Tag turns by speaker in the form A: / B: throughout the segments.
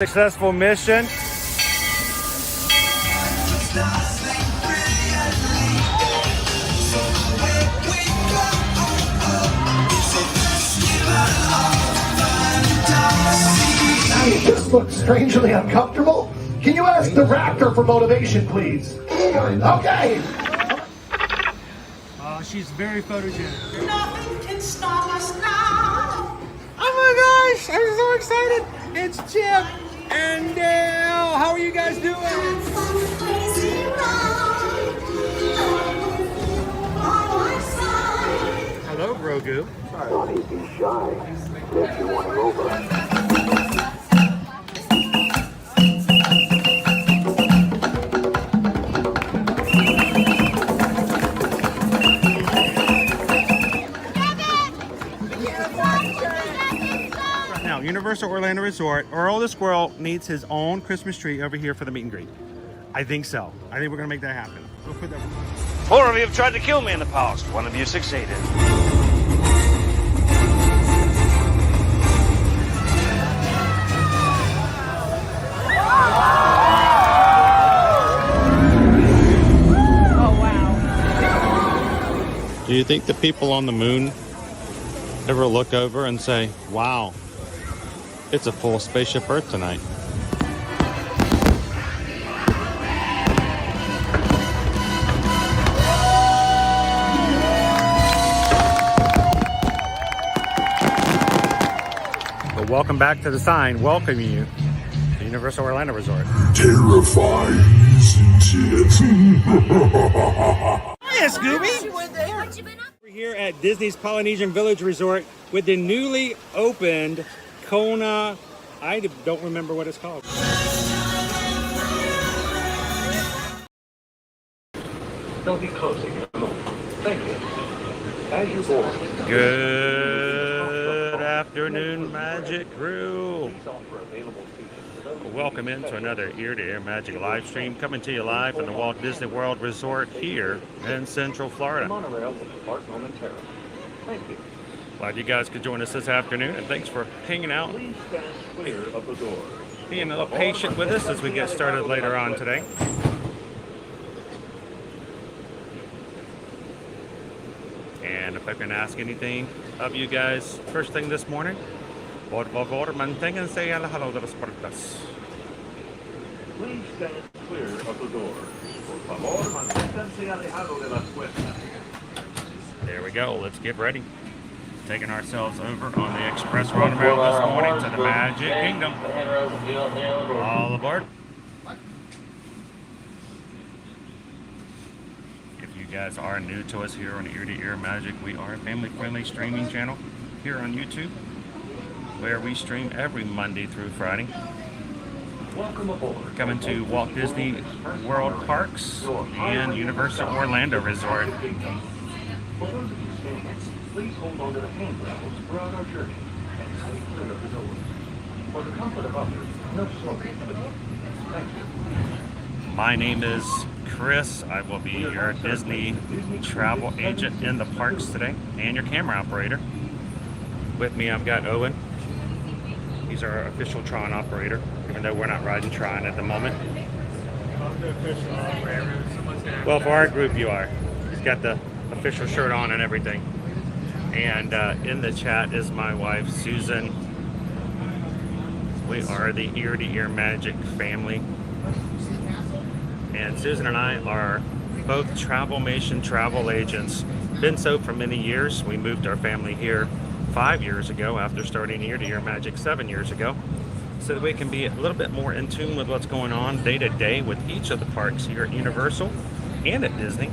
A: Successful mission.
B: You just look strangely uncomfortable. Can you ask the raptor for motivation, please? Okay.
A: She's very photogenic.
C: Nothing can stop us now.
A: Oh my gosh, I'm so excited. It's Chip and Dale. How are you guys doing? Hello, Grogu.
B: Don't be shy. If you want to go over.
A: Universal Orlando Resort, Earl the Squirrel needs his own Christmas tree over here for the meet and greet. I think so. I think we're gonna make that happen. We'll put that.
D: 4 of you have tried to kill me in the past. 1 of you succeeded.
E: Oh wow.
F: Do you think the people on the moon ever look over and say, wow, it's a full spaceship Earth tonight?
A: But welcome back to the sign welcoming you to Universal Orlando Resort.
B: Terrifying, isn't it?
A: Hiya, Scooby! We're here at Disney's Polynesian Village Resort with the newly opened Kona, I don't remember what it's called.
B: They'll be closing in a moment. Thank you. As you board.
A: Good afternoon, Magic Crew. Welcome into another ear-to-ear Magic live stream coming to you live from the Walt Disney World Resort here in Central Florida.
B: Monorail will depart momentarily. Thank you.
A: Glad you guys could join us this afternoon, and thanks for hanging out,
B: Please stand clear of the door.
A: being a little patient with us as we get started later on today. And if I can ask anything of you guys first thing this morning, por favor, manténganse alejados de las puertas.
B: Please stand clear of the door. Por favor, manténganse alejado de las puertas.
A: There we go. Let's get ready. Taking ourselves over on the express runabout this morning to the Magic Kingdom. All aboard. If you guys are new to us here on Ear to Ear Magic, we are a family-friendly streaming channel here on YouTube, where we stream every Monday through Friday.
B: Welcome aboard.
A: Coming to Walt Disney World Parks and Universal Orlando Resort.
B: For those of you standing, please hold on to the handrails throughout our journey and stay clear of the door. For the comfort of others, no smoking. Thank you.
A: My name is Chris. I will be your Disney travel agent in the parks today and your camera operator. With me, I've got Owen. He's our official Tron operator, even though we're not riding Tron at the moment. Well, for our group, you are. He's got the official shirt on and everything. And in the chat is my wife, Susan. We are the Ear to Ear Magic family. And Susan and I are both Travelmation travel agents. Been so for many years. We moved our family here 5 years ago after starting Ear to Ear Magic 7 years ago, so that we can be a little bit more in tune with what's going on day to day with each of the parks here at Universal and at Disney,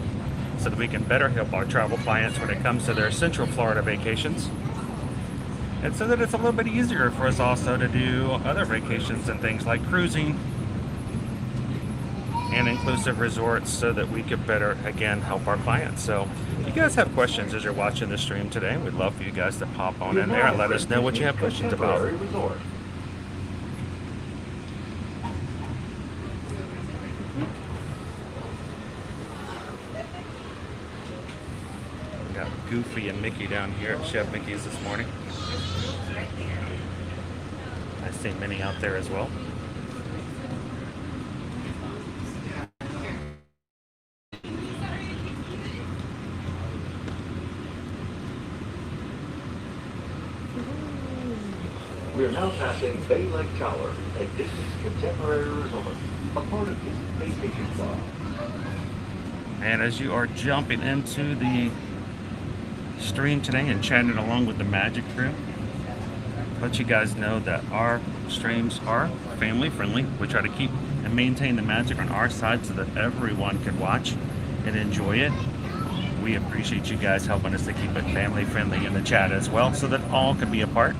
A: so that we can better help our travel clients when it comes to their Central Florida vacations, and so that it's a little bit easier for us also to do other vacations and things like cruising and inclusive resorts, so that we could better, again, help our clients. So if you guys have questions as you're watching the stream today, we'd love for you guys to pop on in there and let us know what you have questions about. We got Goofy and Mickey down here at Chef Mickey's this morning. I see Minnie out there as well.
B: We are now passing Bay Lake Tower, a Disney's contemporary resort, a part of Disney's Vacation Club.
A: And as you are jumping into the stream today and chatting along with the Magic crew, let you guys know that our streams are family friendly. We try to keep and maintain the magic on our side so that everyone can watch and enjoy it. We appreciate you guys helping us to keep it family friendly in the chat as well, so that all can be a part.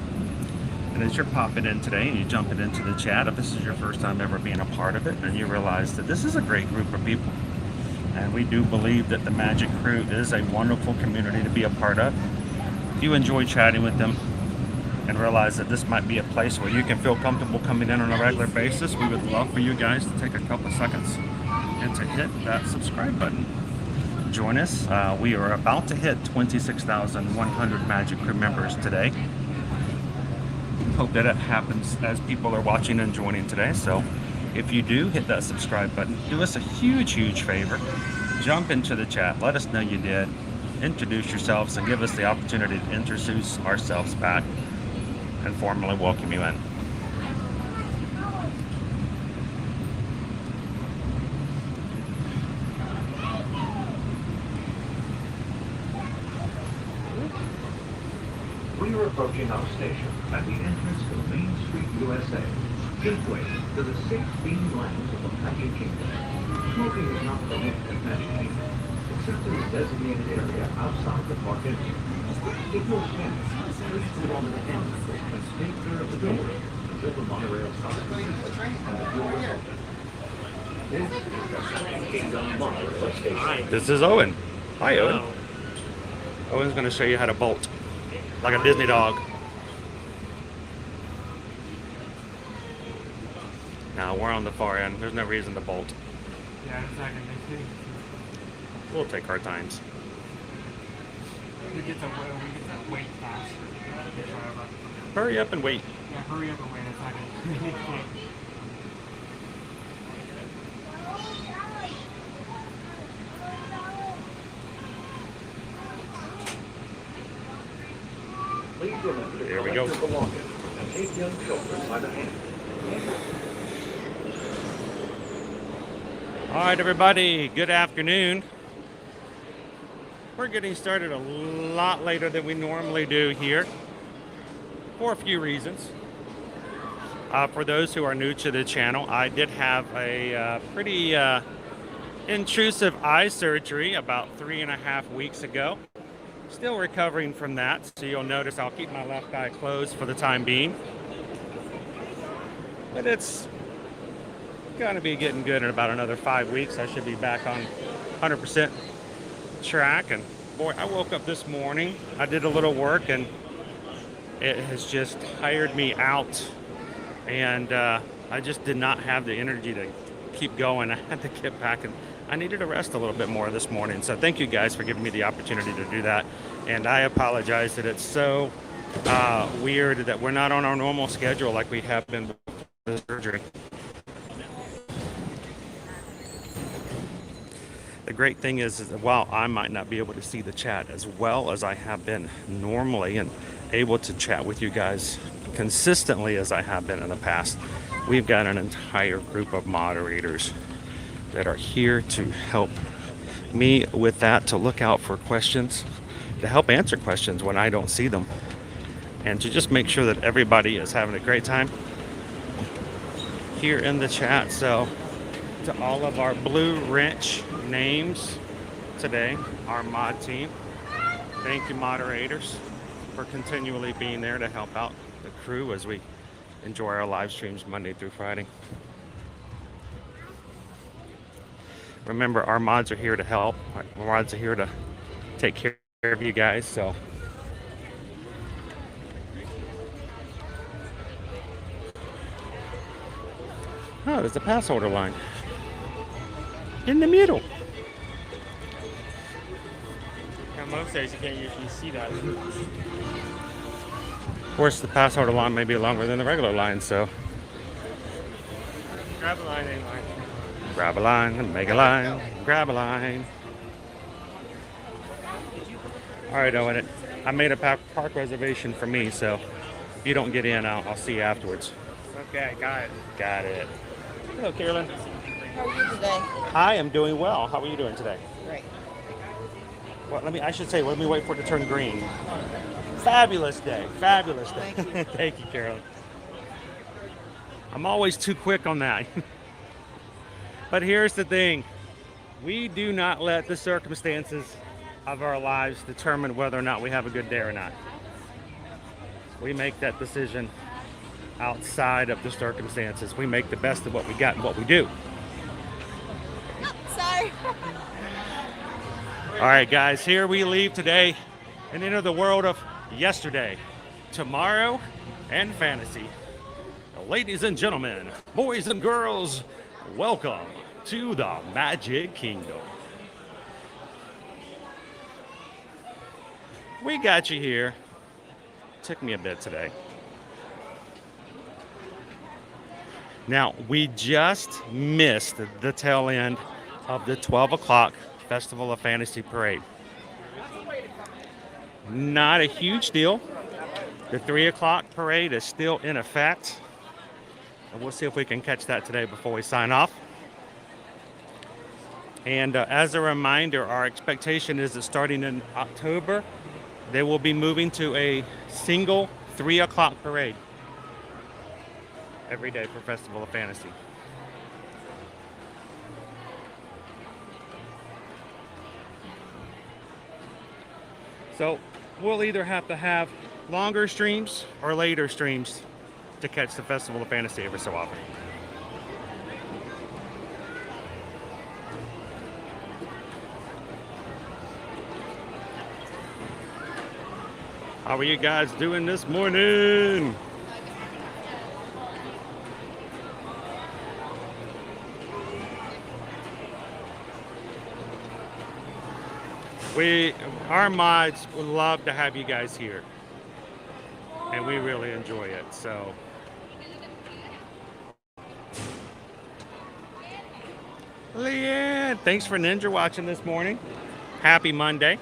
A: And as you're popping in today and you jumping into the chat, if this is your first time ever being a part of it, and you realize that this is a great group of people, and we do believe that the Magic crew is a wonderful community to be a part of. If you enjoy chatting with them and realize that this might be a place where you can feel comfortable coming in on a regular basis, we would love for you guys to take a couple seconds and to hit that subscribe button. Join us. We are about to hit 26,100 Magic crew members today. Hope that it happens as people are watching and joining today. So if you do hit that subscribe button, do us a huge favor. Jump into the chat. Let us know you did. Introduce yourselves and give us the opportunity to introduce ourselves back and formally welcome you in.
B: We are approaching our station at the entrance to Main Street, USA, gateway to the 6 themed lands of the Magic Kingdom. Smoking is not permitted at Magic Kingdom, except in the designated area outside the park entrance. If you're standing, please put on the hand and stay clear of the door until the monorail stops and the door is open. This is the Magic Kingdom monorail station.
A: This is Owen. Hi, Owen. Owen's going to show you how to bolt like a Disney dog. Now we're on the far end. There's no reason to bolt.
G: Yeah, exactly.
A: We'll take our times.
G: We get to wait faster.
A: Hurry up and wait.
G: Yeah, hurry up and wait a second.
B: Please remember to
A: Here we
B: collect
A: go.
B: your belongings and take young children by the hand.
A: All right, everybody. Good afternoon. We're getting started a lot later than we normally do here for a few reasons. For those who are new to the channel, I did have a pretty intrusive eye surgery about 3.5 weeks ago. Still recovering from that, so you'll notice I'll keep my left eye closed for the time being. But it's gonna be getting good in about another 5 weeks. I should be back on 100% track. And boy, I woke up this morning, I did a little work, and it has just tired me out. And I just did not have the energy to keep going. I had to get back, and I needed to rest a little bit more this morning. So thank you guys for giving me the opportunity to do that. And I apologize that it's so weird that we're not on our normal schedule like we have been with the surgery. The great thing is that while I might not be able to see the chat as well as I have been normally and able to chat with you guys consistently as I have been in the past, we've got an entire group of moderators that are here to help me with that, to look out for questions, to help answer questions when I don't see them, and to just make sure that everybody is having a great time here in the chat. So to all of our Blue Wrench names today, our mod team, thank you, moderators, for continually being there to help out the crew as we enjoy our live streams Monday through Friday. Remember, our mods are here to help. Our mods are here to take care of you guys. So oh, there's a pass holder line in the middle.
G: On most days you can't usually see that.
A: Of course, the pass holder line may be longer than the regular line, so
G: Grab a line anyway.
A: grab a line, make a line, grab a line. All right, Owen, I made a park reservation for me, so If you don't get in, I'll see you afterwards.
G: Okay, got it.
A: Got it. Hello, Carolyn.
E: How are you today?
A: I am doing well. How are you doing today?
E: Great.
A: Well, I should say, let me wait for it to turn green. Fabulous day. Fabulous day.
E: Thank you.
A: Thank you, Carolyn. I'm always too quick on that. But here's the thing. We do not let the circumstances of our lives determine whether or not we have a good day or not. We make that decision outside of the circumstances. We make the best of what we got and what we do.
E: Sorry.
A: All right, guys, here we leave today and enter the world of yesterday, tomorrow, and fantasy. Ladies and gentlemen, boys and girls, welcome to the Magic Kingdom. We got you here. Took me a bit today. Now, we just missed the tail end of the 12 o'clock Festival of Fantasy Parade. Not a huge deal. The 3 o'clock parade is still in effect. And we'll see if we can catch that today before we sign off. And as a reminder, our expectation is that starting in October, they will be moving to a single 3 o'clock parade every day for Festival of Fantasy. So we'll either have to have longer streams or later streams to catch the Festival of Fantasy every so often. How are you guys doing this morning? Our mods would love to have you guys here, and we really enjoy it. So, Leanne, thanks for Ninja watching this morning. Happy Monday.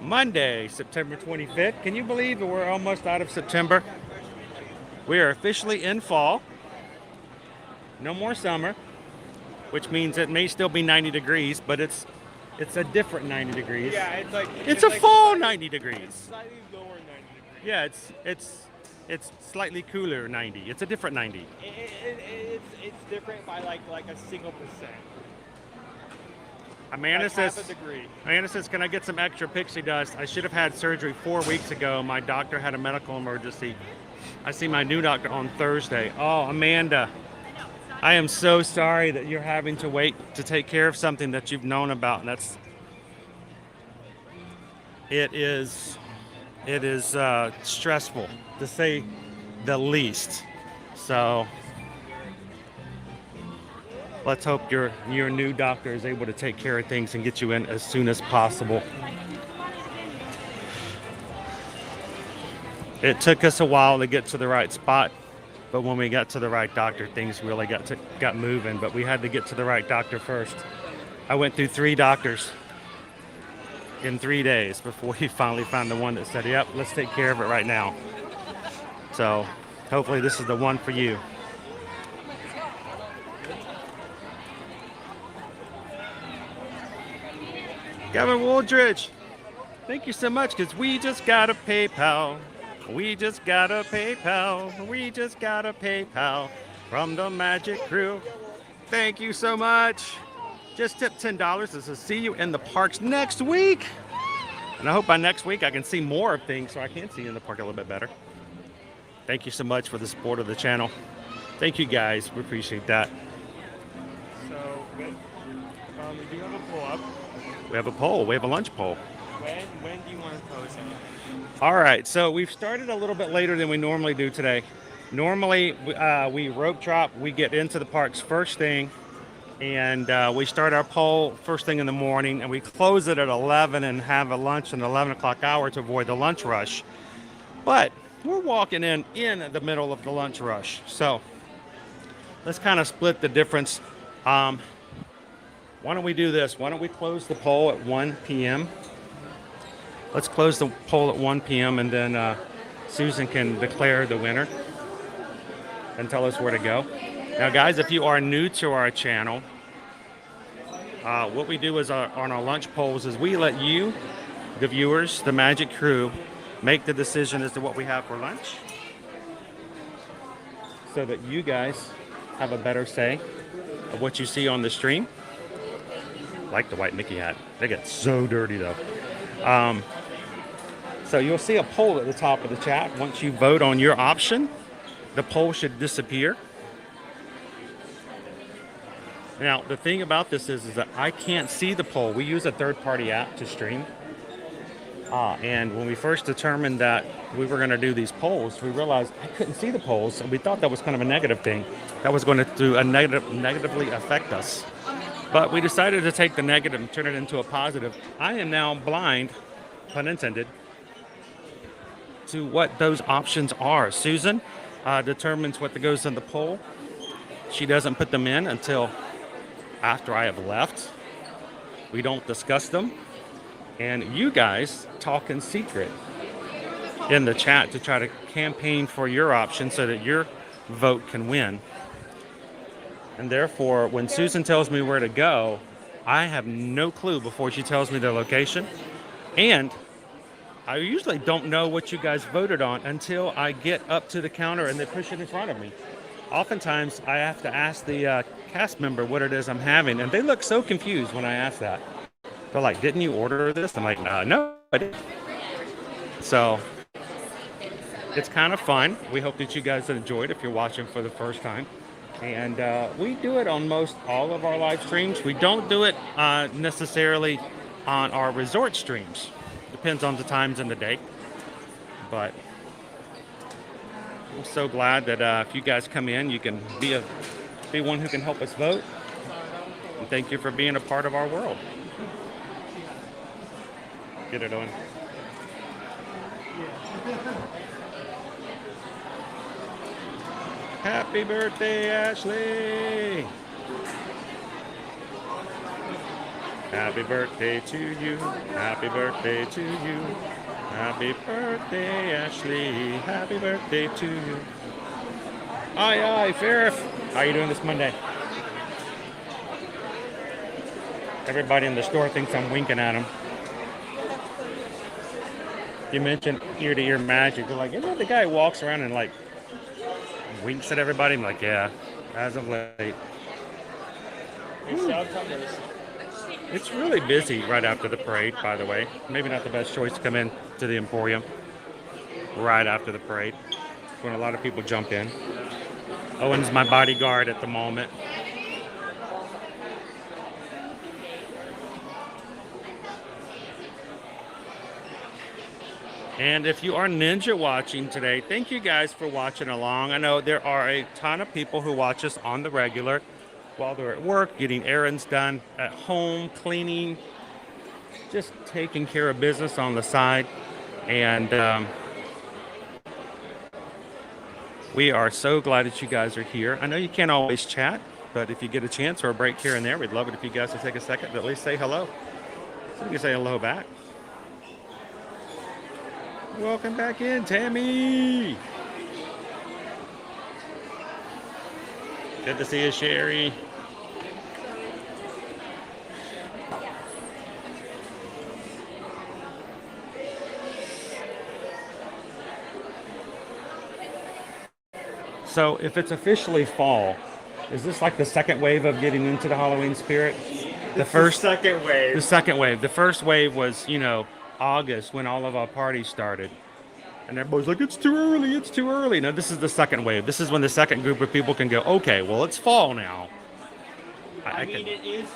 A: Monday, September 25th. Can you believe that we're almost out of September? We are officially in fall. No more summer, which means it may still be 90 degrees, but it's a different 90 degrees.
G: Yeah, it's like
A: It's a
G: like
A: fall 90 degrees.
G: slightly lower 90 degrees.
A: Yeah, it's slightly cooler 90. It's a different 90.
G: It's different by like a single percent.
A: Amanda
G: Like
A: says,
G: half a degree.
A: Amanda says, can I get some extra pixie dust? I should have had surgery 4 weeks ago. My doctor had a medical emergency. I see my new doctor on Thursday. Oh, Amanda, I am so sorry that you're having to wait to take care of something that you've known about. And it is stressful, to say the least. So let's hope your new doctor is able to take care of things and get you in as soon as possible. It took us a while to get to the right spot, but when we got to the right doctor, things really got moving. But we had to get to the right doctor first. I went through 3 doctors in 3 days before we finally found the one that said, yep, let's take care of it right now. So hopefully this is the one for you. Gavin Wooldridge, thank you so much, because we just got a PayPal. We just got a PayPal. We just got a PayPal from the Magic Crew. Thank you so much. Just tip $10. This is see you in the parks next week. And I hope by next week I can see more of things so I can see you in the park a little bit better. Thank you so much for the support of the channel. Thank you guys. We appreciate that.
G: So we do have a pull up.
A: We have a poll. We have a lunch poll.
G: When do you want to post it?
A: All right, so we've started a little bit later than we normally do today. Normally, we rope drop. We get into the parks first thing, and we start our poll first thing in the morning, and we close it at 11 and have a lunch in the 11 o'clock hour to avoid the lunch rush. But we're walking in the middle of the lunch rush, so let's kind of split the difference. Why don't we do this? Why don't we close the poll at 1 p.m.? Let's close the poll at 1 p.m. and then Susan can declare the winner and tell us where to go. Now, guys, if you are new to our channel, what we do is on our lunch polls is we let you, the viewers, the Magic crew, make the decision as to what we have for lunch, so that you guys have a better say of what you see on the stream. I like the white Mickey hat. They get so dirty though. So you'll see a poll at the top of the chat. Once you vote on your option, the poll should disappear. Now, the thing about this is that I can't see the poll. We use a third-party app to stream. And when we first determined that we were going to do these polls, we realized I couldn't see the polls, and we thought that was kind of a negative thing. That was going to negatively affect us. But we decided to take the negative and turn it into a positive. I am now blind, pun intended, to what those options are. Susan determines what goes in the poll. She doesn't put them in until after I have left. We don't discuss them. And you guys talk in secret in the chat to try to campaign for your option so that your vote can win. And therefore, when Susan tells me where to go, I have no clue before she tells me the location. And I usually don't know what you guys voted on until I get up to the counter and they push it in front of me. Oftentimes, I have to ask the cast member what it is I'm having, and they look so confused when I ask that. They're like, "Didn't you order this?" I'm like, "No, I didn't." So it's kind of fun. We hope that you guys enjoyed if you're watching for the first time. And we do it on most all of our live streams. We don't do it necessarily on our resort streams. Depends on the times in the day. But I'm so glad that if you guys come in, you can be one who can help us vote. And thank you for being a part of our world. Get it on. Happy birthday, Ashley! Happy birthday to you. Happy birthday to you. Happy birthday, Ashley. Happy birthday to you. Aye, aye, Ferif. How are you doing this Monday? Everybody in the store thinks I'm winking at them. You mentioned ear-to-ear magic. They're like, isn't that the guy who walks around and like winks at everybody? I'm like, yeah, as of late. It's really busy right after the parade, by the way. Maybe not the best choice to come in to the Emporium right after the parade. When a lot of people jump in. Owen's my bodyguard at the moment. And if you are ninja watching today, thank you guys for watching along. I know there are a ton of people who watch us on the regular while they're at work, getting errands done, at home, cleaning, just taking care of business on the side. And we are so glad that you guys are here. I know you can't always chat, but if you get a chance or a break here and there, we'd love it if you guys would take a second to at least say hello. So you can say hello back. Welcome back in, Tammy. Good to see you, Sherry. So if it's officially fall, is this like the second wave of getting into the Halloween spirit? The second wave. The second wave. The first wave was, August when all of our parties started. And everybody's like, it's too early, it's too early. No, this is the second wave. This is when the second group of people can go, okay, well, it's fall now.
G: I mean, it is,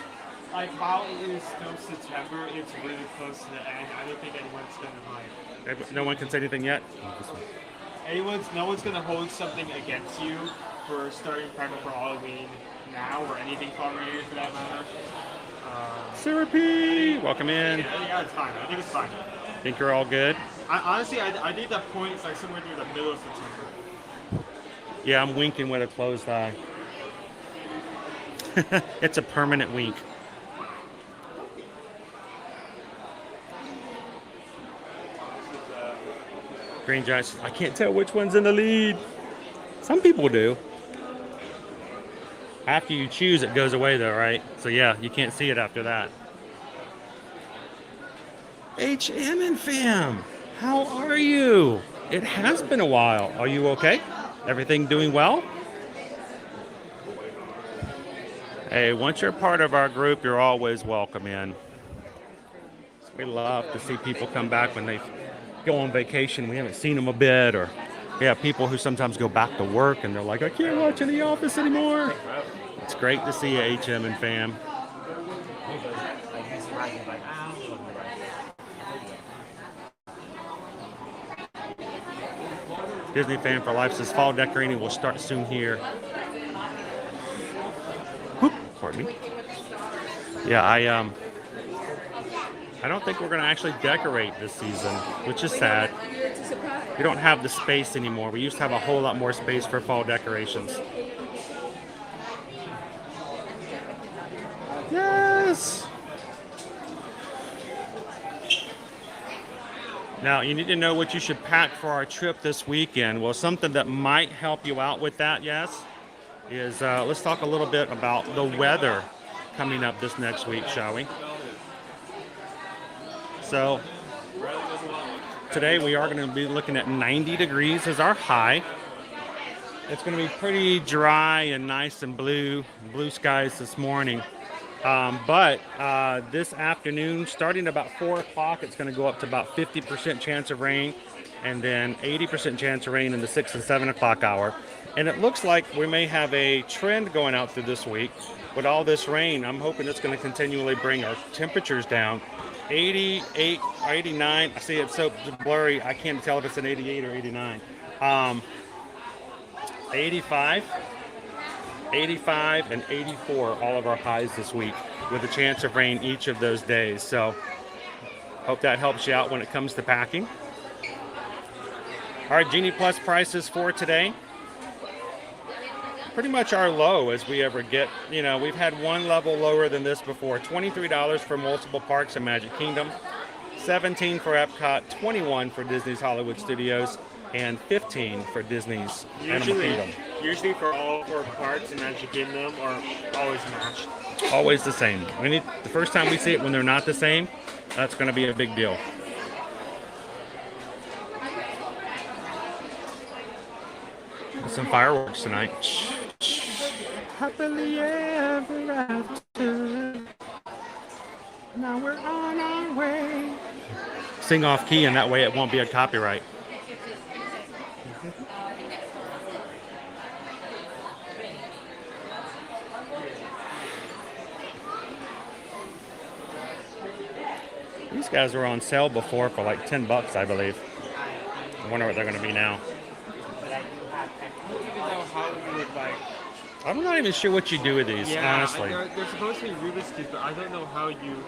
G: like, while it is still September, it's really close to the end. I don't think anyone's going to, like...
A: No one can say anything yet?
G: No one's going to hold something against you for starting prepping for Halloween now, or anything Halloween for that matter.
A: Sarah P, welcome in.
G: Yeah, it's fine. I think it's fine.
A: Think you're all good?
G: Honestly, I think that point is like somewhere near the middle of September.
A: Yeah, I'm winking with a closed eye. It's a permanent wink. Green Giant says, I can't tell which one's in the lead. Some people do. After you choose, it goes away though, right? So yeah, you can't see it after that. HM and fam, how are you? It has been a while. Are you okay? Everything doing well? Hey, once you're part of our group, you're always welcome in. We love to see people come back when they go on vacation. We haven't seen them a bit, or we have people who sometimes go back to work and they're like, I can't watch in the office anymore. It's great to see you, HM and fam. Disney Fan for Life says fall decorating will start soon here. Whoop, pardon me. Yeah, I don't think we're going to actually decorate this season, which is sad. We don't have the space anymore. We used to have a whole lot more space for fall decorations. Yes! Now, you need to know what you should pack for our trip this weekend. Well, something that might help you out with that, yes, is let's talk a little bit about the weather coming up this next week, shall we? So, today we are going to be looking at 90 degrees as our high. It's going to be pretty dry and nice and blue skies this morning. But this afternoon, starting about 4 o'clock, it's going to go up to about 50% chance of rain, and then 80% chance of rain in the 6 and 7 o'clock hour. And it looks like we may have a trend going out through this week. With all this rain, I'm hoping it's going to continually bring our temperatures down. 88, 89, I see it's so blurry, I can't tell if it's an 88 or 89. 85, and 84, all of our highs this week, with a chance of rain each of those days. So, hope that helps you out when it comes to packing. Our Genie Plus prices for today, pretty much our low as we ever get. You know, we've had one level lower than this before. $23 for multiple parks in Magic Kingdom, $17 for Epcot, $21 for Disney's Hollywood Studios, and $15 for Disney's Animal Kingdom.
G: Usually for all four parks in Magic Kingdom are always matched.
A: Always the same. The first time we see it when they're not the same, that's going to be a big deal. Some fireworks tonight. Happily ever after. Now we're on our way. Sing off key, and that way it won't be a copyright. These guys were on sale before for like $10, I believe. I wonder what they're going to be now. I'm not even sure what you do with these, honestly.
G: They're supposed to be Rubik's Cubes, but I don't know how you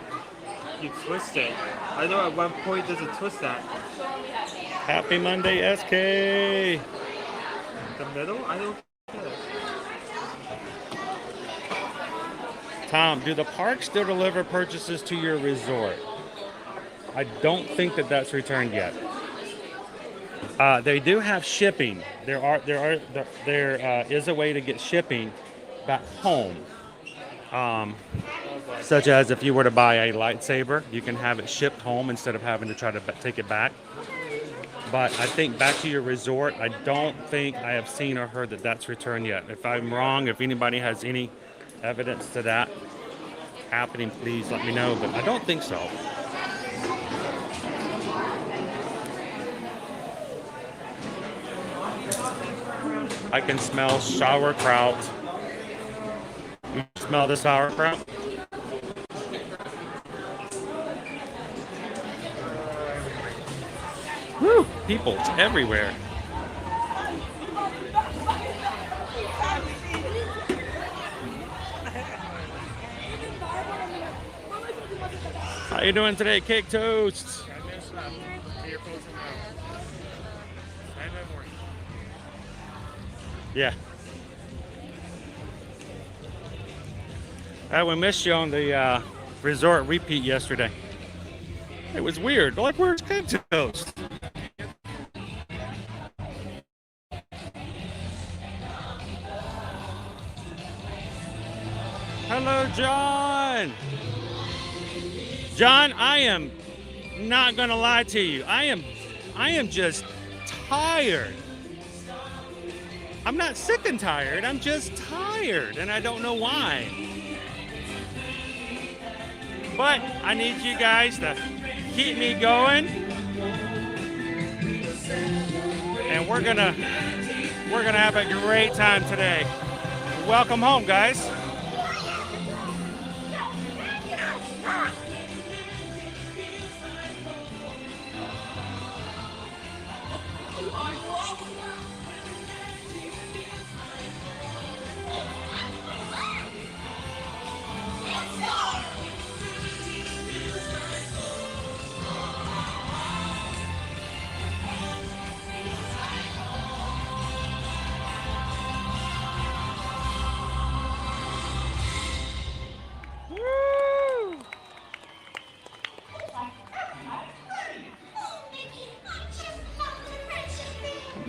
G: twist it. I know at one point does it twist that.
A: Happy Monday, SK!
G: The middle? I don't get it.
A: Tom, do the parks still deliver purchases to your resort? I don't think that's returned yet. They do have shipping. There is a way to get shipping back home. Such as if you were to buy a lightsaber, you can have it shipped home instead of having to try to take it back. But I think back to your resort, I don't think I have seen or heard that that's returned yet. If I'm wrong, if anybody has any evidence to that happening, please let me know. But I don't think so. I can smell sauerkraut. You smell the sauerkraut? Woo! People everywhere. How you doing today, Cake Toast? Yeah. We missed you on the resort repeat yesterday. It was weird. Like, where's Cake Toast? Hello, John. John, I am not gonna lie to you. I am just tired. I'm not sick and tired. I'm just tired, and I don't know why. But I need you guys to keep me going, and we're gonna have a great time today. Welcome home, guys.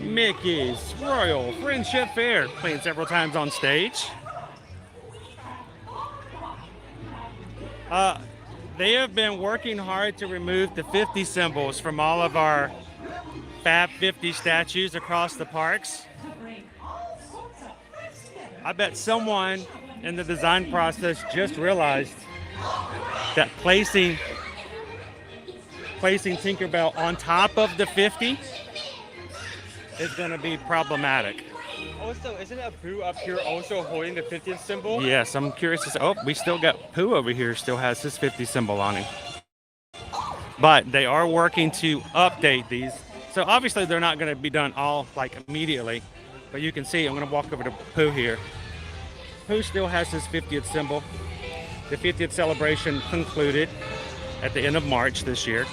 A: Mickey's Royal Friendship Fair, playing several times on stage. They have been working hard to remove the 50 symbols from all of our Fab 50 statues across the parks. I bet someone in the design process just realized that placing Tinkerbell on top of the 50 is going to be problematic.
G: Also, isn't a Pooh up here also holding the 50th symbol?
A: Yes, I'm curious to say, oh, we still got Pooh over here, still has his 50 symbol on him. But they are working to update these. So obviously they're not going to be done all like immediately, but you can see, I'm going to walk over to Pooh here. Pooh still has his 50th symbol. The 50th celebration concluded at the end of March this year.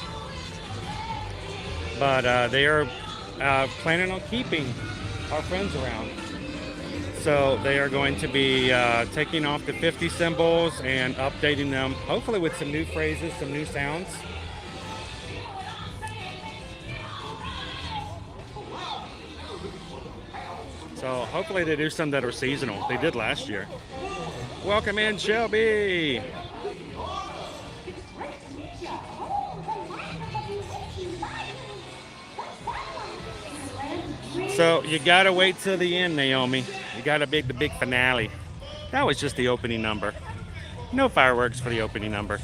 A: But they are planning on keeping our friends around. So they are going to be taking off the 50 symbols and updating them, hopefully with some new phrases, some new sounds. So hopefully they do some that are seasonal. They did last year. Welcome in, Shelby. So you gotta wait till the end, Naomi. You gotta make the big finale. That was just the opening number. No fireworks for the opening number.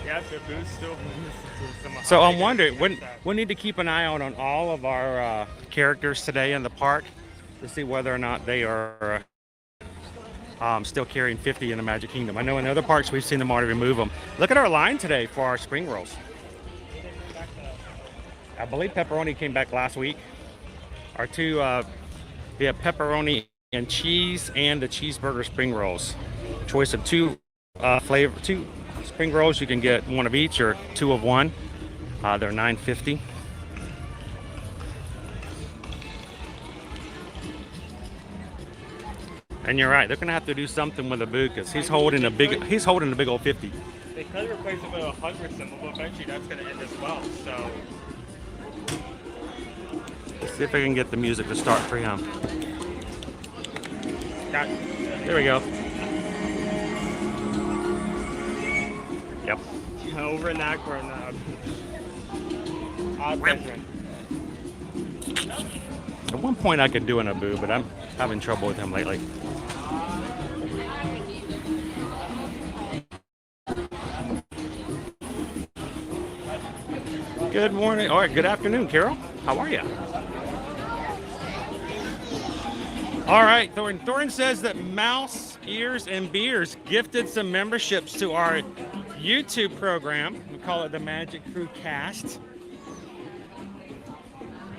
G: Yeah, the booth still.
A: So I'm wondering, we need to keep an eye out on all of our characters today in the park to see whether or not they are still carrying 50 in the Magic Kingdom. I know in other parks we've seen them already remove them. Look at our line today for our spring rolls. I believe pepperoni came back last week. Our two, we have pepperoni and cheese and the cheeseburger spring rolls. Choice of two spring rolls. You can get one of each or two of one. They're $9.50. And you're right, they're gonna have to do something with the boot because he's holding a big old 50.
G: They could replace it with a 100 symbol, but eventually that's gonna end as well. So.
A: Let's see if I can get the music to start for him. There we go. Yep.
G: Over in Akron.
A: At one point I could do an Abu, but I'm having trouble with him lately. Good morning. All right, good afternoon, Carol. How are you? All right, Thorn. Thorn says that Mouse, Ears, and Beers gifted some memberships to our YouTube program. We call it the Magic Crew Cast.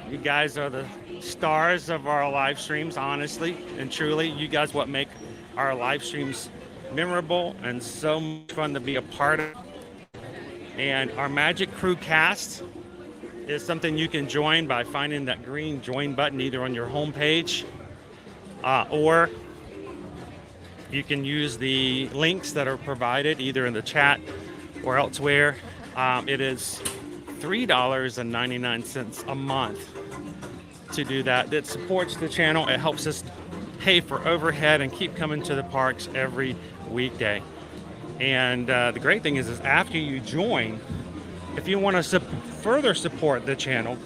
A: You guys are the stars of our live streams, honestly and truly. You guys what make our live streams memorable and so much fun to be a part of. And our Magic Crew Cast is something you can join by finding that green join button either on your home page or you can use the links that are provided either in the chat or elsewhere. It is $3.99 a month to do that. That supports the channel. It helps us pay for overhead and keep coming to the parks every weekday. And the great thing is after you join, if you want to further support the channel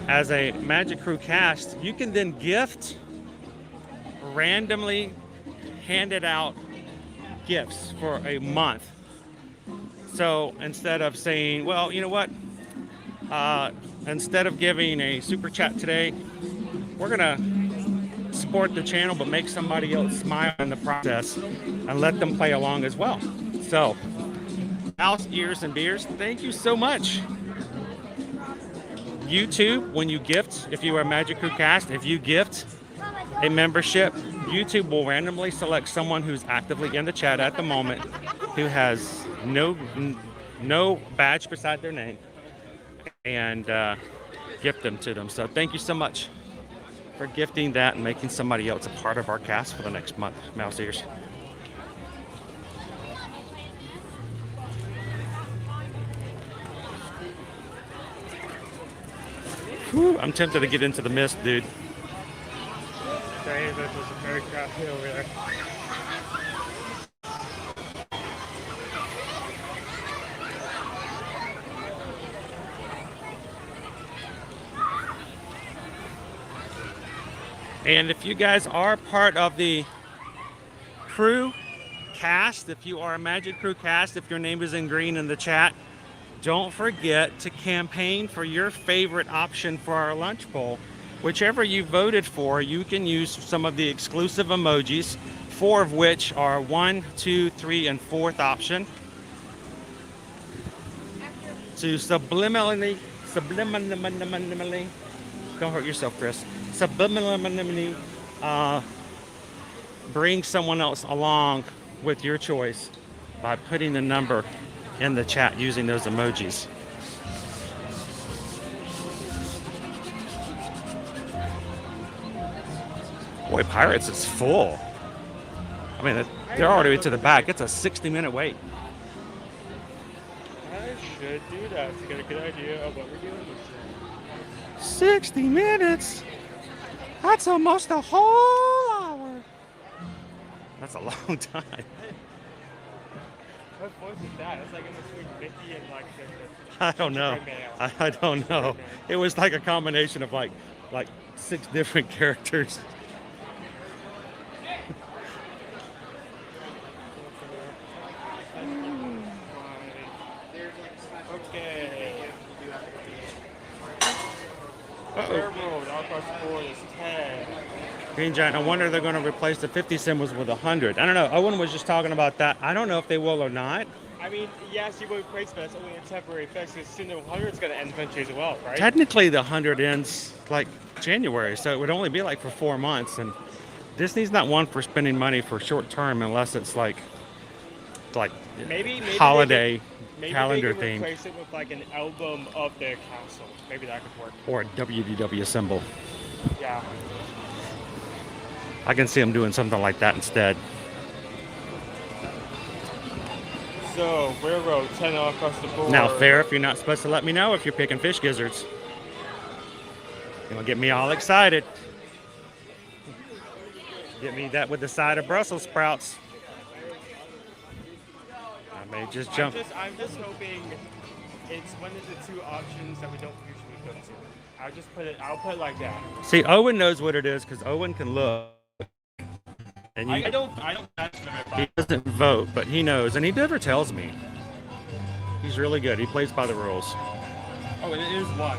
A: as a Magic Crew cast, you can then gift randomly handed out gifts for a month. So instead of saying, well, you know what, instead of giving a super chat today, we're gonna support the channel but make somebody else smile in the process and let them play along as well. So mouse, ears, and beers, thank you so much. YouTube, when you gift, if you are a Magic Crew cast, if you gift a membership, YouTube will randomly select someone who's actively in the chat at the moment, who has no badge beside their name, and gift them to them. So thank you so much for gifting that and making somebody else a part of our cast for the next month, mouse ears. Whew, I'm tempted to get into the mist, dude.
G: This was very crafty over there.
A: And if you guys are part of the crew cast, if you are a Magic Crew cast, if your name is in green in the chat, don't forget to campaign for your favorite option for our lunch bowl. Whichever you voted for, you can use some of the exclusive emojis, 4 of which are 1, 2, 3, and 4th option, to subliminally, don't hurt yourself, Chris, subliminally bring someone else along with your choice by putting the number in the chat using those emojis. Boy, Pirates is full. I mean, they're already to the back. It's a 60-minute wait.
G: I should do that to get a good idea of what we're doing this year.
A: 60 minutes? That's almost a whole hour. That's a long time.
G: What voice is that? It's like in between Mickey and like
A: I don't know. I don't know. It was like a combination of like 6 different characters.
G: Okay. Railroad all across the board is 10.
A: Green Giant, I wonder if they're going to replace the 50 symbols with 100. I don't know. Owen was just talking about that. I don't know if they will or not.
G: I mean, yes, you would replace, but that's only a temporary fix. Because soon the 100 is going to end eventually as well, right?
A: Technically, the 100 ends like January, so it would only be like for 4 months. And Disney's not one for spending money for short term unless it's like
G: maybe
A: holiday
G: maybe
A: calendar
G: they
A: theme.
G: could replace it with like an album of their castle. Maybe that could work.
A: Or a WDW symbol.
G: Yeah.
A: I can see them doing something like that instead.
G: So, railroad, 10 all across the board.
A: Now, fair, if you're not supposed to let me know if you're picking fish gizzards. You're going to get me all excited. Get me that with the side of Brussels sprouts. I may just jump.
G: I'm just hoping it's one of the 2 options that we don't usually go to. I'll put it like that.
A: See, Owen knows what it is because Owen can look. And
G: I don't judge them at
A: he doesn't vote, but he knows, and he never tells me. He's really good. He plays by the rules.
G: Oh, it is 1.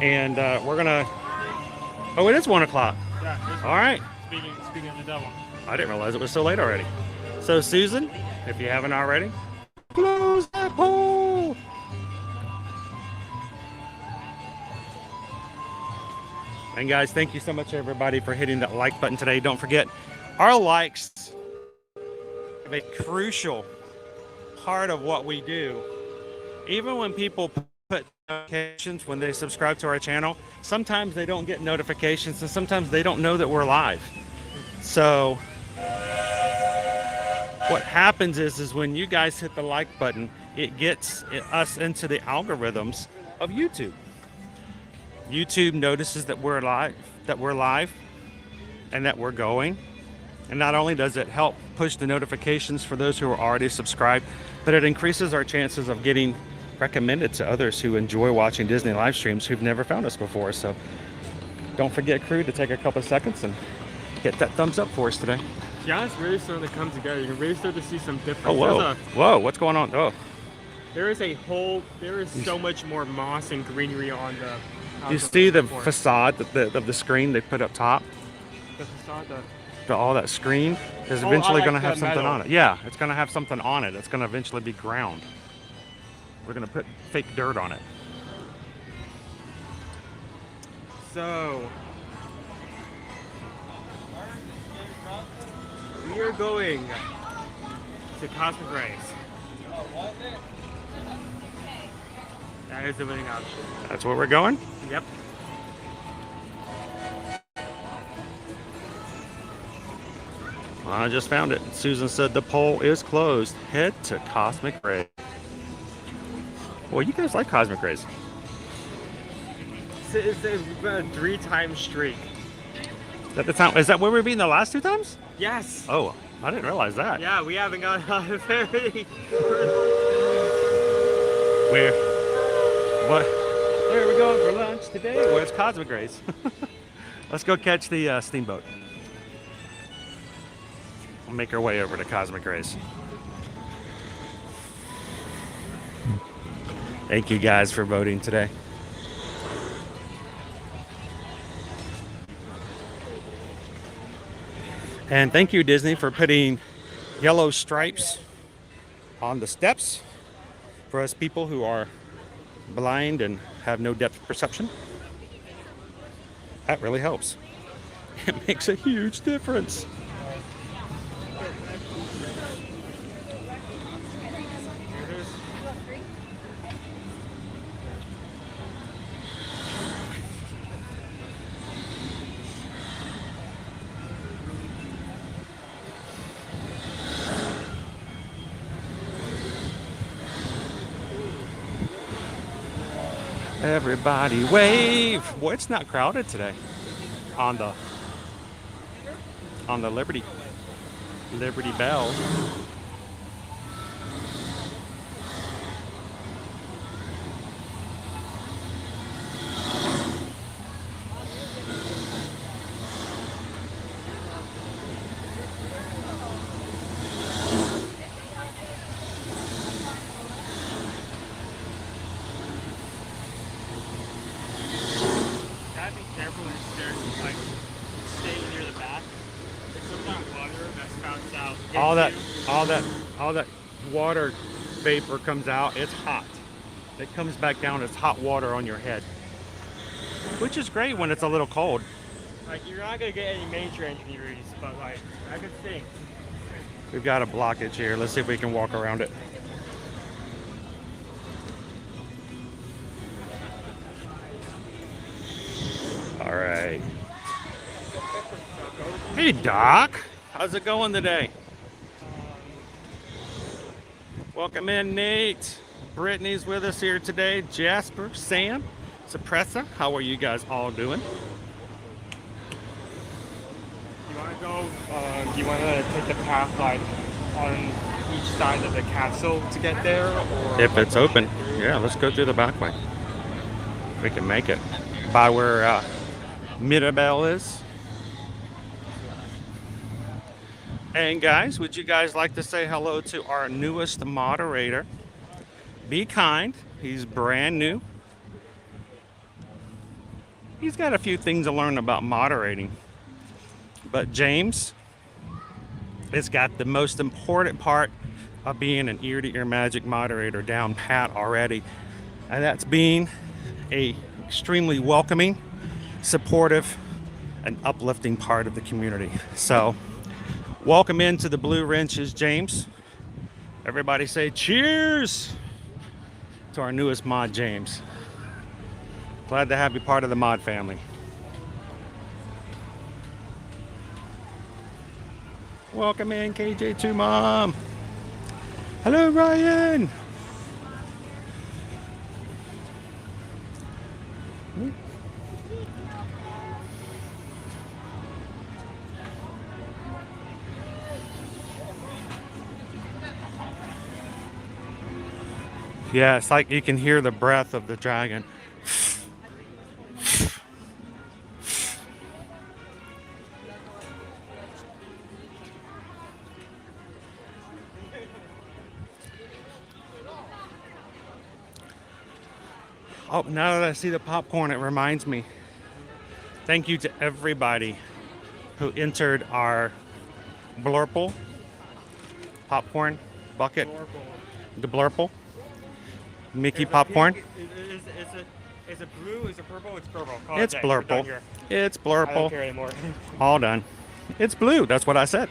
A: And we're gonna. Oh, it is 1 o'clock.
G: Yeah.
A: All right.
G: Speaking of the devil.
A: I didn't realize it was so late already. So, Susan, if you haven't already, close that poll. And guys, thank you so much, everybody, for hitting that like button today. Don't forget, our likes have a crucial part of what we do. Even when people put notifications when they subscribe to our channel, sometimes they don't get notifications, and sometimes they don't know that we're live. So what happens is when you guys hit the like button, it gets us into the algorithms of YouTube. YouTube notices that we're live, and that we're going. And not only does it help push the notifications for those who are already subscribed, but it increases our chances of getting recommended to others who enjoy watching Disney live streams who've never found us before. So don't forget, crew, to take a couple seconds and hit that thumbs up for us today.
G: Yeah, it's really starting to come together. You can really start to see some difference.
A: Oh, whoa. Whoa, what's going on? Oh.
G: There is so much more moss and greenery on the house.
A: You see the facade of the screen they put up top?
G: The facade?
A: All that screen is eventually going to have something on it. Yeah, it's going to have something on it. It's going to eventually be ground. We're going to put fake dirt on it.
G: So, we are going to Cosmic Rays. That is the winning option.
A: That's where we're going?
G: Yep.
A: I just found it. Susan said the poll is closed. Head to Cosmic Rays. Well, you guys like Cosmic Rays.
G: It's a 3-time streak.
A: Is that where we've been the last 2 times?
G: Yes.
A: Oh, I didn't realize that.
G: Yeah, we haven't gone on a very.
A: Where are we going for lunch today? Where's Cosmic Rays? Let's go catch the steamboat. We'll make our way over to Cosmic Rays. Thank you guys for voting today. And thank you, Disney, for putting yellow stripes on the steps for us people who are blind and have no depth perception. That really helps. It makes a huge difference. Everybody wave. Boy, it's not crowded today on the Liberty Bell. All that water vapor comes out. It's hot. It comes back down as hot water on your head, which is great when it's a little cold.
G: Like, you're not gonna get any major injuries, but like, I could think.
A: We've got a blockage here. Let's see if we can walk around it. All right. Hey, Doc. How's it going today? Welcome in, Nate. Brittany's with us here today. Jasper, Sam, Suppressa. How are you guys all doing?
G: You want to go? Do you want to take the path like on each side of the castle to get there, or
A: if it's open? Yeah, let's go through the back way. We can make it by where Mirabelle is. And guys, would you guys like to say hello to our newest moderator? Be kind. He's brand new. He's got a few things to learn about moderating. But James has got the most important part of being an ear-to-ear magic moderator down pat already. And that's being a extremely welcoming, supportive, and uplifting part of the community. So welcome into the Blue Wrenches, James. Everybody say cheers to our newest mod, James. Glad to have you part of the mod family. Welcome in, KJ2 Mom. Hello, Ryan. Yeah, it's like you can hear the breath of the dragon. Oh, now that I see the popcorn, it reminds me. Thank you to everybody who entered our blurple popcorn bucket. The blurple. Mickey popcorn.
G: Is it blue? Is it purple? It's purple.
A: It's blurple. It's
G: I don't
A: blurple.
G: care anymore.
A: All done. It's blue. That's what I said.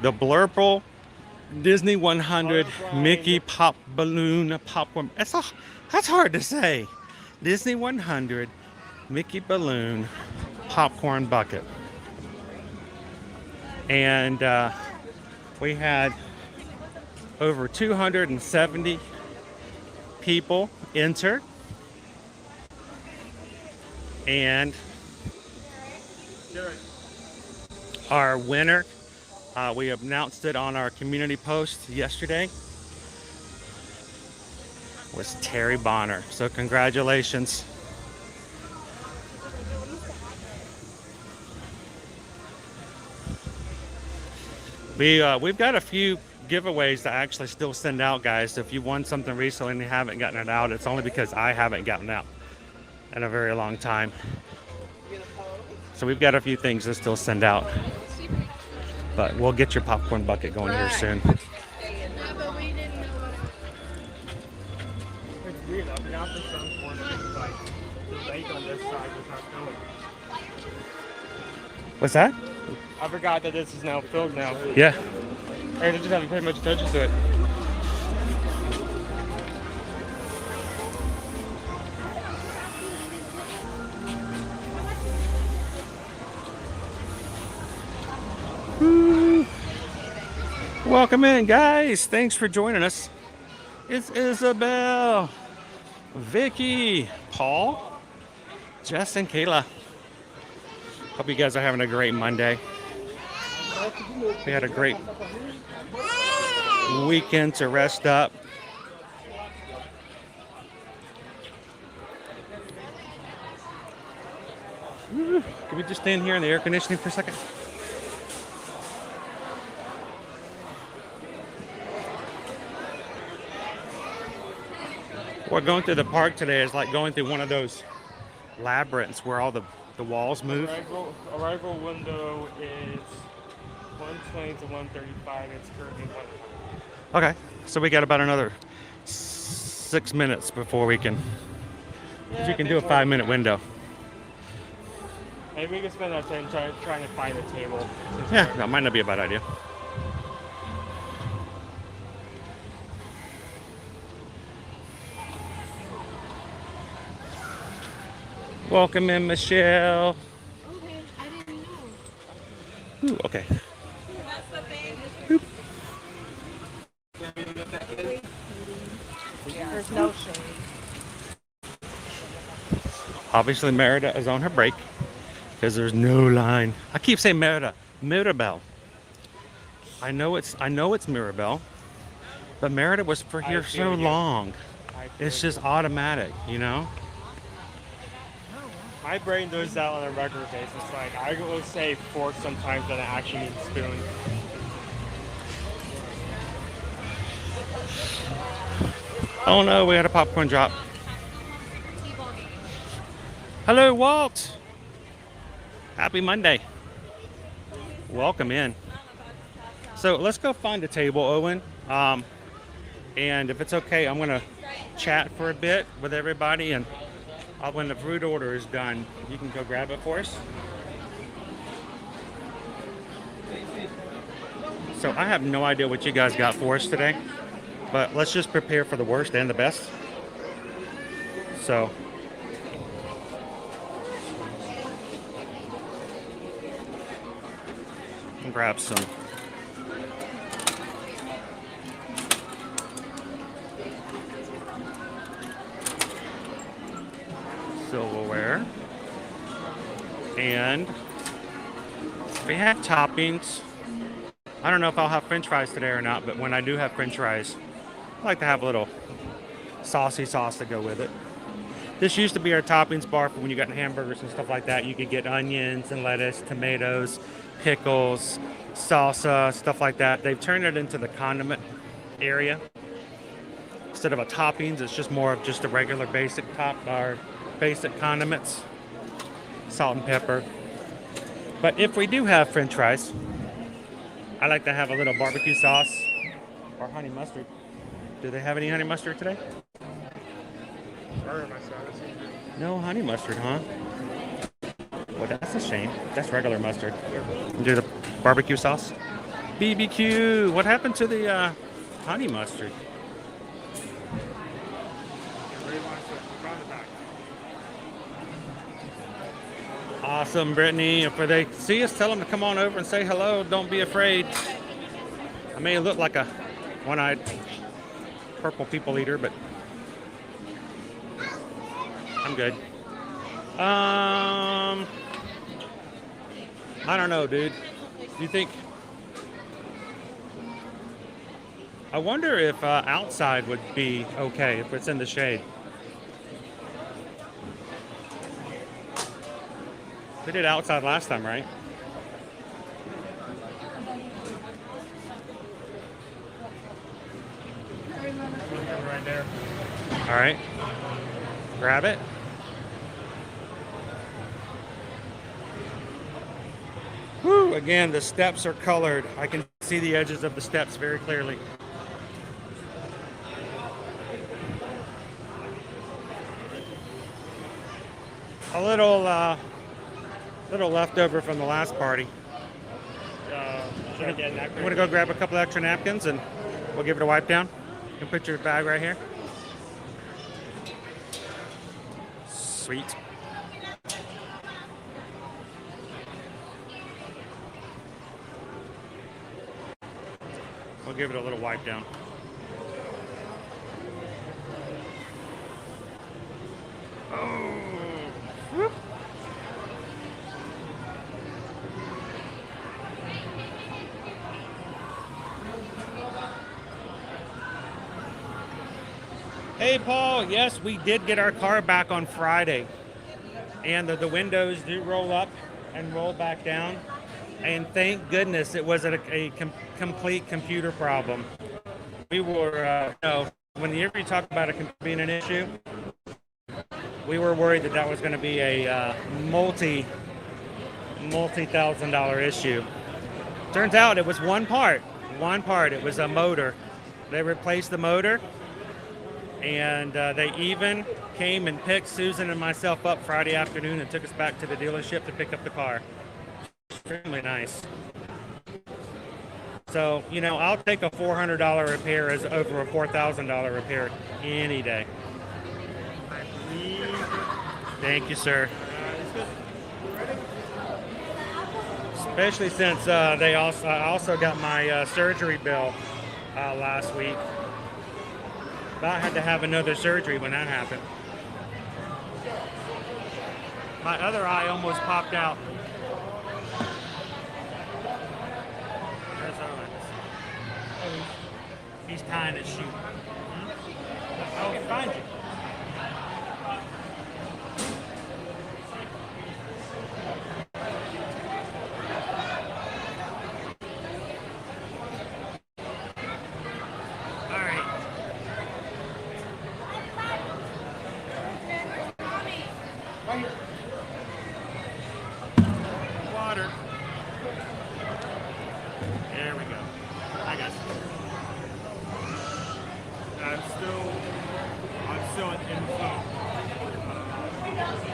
A: The blurple Disney 100 Mickey pop balloon popcorn. That's hard to say. Disney 100 Mickey balloon popcorn bucket. And we had over 270 people enter. And our winner, we announced it on our community post yesterday, was Terry Bonner. So congratulations. We've got a few giveaways to actually still send out, guys. So if you won something recently and you haven't gotten it out, it's only because I haven't gotten it out in a very long time. So we've got a few things to still send out. But we'll get your popcorn bucket going here soon.
G: It's weird. I forgot the sun one is like the lake on this side is not filling.
A: What's that?
G: I forgot that this is now filled now.
A: Yeah.
G: I just haven't paid much attention to it.
A: Welcome in, guys. Thanks for joining us. It's Isabel, Vicky, Paul, Jess, and Kayla. Hope you guys are having a great Monday. We had a great weekend to rest up. Can we just stand here in the air conditioning for a second? We're going through the park today is like going through one of those labyrinths where all the walls move.
G: Arrival window is 120 to 135. It's currently 100.
A: Okay, so we got about another 6 minutes before we can. You can do a 5-minute window.
G: Maybe we can spend our time trying to find a table.
A: Yeah, that might not be a bad idea. Welcome in, Michelle.
E: Okay, I didn't know.
A: Ooh, okay.
E: There's no shade.
A: Obviously, Merida is on her break because there's no line. I keep saying Merida, Mirabel. I know it's Mirabel, but Merida was for here so long. It's just automatic, you know.
G: My brain does that on a regular basis. Like I will say fork sometimes than I actually mean spoon.
A: Oh no, we had a popcorn drop. Hello, Walt. Happy Monday. Welcome in. So let's go find a table, Owen. And if it's okay, I'm gonna chat for a bit with everybody, and when the fruit order is done, you can go grab it for us. So I have no idea what you guys got for us today, but let's just prepare for the worst and the best. So grab some silverware, and we have toppings. I don't know if I'll have french fries today or not, but when I do have french fries, I like to have a little saucy sauce to go with it. This used to be our toppings bar for when you got hamburgers and stuff like that. You could get onions and lettuce, tomatoes, pickles, salsa, stuff like that. They've turned it into the condiment area. Instead of a toppings, it's just more of just a regular basic basic condiments, salt and pepper. But if we do have French fries, I like to have a little barbecue sauce or honey mustard. Do they have any honey mustard today? No honey mustard, huh? Well, that's a shame. That's regular mustard. Do the barbecue sauce. BBQ. What happened to the honey mustard? Awesome, Brittany. If they see us, tell them to come on over and say hello. Don't be afraid. I may look like a one-eyed purple people eater, but I'm good. I don't know, dude. Do you think? I wonder if outside would be okay if it's in the shade. We did outside last time, right? Right there. All right. Grab it. Woo! Again, the steps are colored. I can see the edges of the steps very clearly. A little leftover from the last party. Want to go grab a couple extra napkins and we'll give it a wipe down? You can put your bag right here. Sweet. We'll give it a little wipe down. Oh. Whoop. Hey, Paul. Yes, we did get our car back on Friday. And the windows do roll up and roll back down. And thank goodness it wasn't a complete computer problem. We were, whenever you talk about it being an issue, we were worried that was going to be a multi-thousand-dollar issue. Turns out it was one part. It was a motor. They replaced the motor. And they even came and picked Susan and myself up Friday afternoon and took us back to the dealership to pick up the car. Extremely nice. So, I'll take a $400 repair as over a $4,000 repair any day. Thank you, sir. Especially since I also got my surgery bill last week. But I had to have another surgery when that happened. My other eye almost popped out. There's Owen. He's tying his shoe. I can find you. Water. There we go. I got you. I'm still in phone.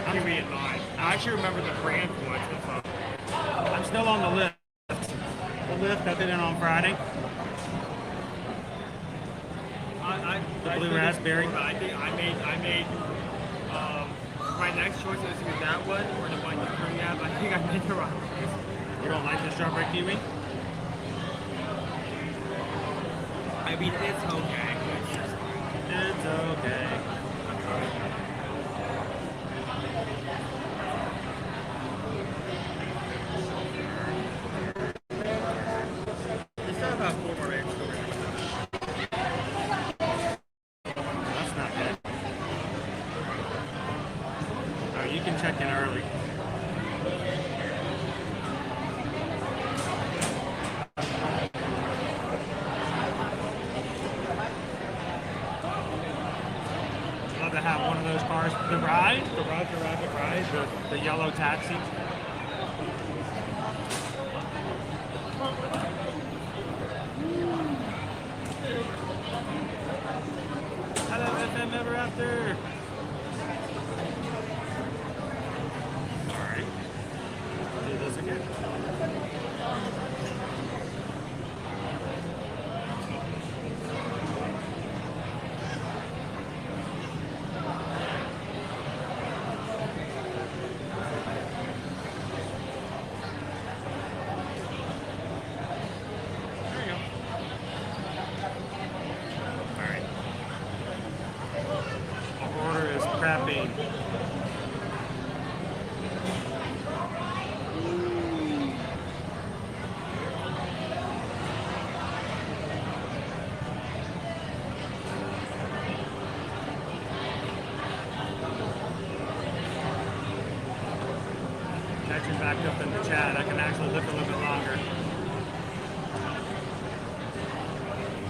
A: I'm being mine. I actually remember the brand one. I'm still on the lift. The lift I did it on Friday. The blue raspberry.
G: I think I made. My next choice is either that one or the one you currently have. I think I made the wrong choice.
A: You don't like the strawberry kiwi?
G: I mean, it's okay.
A: It's okay.
G: It's not about 4 more eggs.
A: Sorry. Love to have one of those cars. The ride, the Roger Rabbit ride, the yellow taxi. Hello, FM Ever After. Alright. Do this again. There you go. Alright. Our order is crapping. Catching back up in the chat, I can actually live a little bit longer.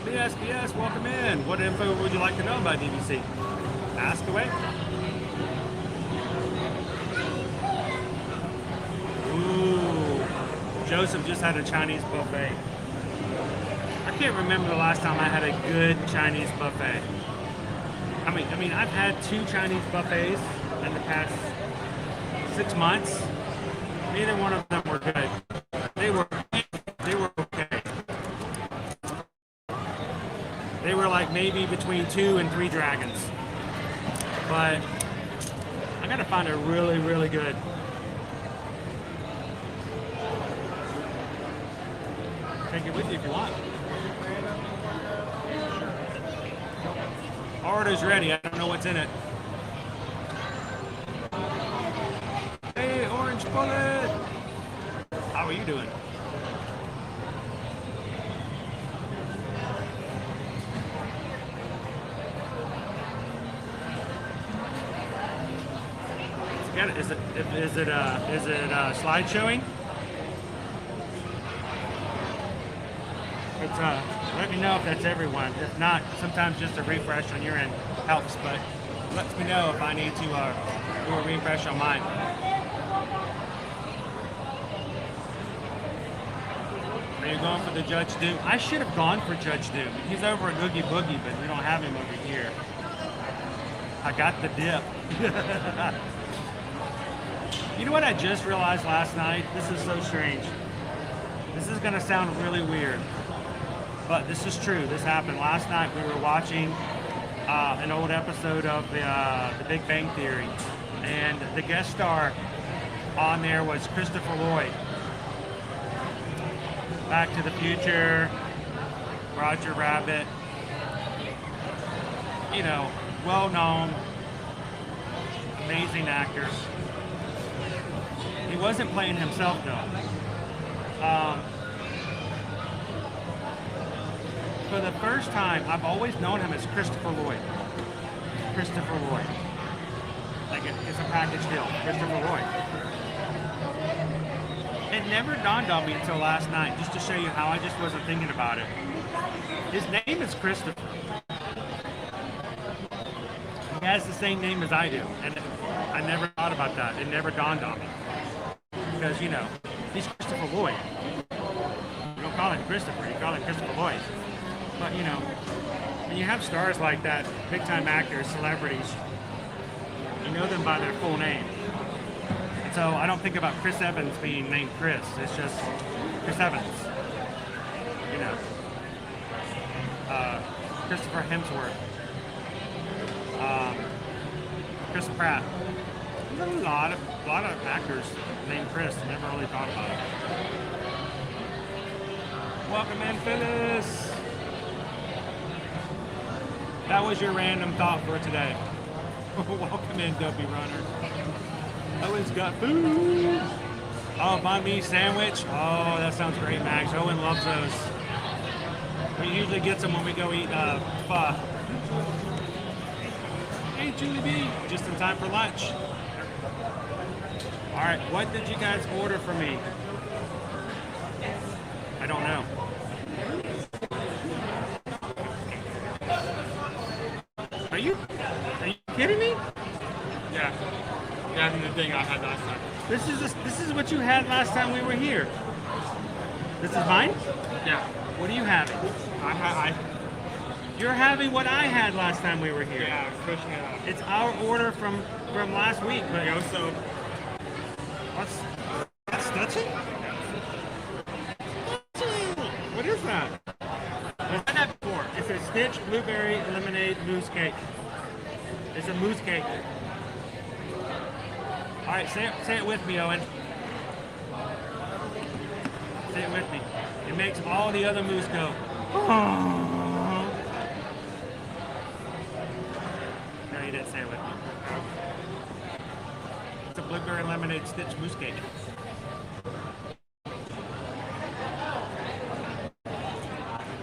A: BS, welcome in. What info would you like to know about DVC? Ask away. Ooh, Joseph just had a Chinese buffet. I can't remember the last time I had a good Chinese buffet. I mean, I've had 2 Chinese buffets in the past 6 months. Neither one of them were good. They were okay. They were like maybe between 2 and 3 dragons. But I gotta find a really, really good. Take it with you if you want. Order's ready. I don't know what's in it. Hey, Orange Bullet! How are you doing? Again, is it slide showing? It's let me know if that's everyone. If not, sometimes just a refresh on your end helps, but it lets me know if I need to do a refresh on mine. Are you going for the Judge Doom? I should have gone for Judge Doom. He's over at Oogie Boogie, but we don't have him over here. I got the dip. You know what I just realized last night? This is so strange. This is gonna sound really weird, but this is true. This happened last night. We were watching an old episode of the Big Bang Theory, and the guest star on there was Christopher Lloyd. Back to the Future, Roger Rabbit, you know, well-known, amazing actors. He wasn't playing himself though. For the first time, I've always known him as Christopher Lloyd. Christopher Lloyd. Like it's a package deal, Christopher Lloyd. It never dawned on me until last night, just to show you how I just wasn't thinking about it. His name is Christopher. He has the same name as I do, and I never thought about that. It never dawned on me. Because, you know, he's Christopher Lloyd. You don't call him Christopher, you call him Christopher Lloyd. But, you know, when you have stars like that, big-time actors, celebrities, you know them by their full name. And so I don't think about Chris Evans being named Chris. It's just Chris Evans. You know. Christopher Hemsworth. Chris Pratt. There's a lot of actors named Chris. Never really thought about it. Welcome in, Phyllis. That was your random thought for today. Welcome in, Dopey Runner. Owen's got food. Oh, banh mi sandwich. Oh, that sounds great, Max. Owen loves those. We usually get them when we go eat pho. Hey, Julie B. Just in time for lunch. All right, what did you guys order for me? I don't know. Are you kidding me?
G: Yeah. That's the thing I had last time.
A: This is what you had last time we were here. This is mine?
G: Yeah.
A: What are you having? You're having what I had last time we were here.
G: Yeah, I was pushing it up.
A: It's our order from last week, but
G: Yeah, so
A: that's Dutchie? What is that? What's that for? It's a Stitch blueberry lemonade mousse cake. It's a mousse cake. All right, say it with me, Owen. Say it with me. It makes all the other mousse go. Oh. No, you didn't say it with me. It's a blueberry lemonade Stitch mousse cake.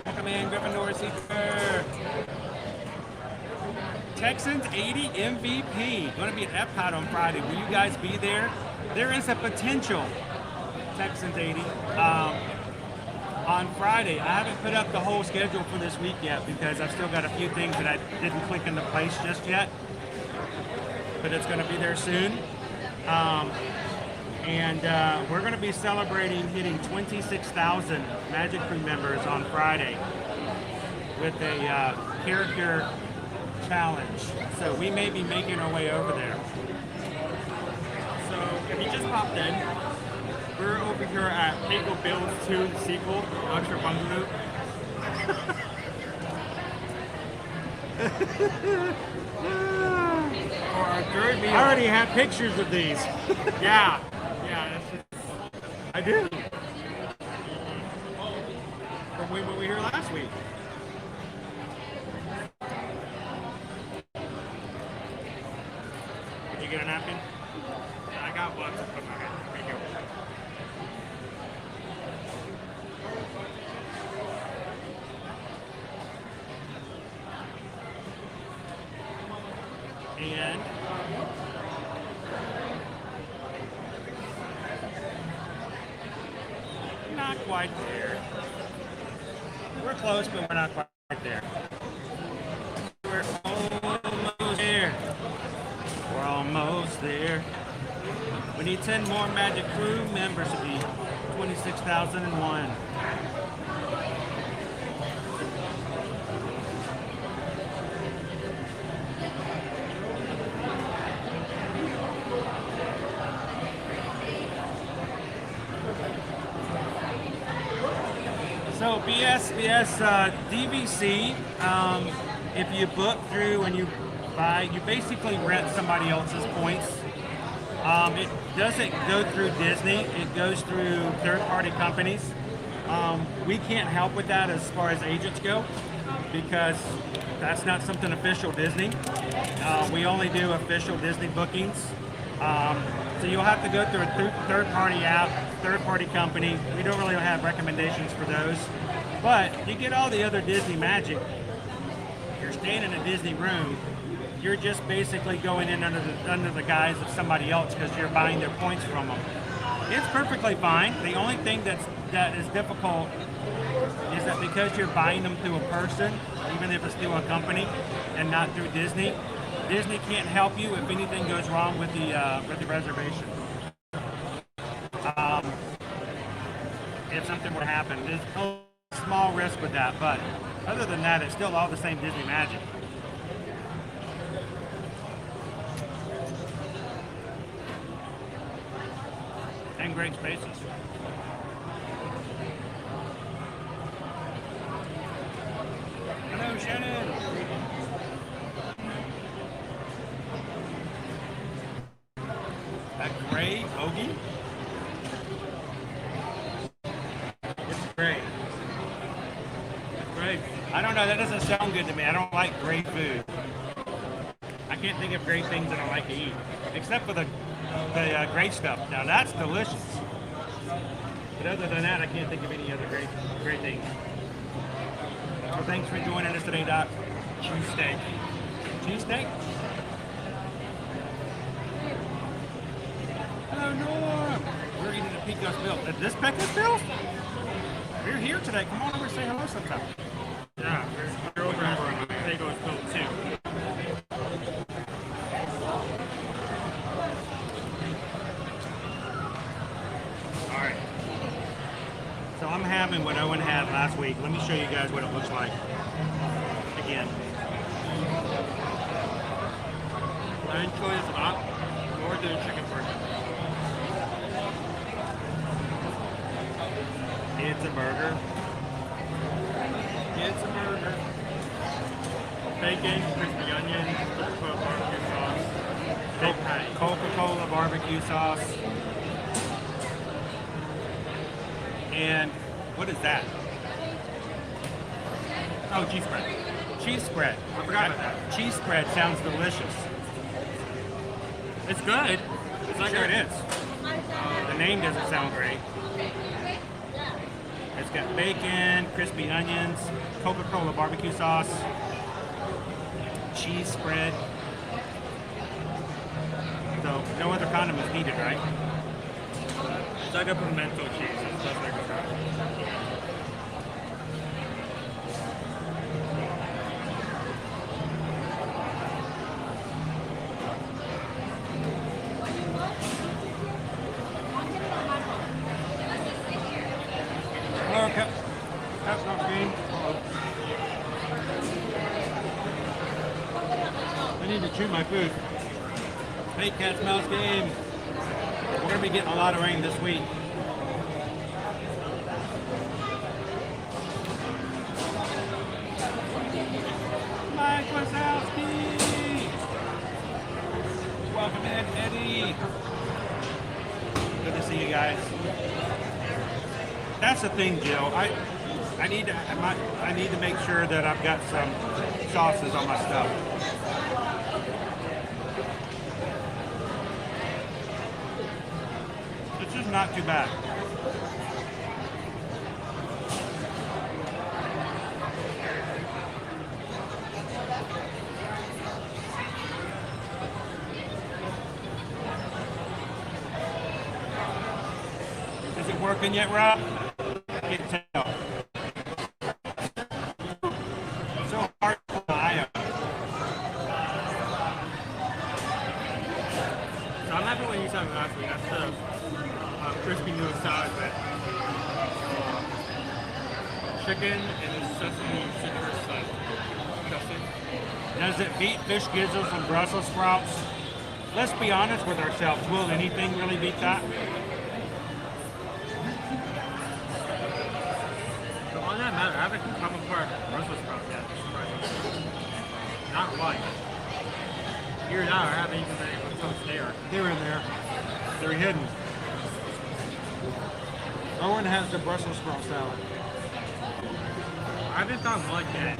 A: Welcome in, Gryffindor Seeker. Texans 80 MVP. Going to be at Epcot on Friday. Will you guys be there? There is a potential Texans 80 on Friday. I haven't put up the whole schedule for this week yet because I've still got a few things that I didn't click into place just yet. But it's going to be there soon. We're going to be celebrating hitting 26,000 Magic Crew members on Friday with a character challenge. So we may be making our way over there.
G: So if you just popped in, we're over here at Lego Builds 2, the sequel, Ultra Bungalow. For our third meal.
A: I already have pictures of these.
G: Yeah, that's just
A: I do.
G: from when we were here last week.
A: Did you get a napkin?
G: I got one to put my hand. Thank you.
A: And not quite there. We're close, but we're not quite there. We're almost there. We're almost there. We need 10 more Magic Crew members to be 26,001. So BSBS DVC, if you book through and you buy, you basically rent somebody else's points. It doesn't go through Disney, it goes through third-party companies. We can't help with that as far as agents go because that's not something official Disney. We only do official Disney bookings. So you'll have to go through a third-party app, third-party company. We don't really have recommendations for those. But you get all the other Disney magic. You're staying in a Disney room. You're just basically going in under the guise of somebody else because you're buying their points from them. It's perfectly fine. The only thing that is difficult is that because you're buying them through a person, even if it's through a company and not through Disney, Disney can't help you if anything goes wrong with the reservation. If something were to happen, there's a small risk with that, but other than that, it's still all the same Disney magic. And great spaces. Hello, Shannon. A gray hoagie? It's gray. It's gray. I don't know, that doesn't sound good to me. I don't like gray food. I can't think of great things that I like to eat, except for the great stuff. Now that's delicious. But other than that, I can't think of any other great things. Well, thanks for joining us today, Doc. Cheesesteak. Cheesesteak? Hello, Norm. Pecos Bill. This Pecos Bill? You're here today. Come on over and say hello sometime.
G: Yeah, we're over at Pecos Bill too.
A: Alright. So I'm having what Owen had last week. Let me show you guys what it looks like. Again.
G: I enjoy this a lot more than a chicken burger.
A: It's a burger.
G: It's a burger. Bacon, crispy onions, Coca-Cola barbecue sauce, big patty.
A: Coca-Cola barbecue sauce. And what is that? Oh, cheese spread. Cheese spread.
G: I forgot about that.
A: Cheese spread sounds delicious.
G: It's good. It's like
A: Sure it is. The name doesn't sound great. It's got bacon, crispy onions, Coca-Cola barbecue sauce, cheese spread. So no other condiments needed, right?
G: It's like a pimento cheese. It's just like a
A: Hello, Cap's not green. I need to chew my food. Hey, Cats Mouse Game. We're going to be getting a lot of rain this week. Mike Wazowski. Welcome in, Eddie. Good to see you guys. That's the thing, Jill. I need to make sure that I've got some sauces on my stuff. It's just not too bad. Is it working yet, Rob? I can't tell. So hard to eye.
G: So I'm happy when you said last week. That's the crispy noodle salad with chicken and sesame citrus dressing.
A: Does it beat fish gizzles and Brussels sprouts? Let's be honest with ourselves. Will anything really beat that?
G: So on that matter, I haven't come apart Brussels sprouts yet. Not one. Here now, I haven't even been able to toast there.
A: They're in there. They're hidden. Owen has the Brussels sprout salad.
G: I haven't found one yet.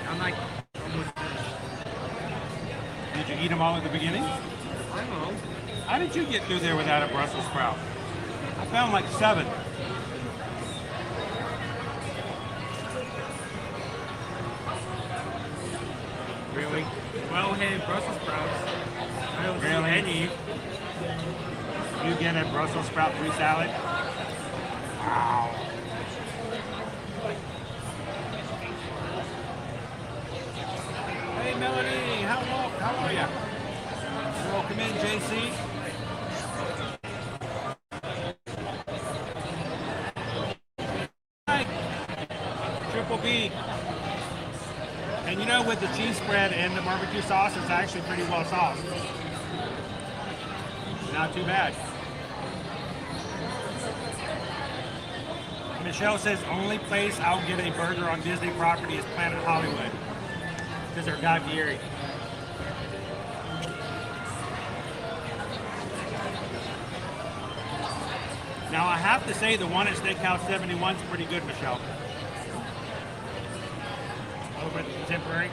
G: I'm like almost finished.
A: Did you eat them all at the beginning?
G: I don't know.
A: How did you get through there without a Brussels sprout? I found like 7. Really?
G: Well-handed Brussels sprouts. I don't
A: Really?
G: see any.
A: You get a Brussels sprout free salad? Wow. Hey Melody, how are you? Welcome in, JC. Hi. Triple B. And you know, with the cheese spread and the barbecue sauce, it's actually pretty well sauced. Not too bad. Michelle says, only place I'll get a burger on Disney property is Planet Hollywood. Because they're Guy Fieri. Now I have to say the one at Steakhouse 71 is pretty good, Michelle. Over at the Contemporary.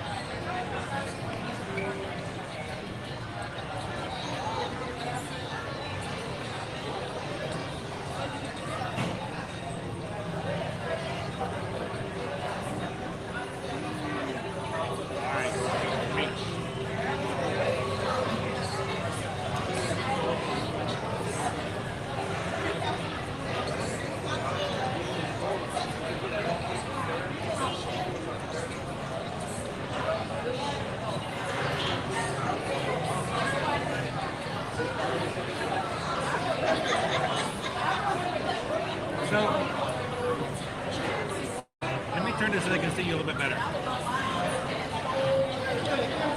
A: So, let me turn this so they can see you a little bit better.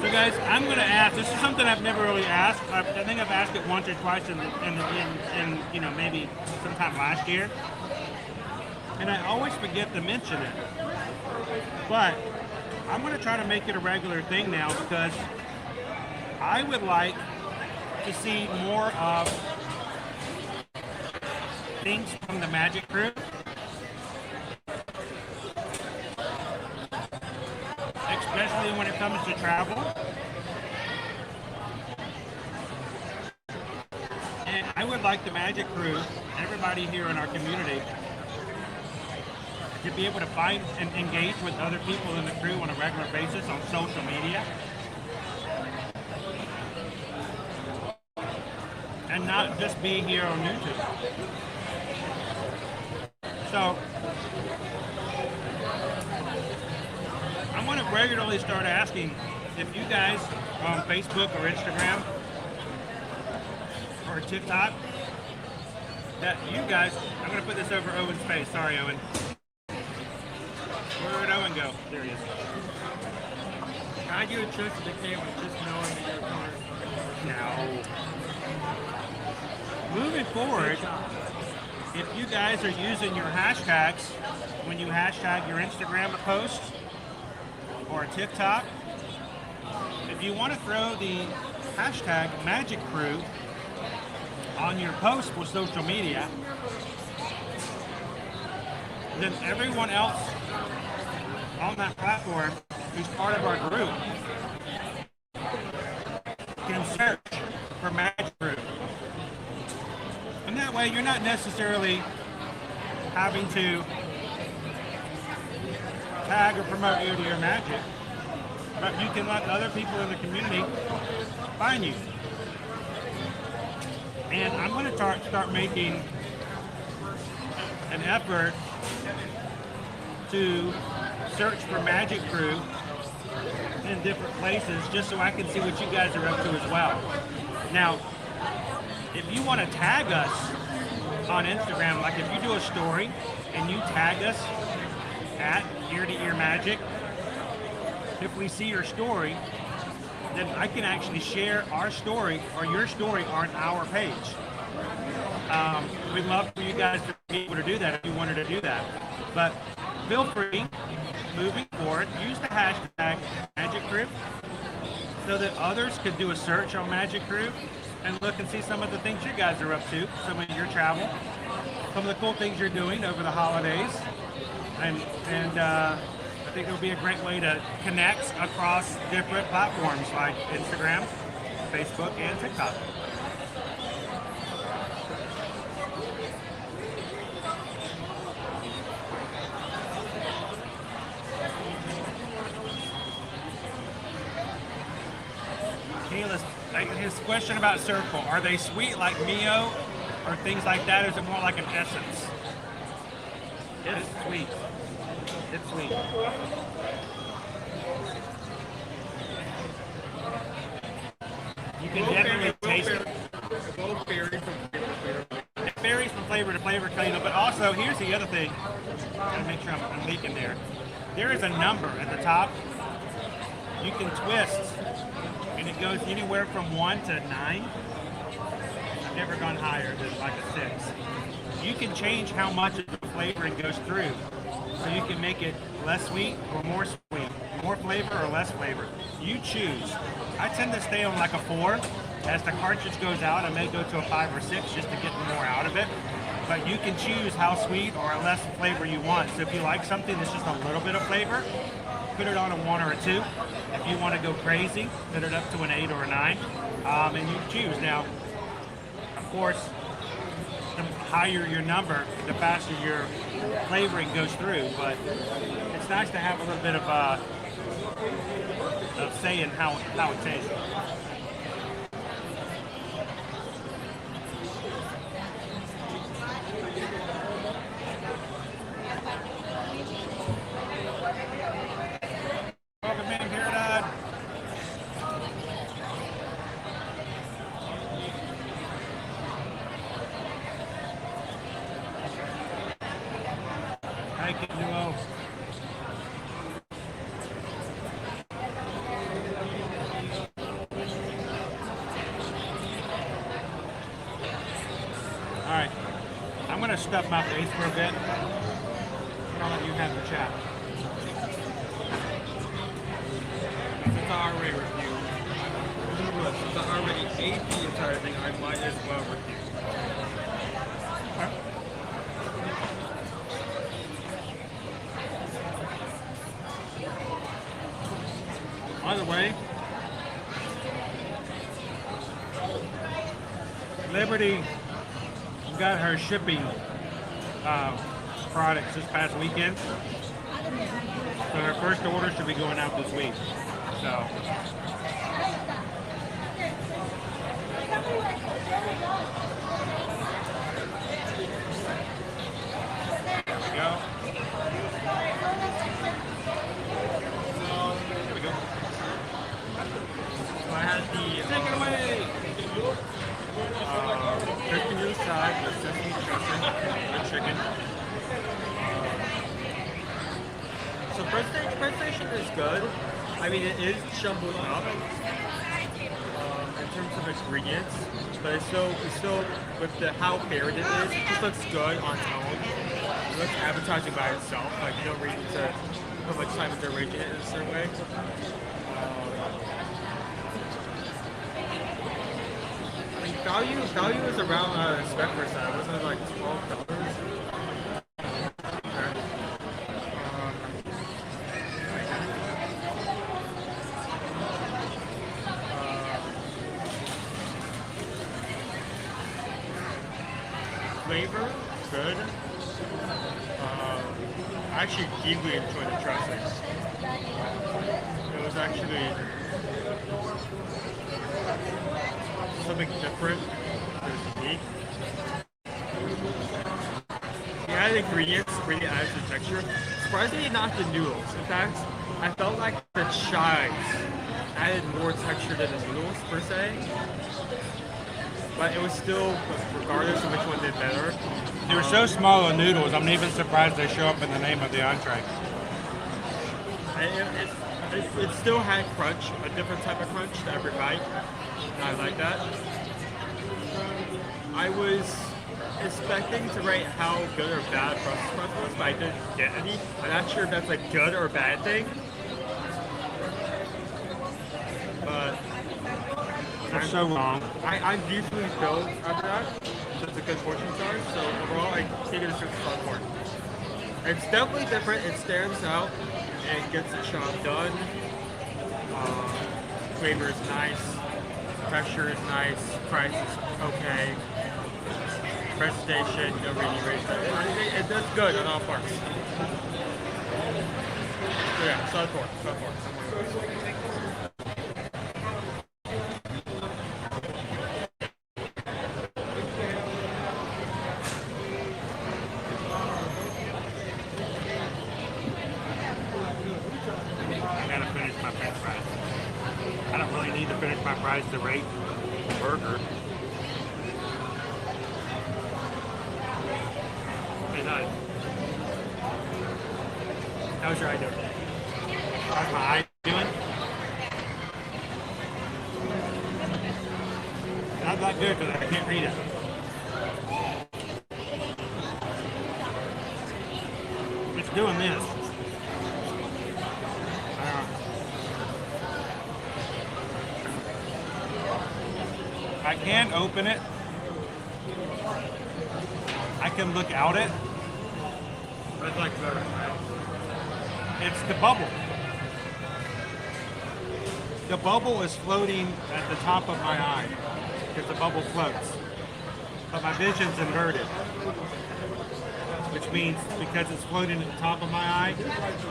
A: So guys, I'm going to ask, this is something I've never really asked. I think I've asked it once or twice in you know, maybe sometime last year. And I always forget to mention it. But I'm going to try to make it a regular thing now because I would like to see more of things from the Magic Crew. Especially when it comes to travel. And I would like the Magic Crew, everybody here in our community, to be able to find and engage with other people in the crew on a regular basis on social media. And not just be here on YouTube. So, I'm going to regularly start asking if you guys on Facebook or Instagram or TikTok, that you guys, I'm going to put this over Owen's face. Sorry, Owen. Where'd Owen go? There he is.
G: I do a trick to the camera, just knowing that you're coming.
A: No. Moving forward, if you guys are using your hashtags when you hashtag your Instagram post or TikTok, if you want to throw the hashtag Magic Crew on your post for social media, then everyone else on that platform who's part of our group can search for Magic Crew. And that way you're not necessarily having to tag or promote you to your magic, but you can let other people in the community find you. And I'm going to start making an effort to search for Magic Crew in different places just so I can see what you guys are up to as well. Now, if you want to tag us on Instagram, like if you do a story and you tag us at Ear to Ear Magic, if we see your story, then I can actually share our story or your story on our page. We'd love for you guys to be able to do that if you wanted to do that. But feel free, moving forward, use the hashtag Magic Crew so that others could do a search on Magic Crew and look and see some of the things you guys are up to, some of your travel, some of the cool things you're doing over the holidays. And I think it'll be a great way to connect across different platforms like Instagram, Facebook, and TikTok. His question about Circle, are they sweet like Mio or things like that, or is it more like an essence? It's sweet. It's sweet. You can definitely taste it.
G: Both vary from flavor to flavor.
A: It varies from flavor to flavor, but also here's the other thing. Gotta make sure I'm leaking there. There is a number at the top. You can twist, and it goes anywhere from 1 to 9. I've never gone higher than like a 6. You can change how much of the flavoring goes through. So you can make it less sweet or more sweet, more flavor or less flavor. You choose. I tend to stay on like a 4. As the cartridge goes out, I may go to a 5 or 6 just to get more out of it. But you can choose how sweet or less flavor you want. So if you like something that's just a little bit of flavor, put it on a 1 or a 2. If you want to go crazy, put it up to an 8 or a 9. And you choose. Now, of course, the higher your number, the faster your flavoring goes through. But it's nice to have a little bit of say in how it tastes. Welcome in, Paradise. like it, Duo. Alright. I'm going to stuff my face for a bit. I'll let you have the chat. It's an R-rated review. Since I already ate the entire thing, I might as well review. By the way, Liberty got her shipping products this past weekend. So her first order should be going out this week. So. There we go. There we go. So I had the take it away. Crispy noodle side with sesame dressing and chicken. So bread station is good. I mean, it is jumbled up in terms of ingredients, but it's still with how varied it is, it just looks good on its own. It looks appetizing by itself. Like, no reason to put much time into arranging it in a certain way. I mean, value is around spec for that. Wasn't it like $12? Flavor, good. I actually deeply enjoyed the dressing. It was actually something different. It was unique. The added ingredients really added to the texture. Surprisingly not the noodles. In fact, I felt like the chives added more texture than the noodles per se. But it was still, regardless of which one did better. They were so small the noodles, I'm even surprised they show up in the name of the entree. It still had crunch, a different type of crunch to every bite. And I like that. I was expecting to rate how good or bad Brussels sprouts was, but I didn't get any. I'm not sure if that's a good or bad thing. But I'm so wrong. I'm usually filled after that. That's a good portion size. So overall, I think it's just a for it. It's definitely different. It stands out and gets the job done. Flavor is nice. Texture is nice. Price is okay. Presentation, no really raise. It does good on all parts. So yeah, solid 4. Solid 4. My fries to rate the burger. Hey, nice. How's your eye doing? How's my eye doing? Not that good because I can't read it. It's doing this. I can open it. I can look out it. But it's like it's the bubble. The bubble is floating at the top of my eye because the bubble floats. But my vision's inverted. Which means because it's floating at the top of my eye,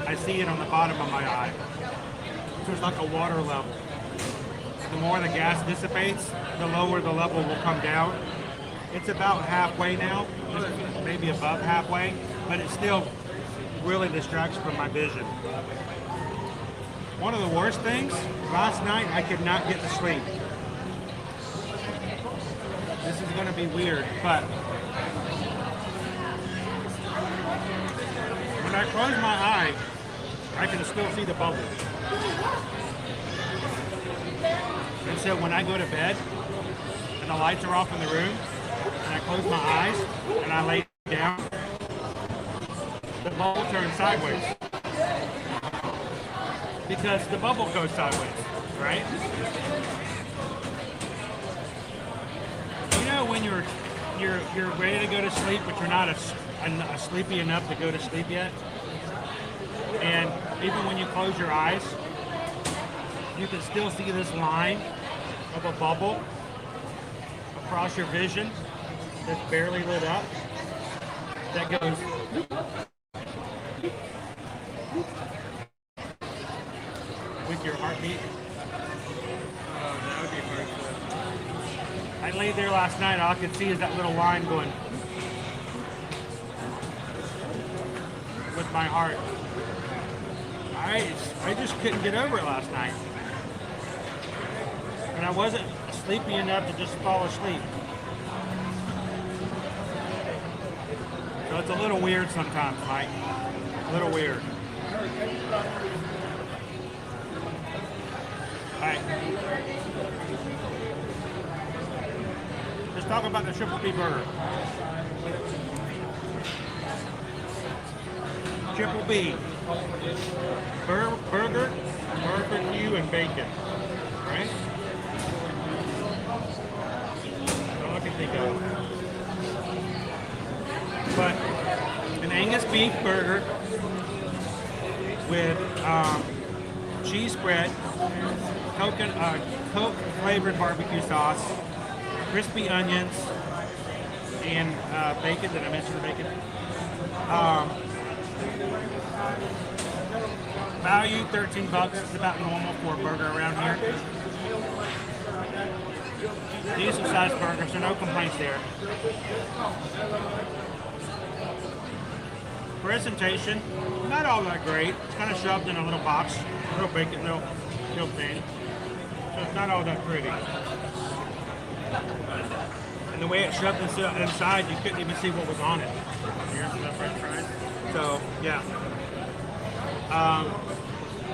A: I see it on the bottom of my eye. So it's like a water level. The more the gas dissipates, the lower the level will come down. It's about halfway now, maybe above halfway, but it still really distracts from my vision. One of the worst things, last night I could not get to sleep. This is gonna be weird, but when
H: close my eye, I can still see the bubbles. And so when I go to bed and the lights are off in the room and I close my eyes and I lay down, the bubble turns sideways. Because the bubble goes sideways, right? You know when you're ready to go to sleep, but you're not sleepy enough to go to sleep yet? And even when you close your eyes, you can still see this line of a bubble across your vision that's barely lit up that goes with your heartbeat. Oh, that would be hard. I laid there last night, all I could see is that little line going with my heart. I just couldn't get over it last night. And I wasn't sleepy enough to just fall asleep. So it's a little weird sometimes, Mike. A little weird. Alright. Let's talk about the Triple B burger. Triple B. Burger, barbecue, and bacon. Right? That's all I can think of. But an Angus beef burger with cheese spread, Coke flavored barbecue sauce, crispy onions, and bacon. Did I mention the bacon? Value $13. It's about normal for a burger around here. Decent sized burger, so no complaints there. Presentation, not all that great. It's kind of shoved in a little box, little bacon, little thing. So it's not all that pretty. And the way it's shoved inside, you couldn't even see what was on it. Here's the French fries. So, yeah.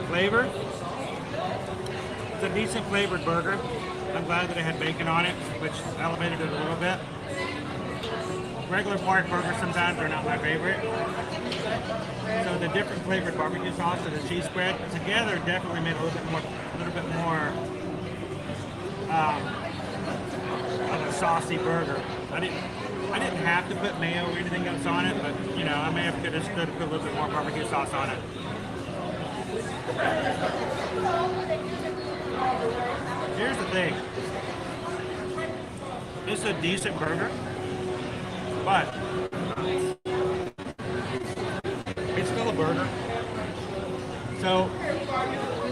H: Flavor. It's a decent flavored burger. I'm glad that it had bacon on it, which elevated it a little bit. Regular pork burgers sometimes are not my favorite. So the different flavored barbecue sauce and the cheese spread together definitely made a little bit more of a saucy burger. I didn't have to put mayo or anything else on it, but you know, I may have could have put a little bit more barbecue sauce on it. Here's the thing. This is a decent burger, but it's still a burger. So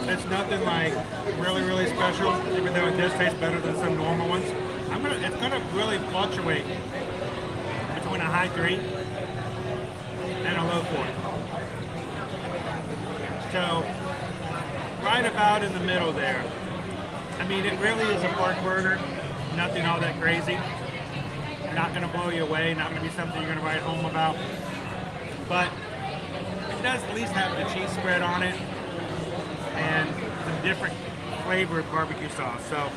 H: it's nothing like really special, even though it does taste better than some normal ones. It's gonna really fluctuate between a high 3 and a low 4. So right about in the middle there. I mean, it really is a pork burger. Nothing all that crazy. Not gonna blow you away. Not gonna be something you're gonna write home about. But it does at least have the cheese spread on it and some different flavored barbecue sauce. So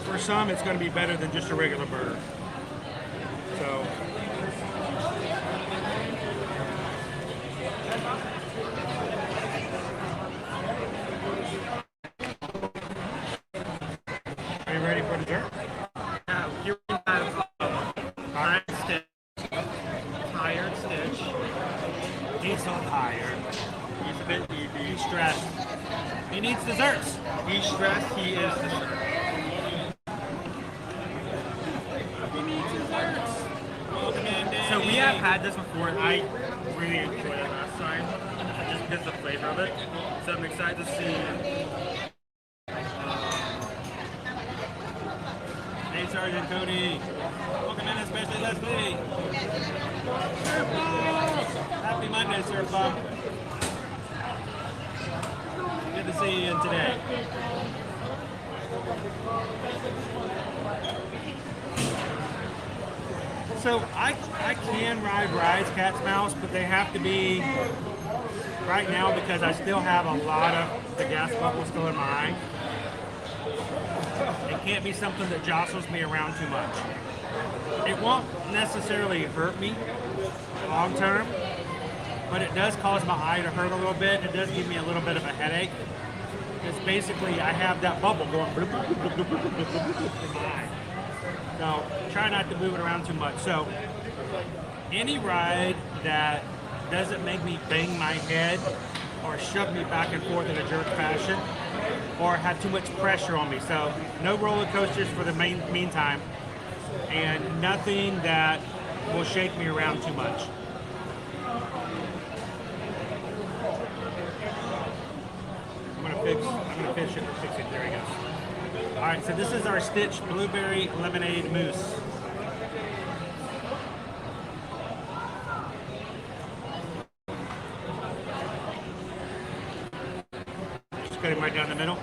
H: for some, it's gonna be better than just a regular burger. So. Are you ready for dessert?
G: Yeah, here we have Tired Stitch. Tired Stitch.
H: He's so tired.
G: He's a bit beefy.
H: He's stressed. He needs desserts.
G: He's stressed, he is dessert. He needs desserts. So we have had this before. I really enjoyed it last time, just because of the flavor of it. So I'm excited to see.
H: Hey, Sergeant Cody. Welcome in, especially Leslie. Surf Ball! Happy Monday, Surf Ball. Good to see you in today. So I can ride rides, cat's mouse, but they have to be right now because I still have a lot of the gas bubbles still in my eye. It can't be something that jostles me around too much. It won't necessarily hurt me long term, but it does cause my eye to hurt a little bit. It does give me a little bit of a headache. Because basically I have that bubble going in my eye. So try not to move it around too much. So any ride that doesn't make me bang my head or shove me back and forth in a jerk fashion or have too much pressure on me. So no roller coasters for the meantime, and nothing that will shake me around too much. I'm gonna fix it. There we go. All right, so this is our Stitch Blueberry Lemonade Mousse. Just cut him right down the middle.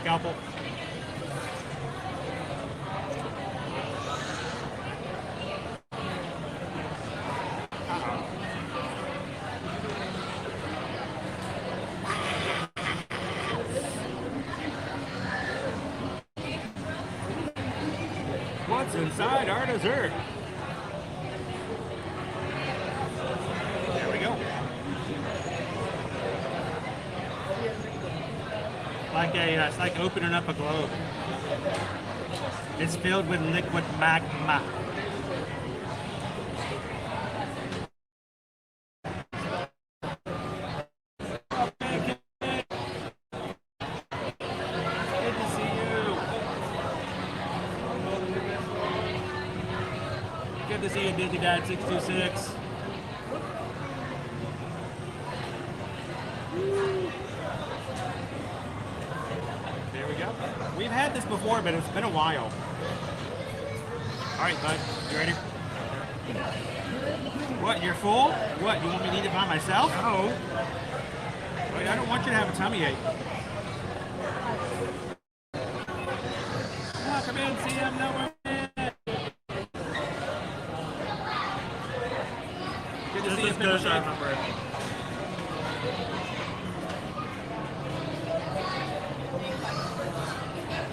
H: Scalpel. What's inside our dessert? There we go. It's like opening up a globe. It's filled with liquid magma. Good to see you. Good to see you, Disney Dad 626. There we go. We've had this before, but it's been a while. All right, bud, you ready? What, you're full? What, you want me to eat it by myself? No. Wait, I don't want you to have a tummy ache. Oh, come in, see him, no. Good to see you, Mr. Shake.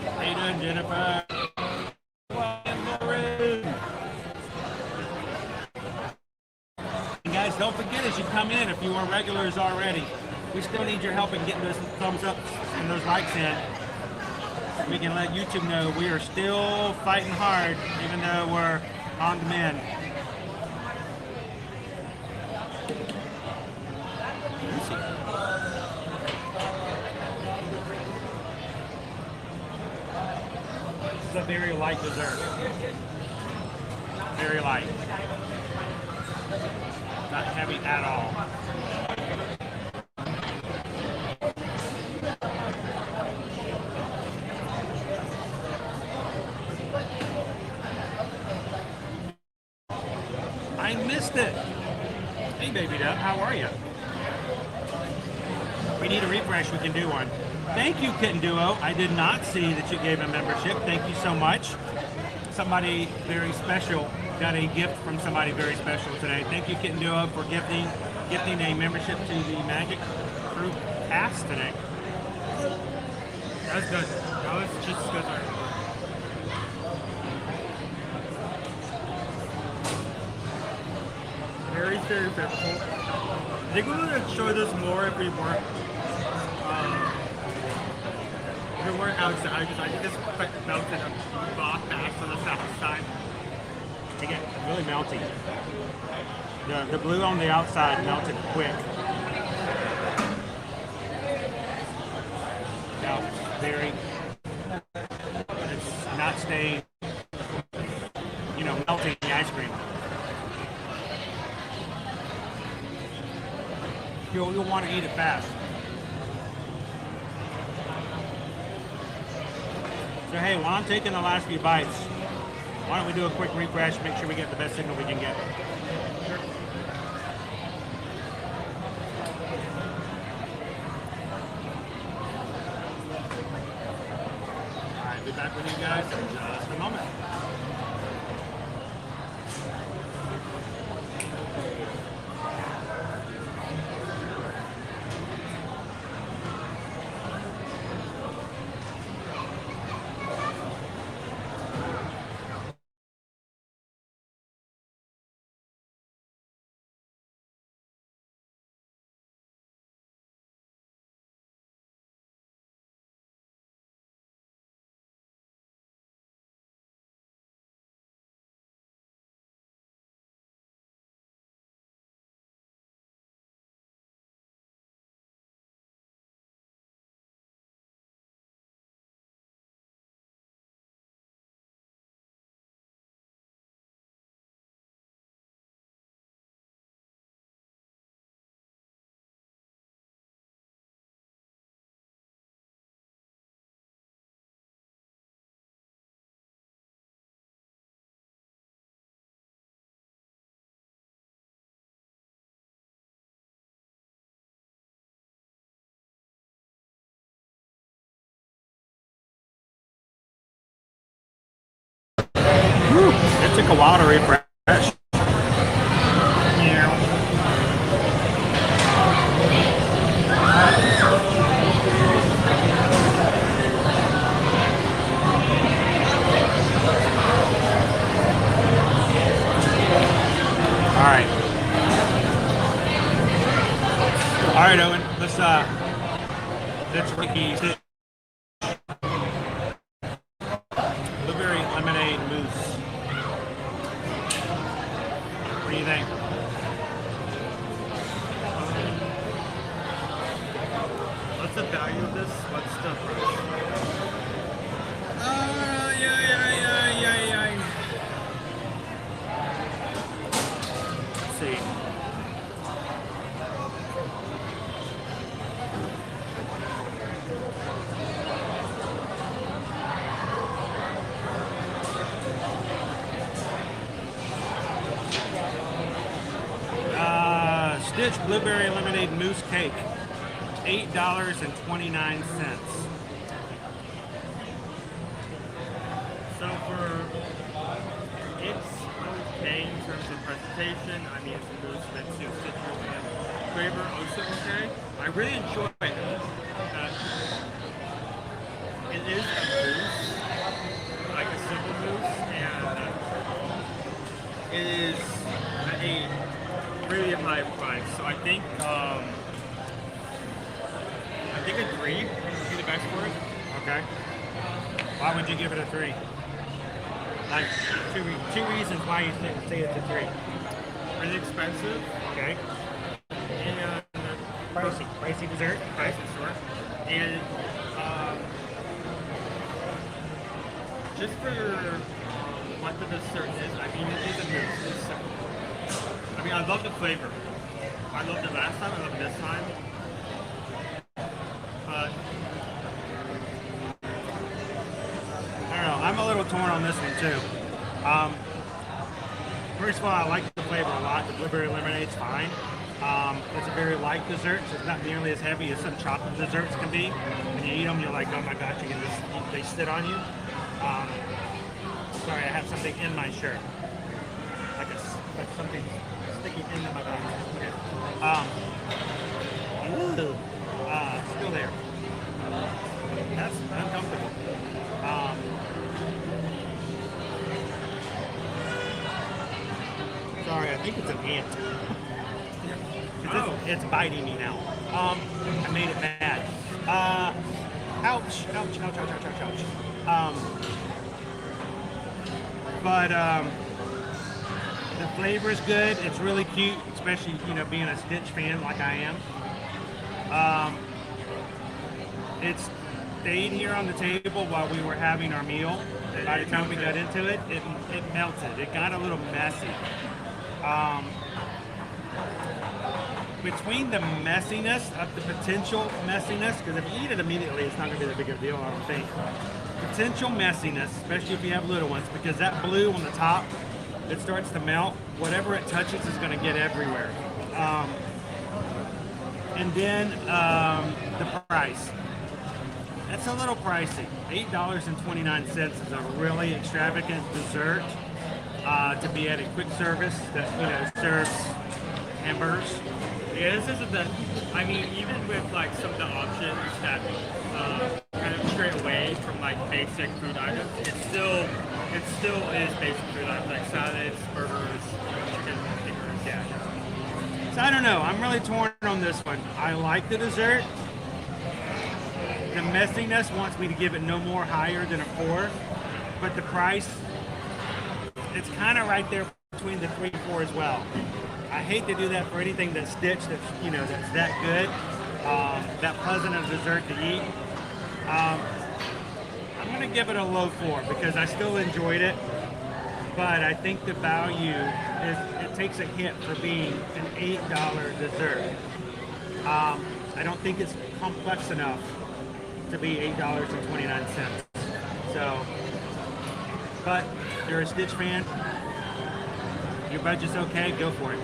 H: How you doing, Jennifer? And guys, don't forget as you come in, if you are regulars already, we still need your help in getting those thumbs up and those likes in. We can let YouTube know we are still fighting hard, even though we're on demand. This is a very light dessert. Very light. Not heavy at all. I missed it. Hey, baby duck, how are you? We need a refresh, we can do one. Thank you, Kitten Duo. I did not see that you gave a membership. Thank you so much. Somebody very special got a gift from somebody very special today. Thank you, Kitten Duo, for gifting a membership to the Magic Crew cast today.
G: That's good. That was just as good. Very stereotypical. I think we would have showed this more if we weren't outside, because I think this melted a lot fast on the south side.
H: They get really melty. The blue on the outside melted quick. Now, very, it's not staying, melting the ice cream. You'll want to eat it fast. So hey, while I'm taking the last few bites, why don't we do a quick refresh, make sure we get the best signal we can get. Sure. All right, be back with you guys in just a moment. while to refresh. All right, Owen. Let's rookies. Blueberry lemonade mousse. What do you think?
G: What's the value of this? What's the price?
H: Let's see. Stitch blueberry lemonade mousse cake, $8.29.
G: So for it's okay in terms of presentation. I mean, it's a mousse that's citrus and flavor also okay. I really enjoy it. It is a mousse, like a simple mousse, and it is a really high price. So I think a 3 would be the best for it.
H: Okay. Why would you give it a 3? Like two reasons why you say it's a 3.
G: Really expensive.
H: Okay.
G: And
H: Pricey dessert.
G: Pricey, sure. And just for what the dessert is, I mean, it is a mousse. It's simple. I mean, I love the flavor. I loved it last time. I love it this time. But
H: I don't know. I'm a little torn on this one too. First of all, I like the flavor a lot. The blueberry lemonade's fine. It's a very light dessert, so it's not nearly as heavy as some chocolate desserts can be. When you eat them, you're like, oh my gosh, they sit on you. Sorry, I have something in my shirt, like something sticking into my body. Still there. That's uncomfortable. Sorry, I think it's an ant. It's biting me now. I made it bad. Ouch. But the flavor is good. It's really cute, especially being a Stitch fan like I am. It stayed here on the table while we were having our meal. By the time we got into it, it melted. It got a little messy. Between the messiness of the potential messiness, because if you eat it immediately, it's not going to be that big of a deal, I don't think. Potential messiness, especially if you have little ones, because that blue on the top, it starts to melt. Whatever it touches is going to get everywhere. And then the price. That's a little pricey. $8.29 is a really extravagant dessert to be at a quick service that serves hamburgers.
G: yeah, this isn't the. I mean, even with like some of the options that kind of stray away from like basic food items, it still is basic food items like salads, burgers, chicken fingers.
H: Yeah. So I don't know. I'm really torn on this one. I like the dessert. The messiness wants me to give it no more higher than a 4, but the price, it's kind of right there between the 3 and 4 as well. I hate to do that for anything that's Stitch that's that's that good, that pleasant of dessert to eat. I'm gonna give it a low 4 because I still enjoyed it, but I think the value it takes a hit for being an $8 dessert. I don't think it's complex enough to be $8.29. So, but if you're a Stitch fan, your budget's okay, go for it.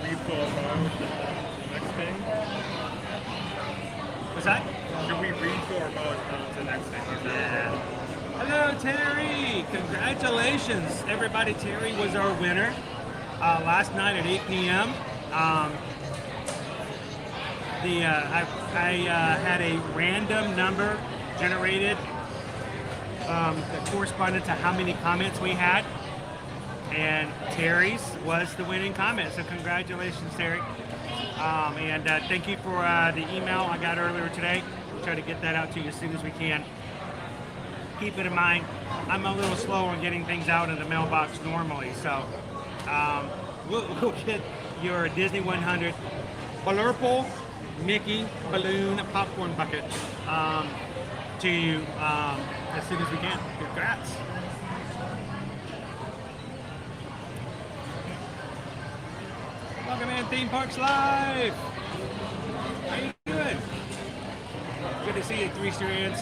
G: Refill
H: that?
G: Should we read or go to the next thing?
H: Yeah. Hello, Terry. Congratulations, everybody. Terry was our winner last night at 8 p.m. I had a random number generated that corresponded to how many comments we had, and Terry's was the winning comment. So congratulations, Terry. And thank you for the email I got earlier today. We'll try to get that out to you as soon as we can. Keep it in mind, I'm a little slow on getting things out in the mailbox normally, so we'll get your Disney 100 Blurple Mickey Balloon Popcorn Bucket to you as soon as we can. Congrats. Welcome in Theme Parks Live. How you doing? Good to see you, Three Strands.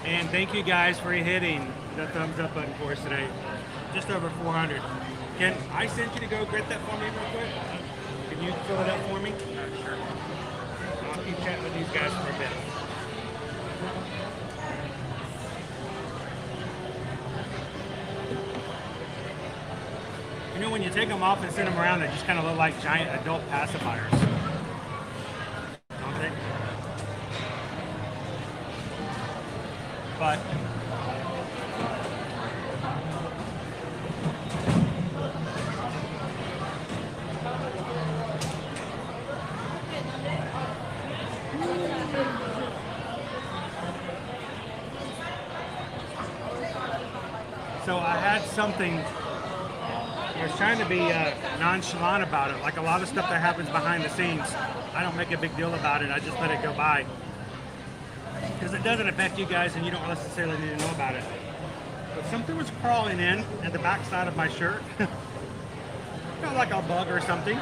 H: And thank you guys for hitting the thumbs up button for us today. Just over 400. Can I send you to go get that for me real quick? Can you fill it up for me? Sure. I'll keep chatting with these guys for a bit. You know, when you take them off and send them around, they just kind of look like giant adult pacifiers. Don't they? But so I had something. I was trying to be nonchalant about it. Like a lot of stuff that happens behind the scenes, I don't make a big deal about it. I just let it go by. Because it doesn't affect you guys and you don't necessarily need to know about it. But something was crawling in at the back side of my shirt. Felt like a bug or something.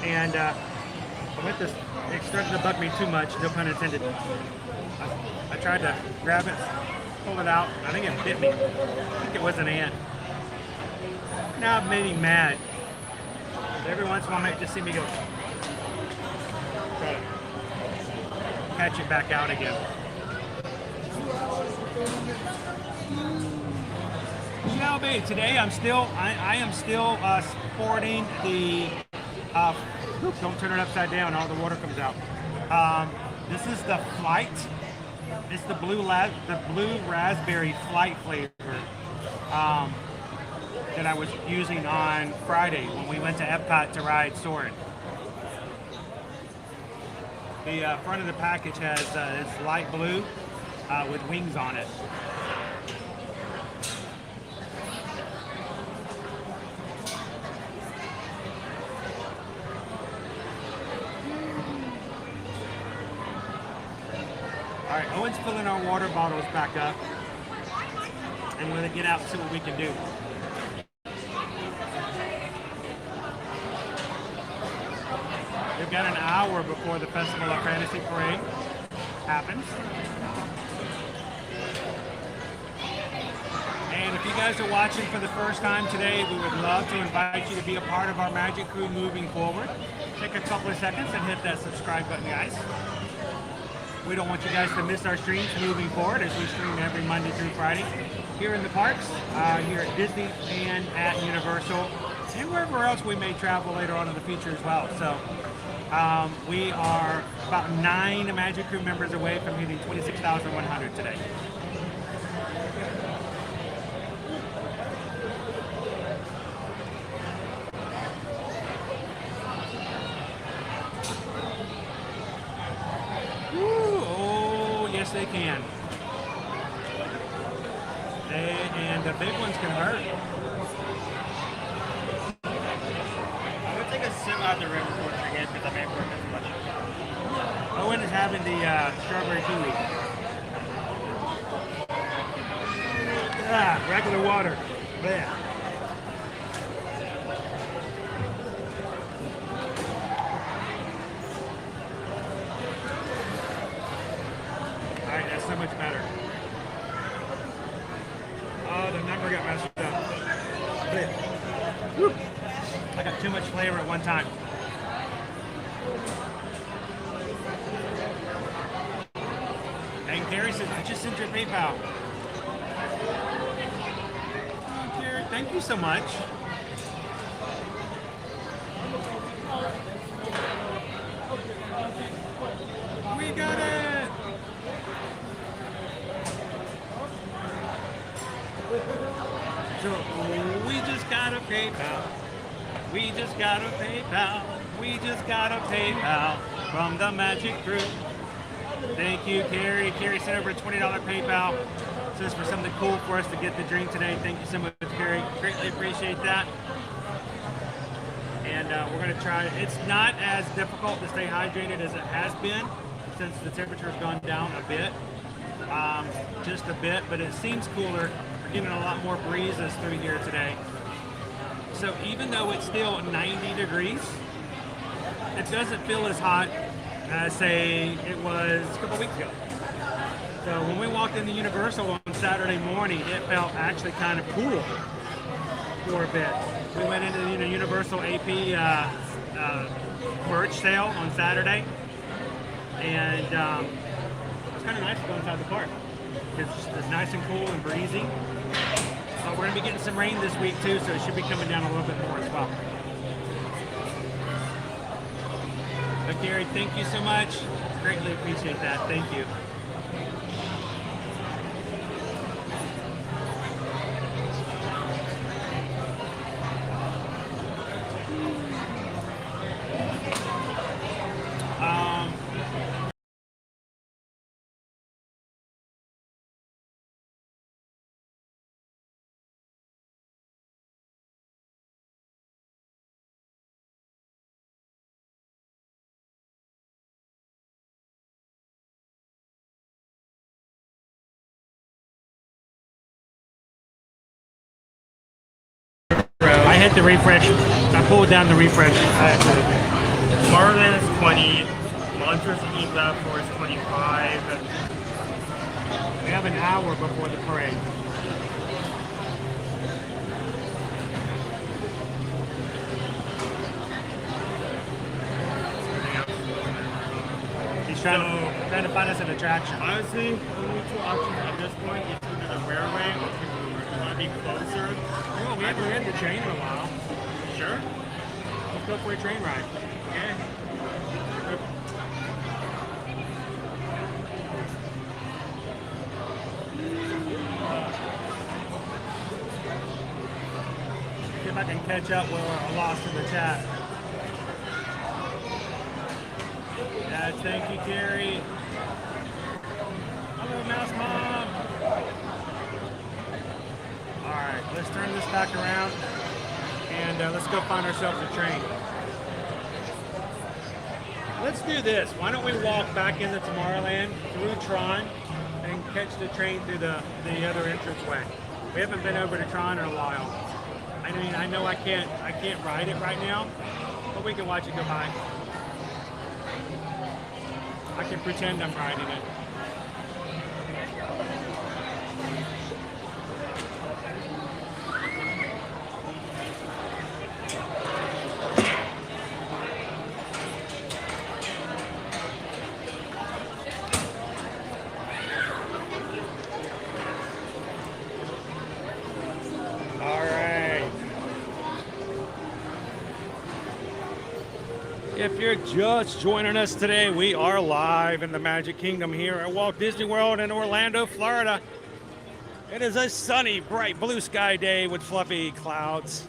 H: And it started to bug me too much, no pun intended. I tried to grab it, pull it out. I think it bit me. I think it was an ant. Now I've made him mad. Every once in a while, I might just see me go. Try to catch it back out again. Shelby, today I am still sporting the. Don't turn it upside down; all the water comes out. This is the Flight. It's the blue raspberry Flight flavor. That I was using on Friday when we went to Epcot to ride Soarin'. The front of the package has it's light blue with wings on it. All right, Owen's filling our water bottles back up, and we're gonna get out and see what we can do. We've got an hour before the Festival of Fantasy Parade happens. And if you guys are watching for the first time today, we would love to invite you to be a part of our Magic Crew moving forward. Take a couple of seconds and hit that subscribe button, guys. We don't want you guys to miss our streams moving forward as we stream every Monday through Friday here in the parks, here at Disney and at Universal, and wherever else we may travel later on in the future as well. So we are about 9 Magic Crew members away from hitting 26,100 today. Woo, oh, yes they can. And the big ones can hurt.
G: I'm gonna take a sip out of the river before I forget because I may have worked as much.
H: Owen is having the strawberry kiwi. Regular water. Yeah. All right, that's so much better. Oh, the number got messed up. Yeah. Whoop. I got too much flavor at one time. And Gary says, I just sent your PayPal. Oh, Gary, thank you so much. We got it. So we just got a PayPal. We just got a PayPal. We just got a PayPal from the Magic Group. Thank you, Carrie. Carrie sent over a $20 PayPal. Says for something cool for us to get the drink today. Thank you so much, Carrie. Greatly appreciate that. And we're going to try. It's not as difficult to stay hydrated as it has been since the temperature has gone down a bit. Just a bit, but it seems cooler. We're getting a lot more breezes through here today. So even though it's still 90 degrees, it doesn't feel as hot as, say, it was a couple weeks ago. So when we walked into Universal on Saturday morning, it felt actually kind of cool for a bit. We went into the Universal AP merch sale on Saturday, and it was kind of nice to go inside the park. It's nice and cool and breezy. We're going to be getting some rain this week too, so it should be coming down a little bit more as well. But Gary, thank you so much. Greatly appreciate that. Thank you. I hit the refresh. I pulled down the refresh.
G: Tomorrowland is 20. Monsters Inc. Davenport is 25.
H: We have an hour before the parade. He's trying to find us an attraction.
G: Honestly, only two options at this point is either the railway or if you want to be closer.
H: Oh, we haven't ridden the train in a while.
G: Sure.
H: Let's go for a train ride.
G: Okay.
H: See if I can catch up where we're lost in the chat. Yeah, thank you, Carrie. Hello, Mouse Mom. All right, let's turn this back around and let's go find ourselves a train. Let's do this. Why don't we walk back into Tomorrowland through Tron and catch the train through the other entranceway. We haven't been over to Tron in a while. I mean, I know I can't ride it right now, but we can watch it go by. I can pretend I'm riding it. If you're just joining us today, we are live in the Magic Kingdom here at Walt Disney World in Orlando, Florida. It is a sunny, bright blue sky day with fluffy clouds.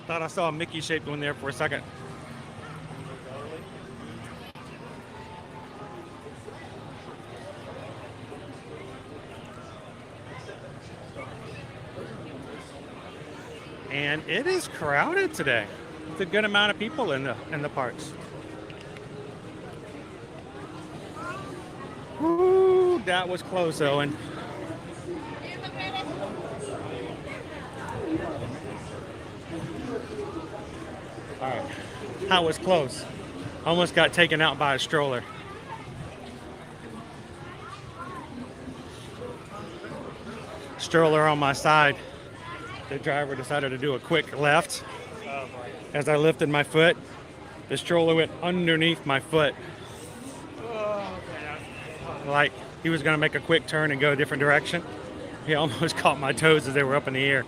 H: Thought I saw a Mickey-shaped one there for a second. And it is crowded today. It's a good amount of people in the parks. Woo, that was close, Owen. All right, that was close. Almost got taken out by a stroller.
A: stroller on my side. The driver decided to do a quick left. As I lifted my foot, the stroller went underneath my foot. Like he was gonna make a quick turn and go a different direction. He almost caught my toes as they were up in the air.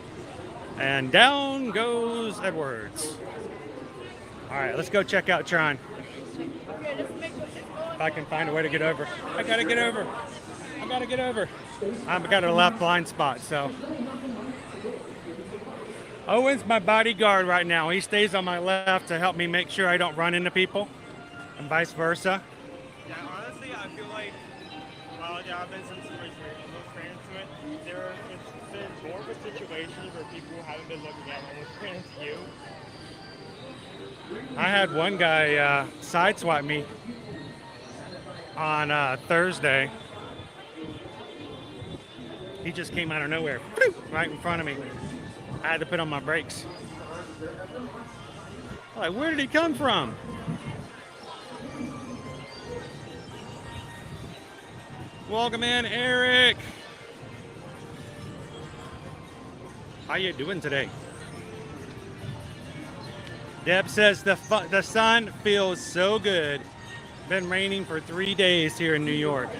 A: And down goes Edwards. All right, let's go check out Tron. If I can find a way to get over. I gotta get over. I've got a left blind spot, so. Owen's my bodyguard right now. He stays on my left to help me make sure I don't run into people, and vice versa.
G: Yeah, honestly, I feel like while there have been some situations where almost ran into it, it's been more of a situation where people haven't been looking at almost ran into you.
A: I had one guy sideswipe me on Thursday. He just came out of nowhere, right in front of me. I had to put on my brakes. Like, where did he come from? Welcome in, Eric. How you doing today? Deb says the sun feels so good. Been raining for 3 days here in New York.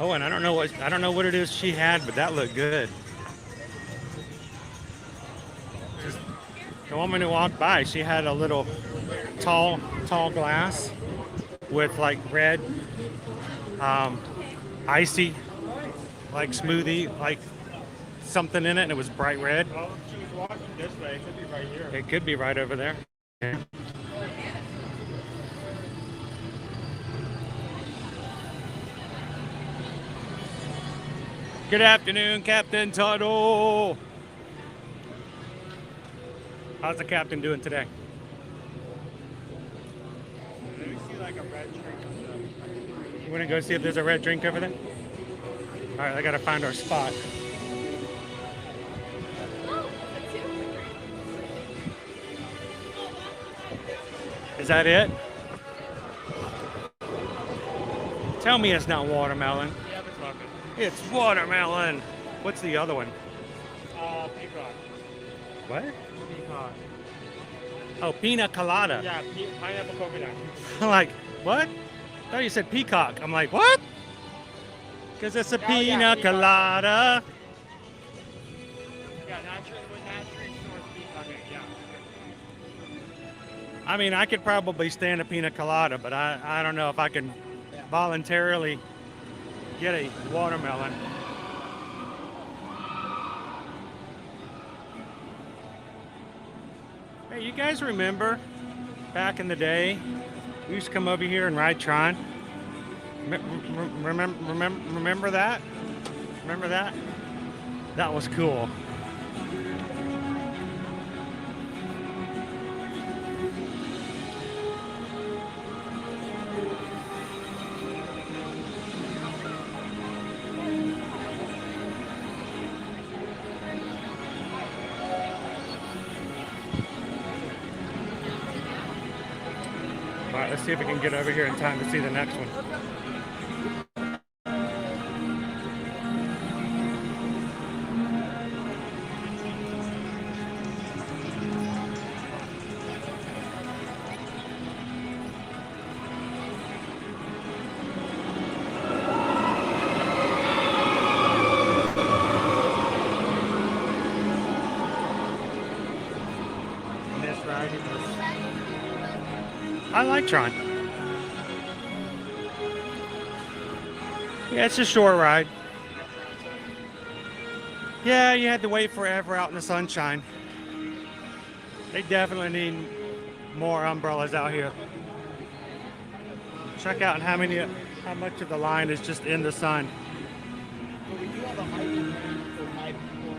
A: Oh, and I don't know what it is she had, but that looked good. Just the woman who walked by, she had a little tall glass with like red, icy, like smoothie, like something in it, and it was bright red.
G: Well, she was walking this way. It could be right here.
A: It could be right over there. Yeah. Good afternoon, Captain Tuttle. How's the captain doing today?
G: Let me see like a red drink or something.
A: You want to go see if there's a red drink over there? All right, I got to find our spot. Is that it? Tell me it's not watermelon.
G: Yeah, it's walking.
A: It's watermelon. What's the other one?
G: Peacock.
A: What?
G: Peacock.
A: Oh, pina colada.
G: Yeah, pineapple coconut.
A: I'm like, what? I thought you said peacock. I'm like, what? Because it's a pina
G: peacock.
A: colada.
G: Yeah, naturally sourced peacock. Yeah.
A: I mean, I could probably stand a pina colada, but I don't know if I can voluntarily get a watermelon. Hey, you guys remember back in the day, we used to come over here and ride Tron? Remember that? Remember that? That was cool. All right, let's see if we can get over here in time to see the next one. I like Tron. Yeah, it's a short ride. Yeah, you had to wait forever out in the sunshine. They definitely need more umbrellas out here. Check out how much of the line is just in the sun.
I: But we do have a hiking for 5 people.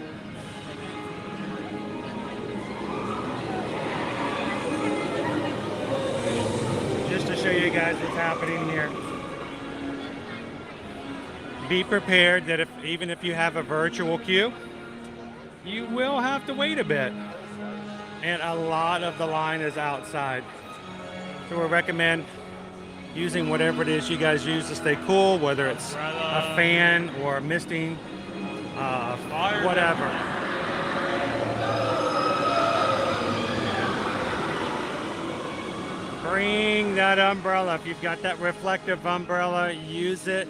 A: Just to show you guys what's happening here.
H: be prepared that even if you have a virtual queue, you will have to wait a bit. And a lot of the line is outside. So we recommend using whatever it is you guys use to stay cool, whether it's a fan or a misting, whatever. Bring that umbrella. If you've got that reflective umbrella, use it.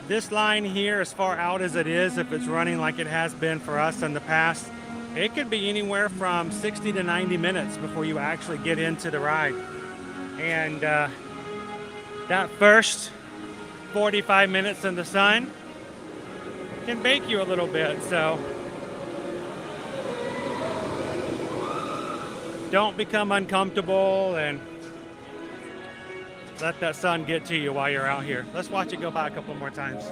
H: This line here, as far out as it is, if it's running like it has been for us in the past, it could be anywhere from 60 to 90 minutes before you actually get into the ride. And that first 45 minutes in the sun can bake you a little bit, so don't become uncomfortable and let that sun get to you while you're out here. Let's watch it go by a couple more times.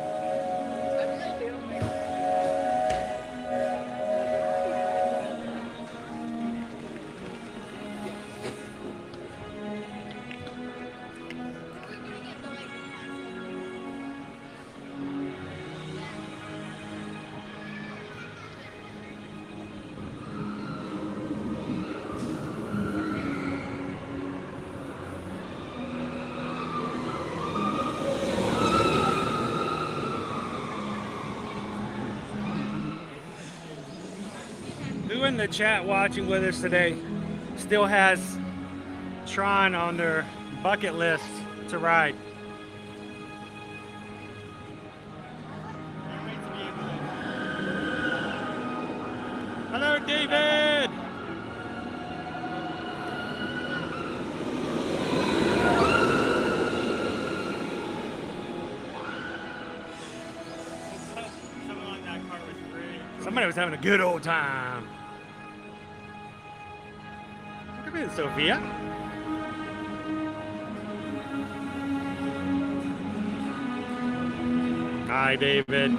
H: Who in the chat watching with us today still has Tron on their bucket list to ride? Hello, David! Somebody was having a good old time. Look at Sophia. Hi, David.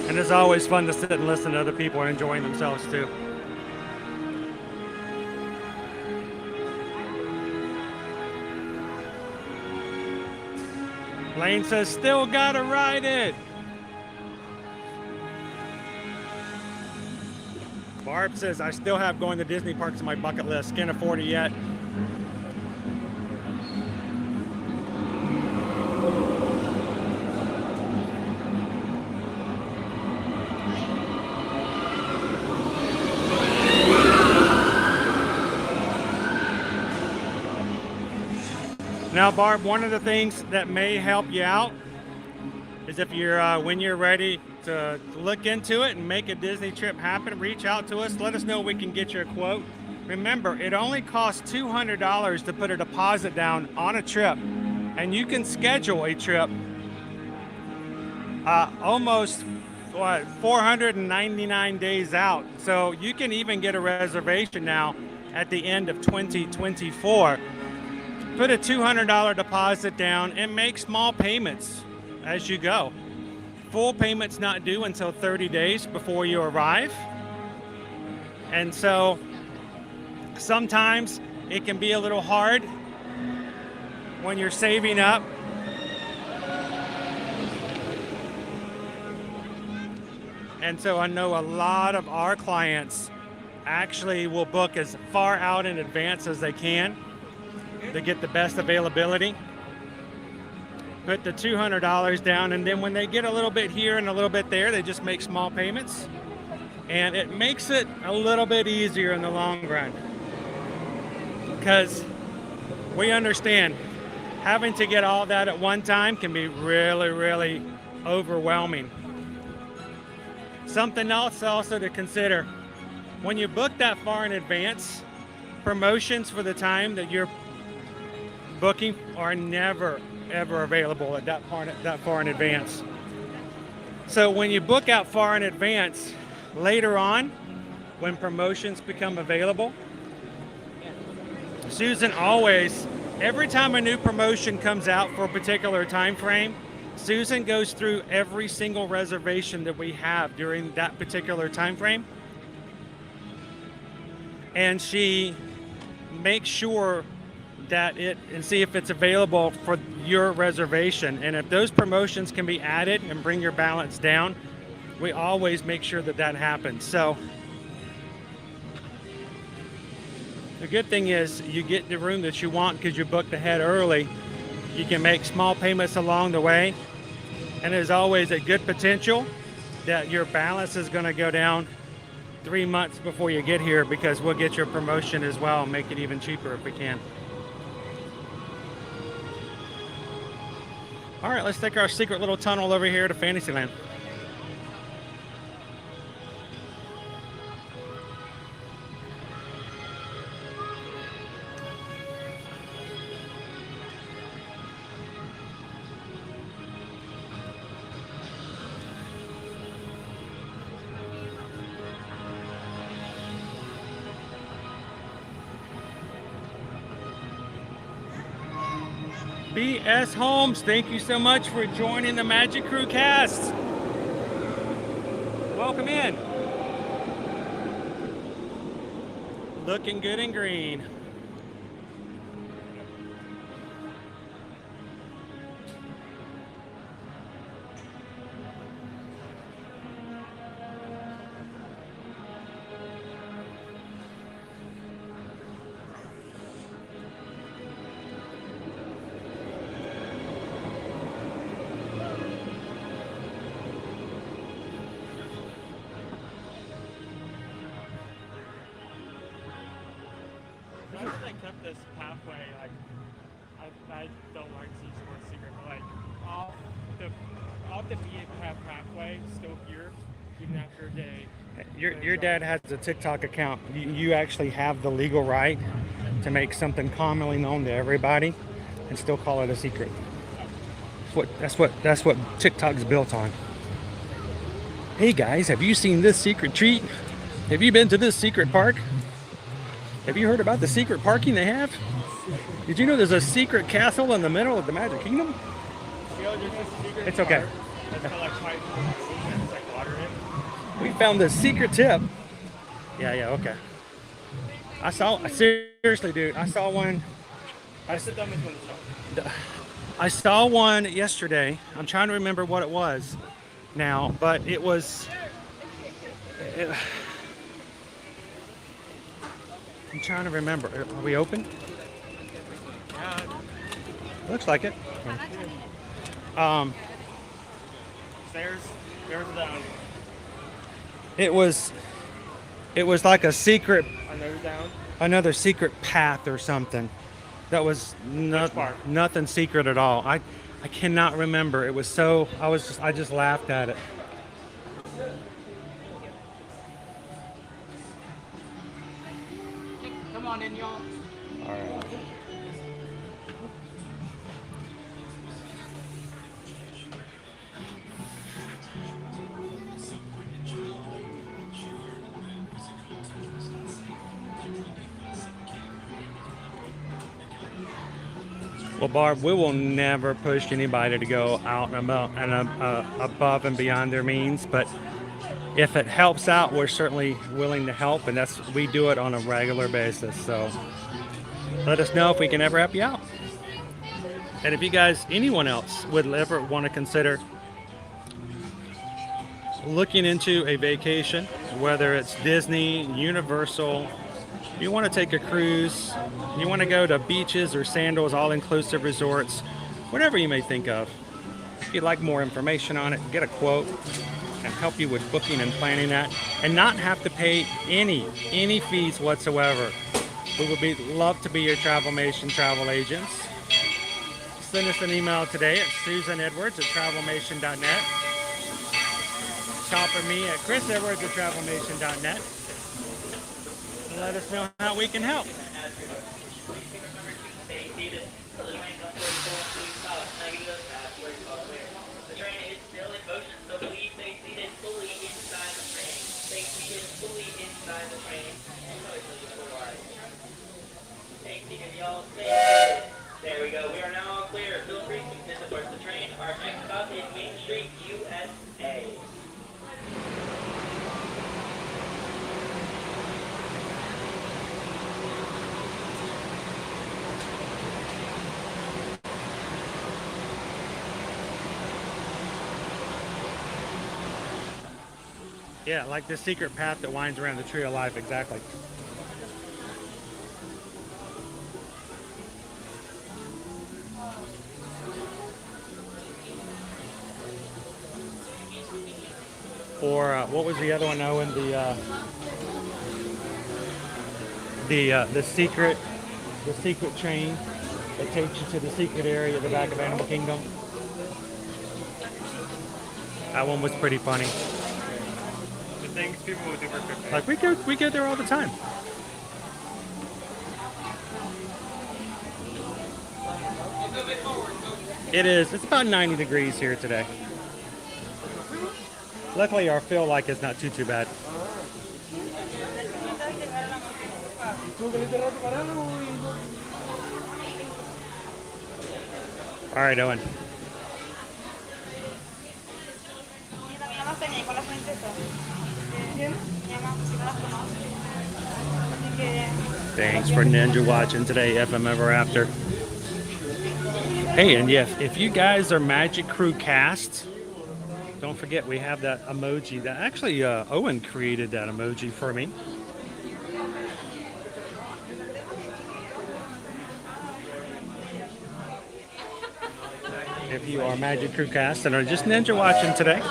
H: And it's always fun to sit and listen to other people and enjoying themselves too. Lane says, still gotta ride it. Barb says, I still have going to Disney parks on my bucket list. Can't afford it yet. Now, Barb, one of the things that may help you out is if you're, when you're ready to look into it and make a Disney trip happen, reach out to us. Let us know we can get you a quote. Remember, it only costs $200 to put a deposit down on a trip, and you can schedule a trip almost 499 days out. So you can even get a reservation now at the end of 2024. Put a $200 deposit down and make small payments as you go. Full payments not due until 30 days before you arrive. And so sometimes it can be a little hard when you're saving up. And so I know a lot of our clients actually will book as far out in advance as they can to get the best availability. Put the $200 down, and then when they get a little bit here and a little bit there, they just make small payments, and it makes it a little bit easier in the long run, because we understand having to get all that at one time can be really, really overwhelming. Something else also to consider: when you book that far in advance, promotions for the time that you're booking are never ever available at that far in advance. So when you book out far in advance, later on when promotions become available. Susan always, every time a new promotion comes out for a particular time frame, Susan goes through every single reservation that we have during that particular time frame, and she makes sure that and see if it's available for your reservation. And if those promotions can be added and bring your balance down, we always make sure that that happens. So the good thing is you get the room that you want because you booked ahead early. You can make small payments along the way, and there's always a good potential that your balance is going to go down 3 months before you get here, because we'll get your promotion as well and make it even cheaper if we can. All right, let's take our secret little tunnel over here to Fantasyland. B.S. Holmes, thank you so much for joining the Magic Crew cast. Welcome in. Looking good and green. This pathway, like I don't like to use the word secret, but like off the beaten path pathway, still here, even after a day. Your dad has a TikTok account. You actually have the legal right to make something commonly known to everybody and still call it a secret. That's what TikTok's built on. Hey guys, have you seen this secret treat? Have you been to this secret park? Have you heard about the secret parking they have? Did you know there's a secret castle in the middle of the Magic Kingdom? It's okay. We found the secret tip. Yeah, okay. Seriously, dude, I saw one. I saw one yesterday. I'm trying to remember what it was now, but it was. I'm trying to remember. Are we open? Looks like it. There's down. It was like a secret. Another secret path or something. That was nothing secret at all. I cannot remember. It was so. I just laughed at it.
I: Come on in, y'all.
H: All right. Well, Barb, we will never push anybody to go out and above and beyond their means, but if it helps out, we're certainly willing to help, and we do it on a regular basis. So let us know if we can ever help you out. And if you guys, anyone else, would ever want to consider looking into a vacation, whether it's Disney, Universal, you want to take a cruise, you want to go to beaches or sandals, all-inclusive resorts, whatever you may think of. If you'd like more information on it, get a quote and help you with booking and planning that, and not have to pay any fees whatsoever. We would love to be your Travelmation travel agents. Send us an email today at susanedwards@travelmation.net. Shop for me at chrisedwards@travelmation.net. Let us know how we can help. Yeah, like the secret path that winds around the tree of life, exactly. Or what was the other one, Owen? The secret train that takes you to the secret area at the back of Animal Kingdom. That one was pretty funny.
G: The things people would do for Christmas.
H: Like we go there all the time. It's about 90 degrees here today. Luckily our feel like it's not too bad. All right, Owen. Thanks for ninja watching today, FM Ever After. Hey, and yeah, if you guys are Magic Crew cast, don't forget we have that emoji that actually Owen created that emoji for me. If you are Magic Crew cast and are just ninja watching today.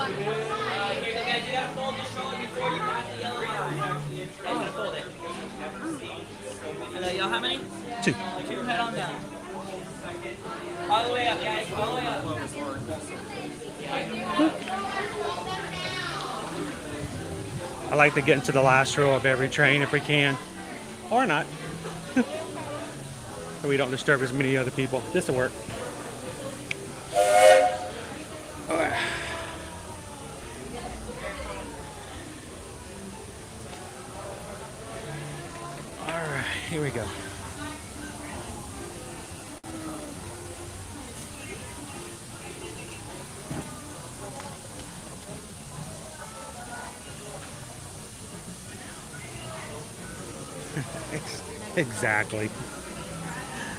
J: Hello, y'all, how many?
H: 2.
J: 2, head on down. All the way up, guys, all the way up.
H: I like to get into the last row of every train if we can, or not. So we don't disturb as many other people. This will work. Alright, here we go. Exactly.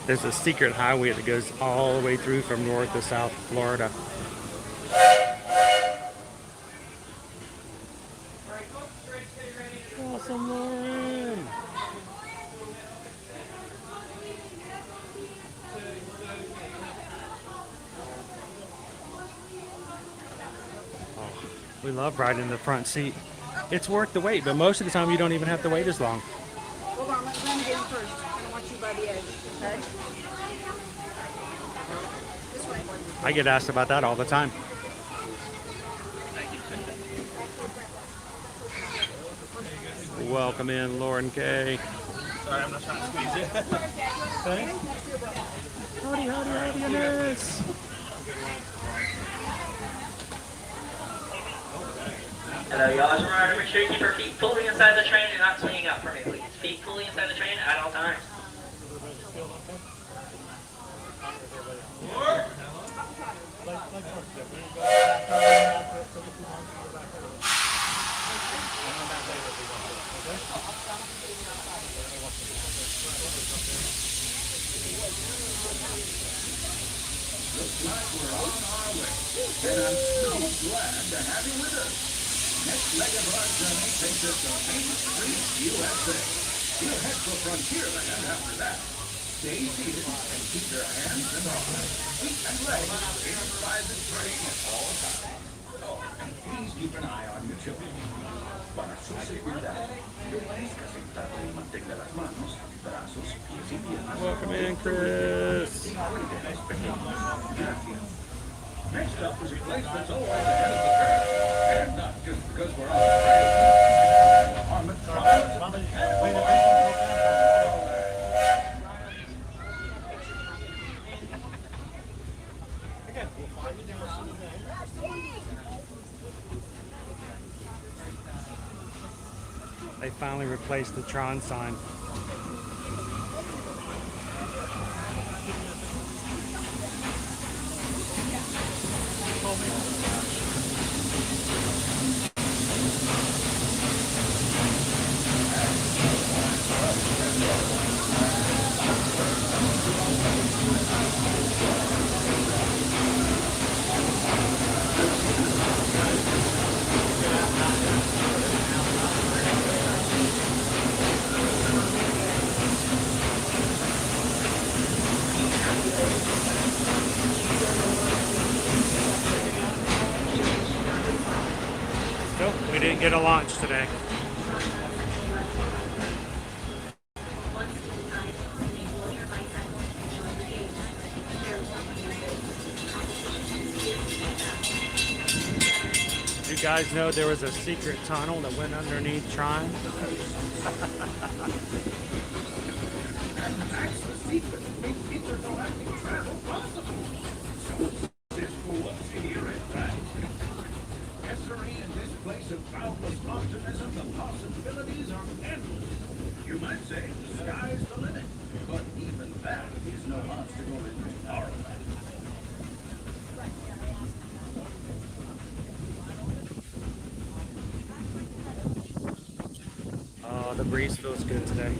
H: There's a secret highway that goes all the way through from north to south Florida. Awesome, Lauren. Oh, we love riding in the front seat. It's worth the wait, but most of the time you don't even have to wait as long.
C: Hold on, let me get in first. I don't want you by the edge, okay? This way.
H: I get asked about that all the time. Welcome in, Lauren K.
G: Sorry, I'm not trying to squeeze you.
H: Okay. Howdy, Inez.
J: Hello, y'all. Just remember to make sure you keep your feet fully inside the train and not swinging out for me, please. Feet fully inside the train at all times.
B: Looks like we're on our way, and I'm so glad to have you with us. Next leg of our journey takes us to Main Street, USA. We'll head for Frontierland after that. Stay seated and keep your hands and arms, feet and legs inside the train at all times. Oh, and please keep an eye on your children. Para su seguridad, permanezca sentado y mantenga las manos, brazos, pies y piernas.
H: Welcome in, Chris.
B: Next up is a place that's always ahead of the curve, and not just because we're on the Tron.
H: They finally replaced the Tron sign.
A: get a launch today. You guys know there was a secret tunnel that went underneath Tron?
B: That's the secret to make intergalactic travel possible. This was here at last. Yes, sir, in this place of boundless optimism, the possibilities are endless. You might say the sky's the limit, but even that is no obstacle in our life.
A: Oh, the breeze feels good today.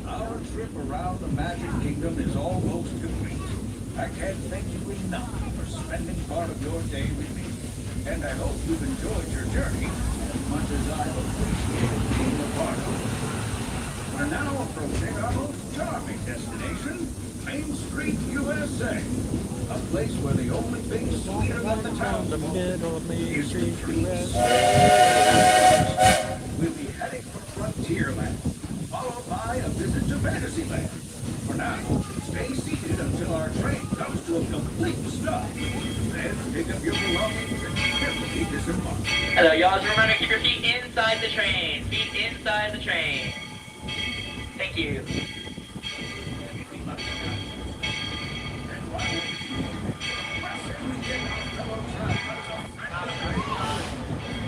B: Our trip around the Magic Kingdom is almost complete. I can't thank you enough for spending part of your day with me. And I hope you've enjoyed your journey as much as I've appreciated being a part of it. We're now approaching our most charming destination, Main Street, USA. A place where the only thing sweeter than the town
A: The middle of Main
B: is the
A: Street,
B: treats.
A: USA.
B: We'll be heading for Frontierland, followed by a visit to Fantasyland. For now, stay seated until our train comes to a complete stop. Then pick up your belongings and carefully disembark.
J: Hello, y'all. Just remember to keep your feet inside the train. Feet inside the train. Thank you.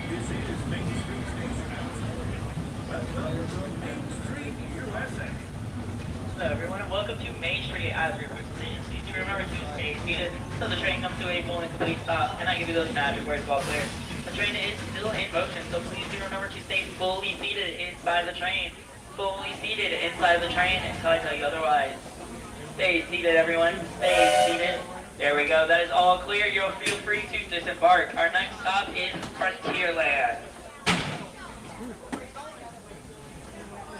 B: This is Main Street Station. Welcome to Main Street, USA.
J: Hello, everyone, and welcome to Main Street as your station. Please remember to stay seated until the train comes to a full and complete stop, and I give you those magic words while clear. The train is still in motion, so please do remember to stay fully seated inside the train. Fully seated inside the train until I tell you otherwise. Stay seated, everyone. Stay seated. There we go. That is all clear. You'll feel free to disembark. Our next stop is Frontierland.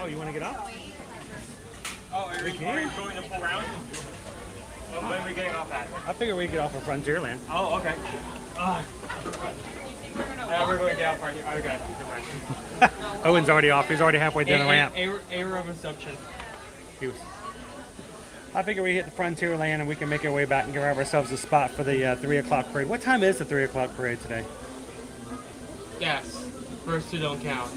A: Oh, you want to get off?
G: Oh, are you going the full round? Oh, when are we getting off at?
A: I figure we get off of Frontierland.
G: Oh, okay. We're going down part here. Okay.
A: Owen's already off. He's already halfway down the ramp.
G: Error of assumption.
A: I figure we hit the Frontierland and we can make our way back and grab ourselves a spot for the 3 o'clock parade. What time is the 3 o'clock parade today?
G: Yes. First two don't count.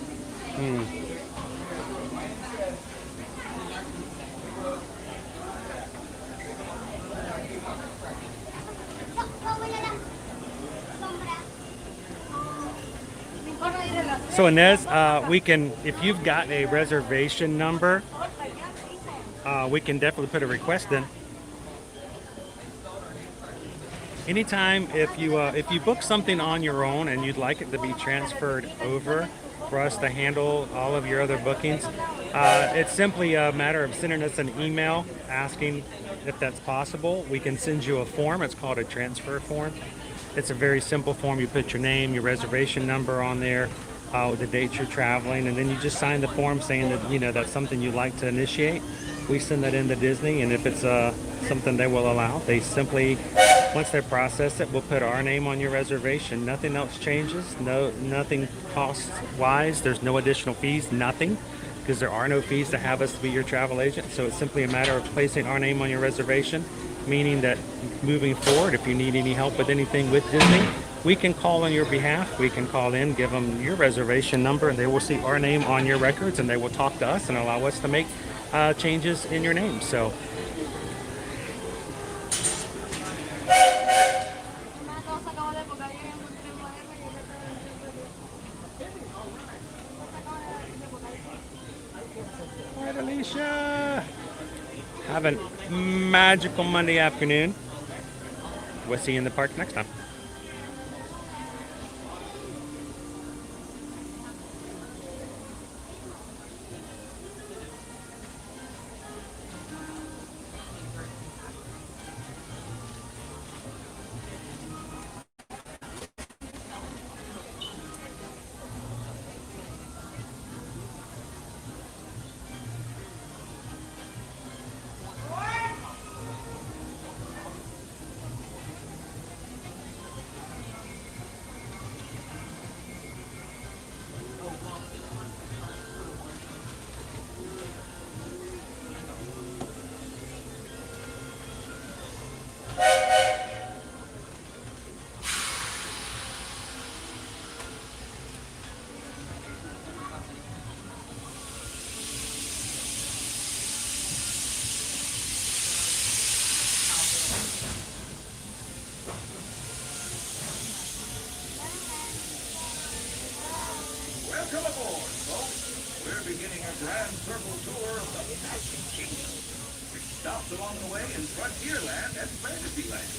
A: So Inez, we can, if you've got a reservation number, we can definitely put a request in. Anytime if you book something on your own and you'd like it to be transferred over for us to handle all of your other bookings, it's simply a matter of sending us an email asking if that's possible. We can send you a form. It's called a transfer form. It's a very simple form. You put your name, your reservation number on there, the date you're traveling, and then you just sign the form saying that that's something you'd like to initiate. We send that into Disney, and if it's something they will allow, they simply, once they process it, we'll put our name on your reservation. Nothing else changes. Nothing cost-wise. There's no additional fees. Nothing, because there are no fees to have us be your travel agent. So it's simply a matter of placing our name on your reservation, meaning that moving forward, if you need any help with anything with Disney, we can call on your behalf. We can call in, give them your reservation number, and they will see our name on your records, and they will talk to us and allow us to make changes in your name. So all right, Alicia. Have a magical Monday afternoon. We'll see you in the park next time.
B: Welcome aboard, folks. We're beginning a grand circle tour of the Magic Kingdom, which stops along the way in Frontierland and Fantasyland.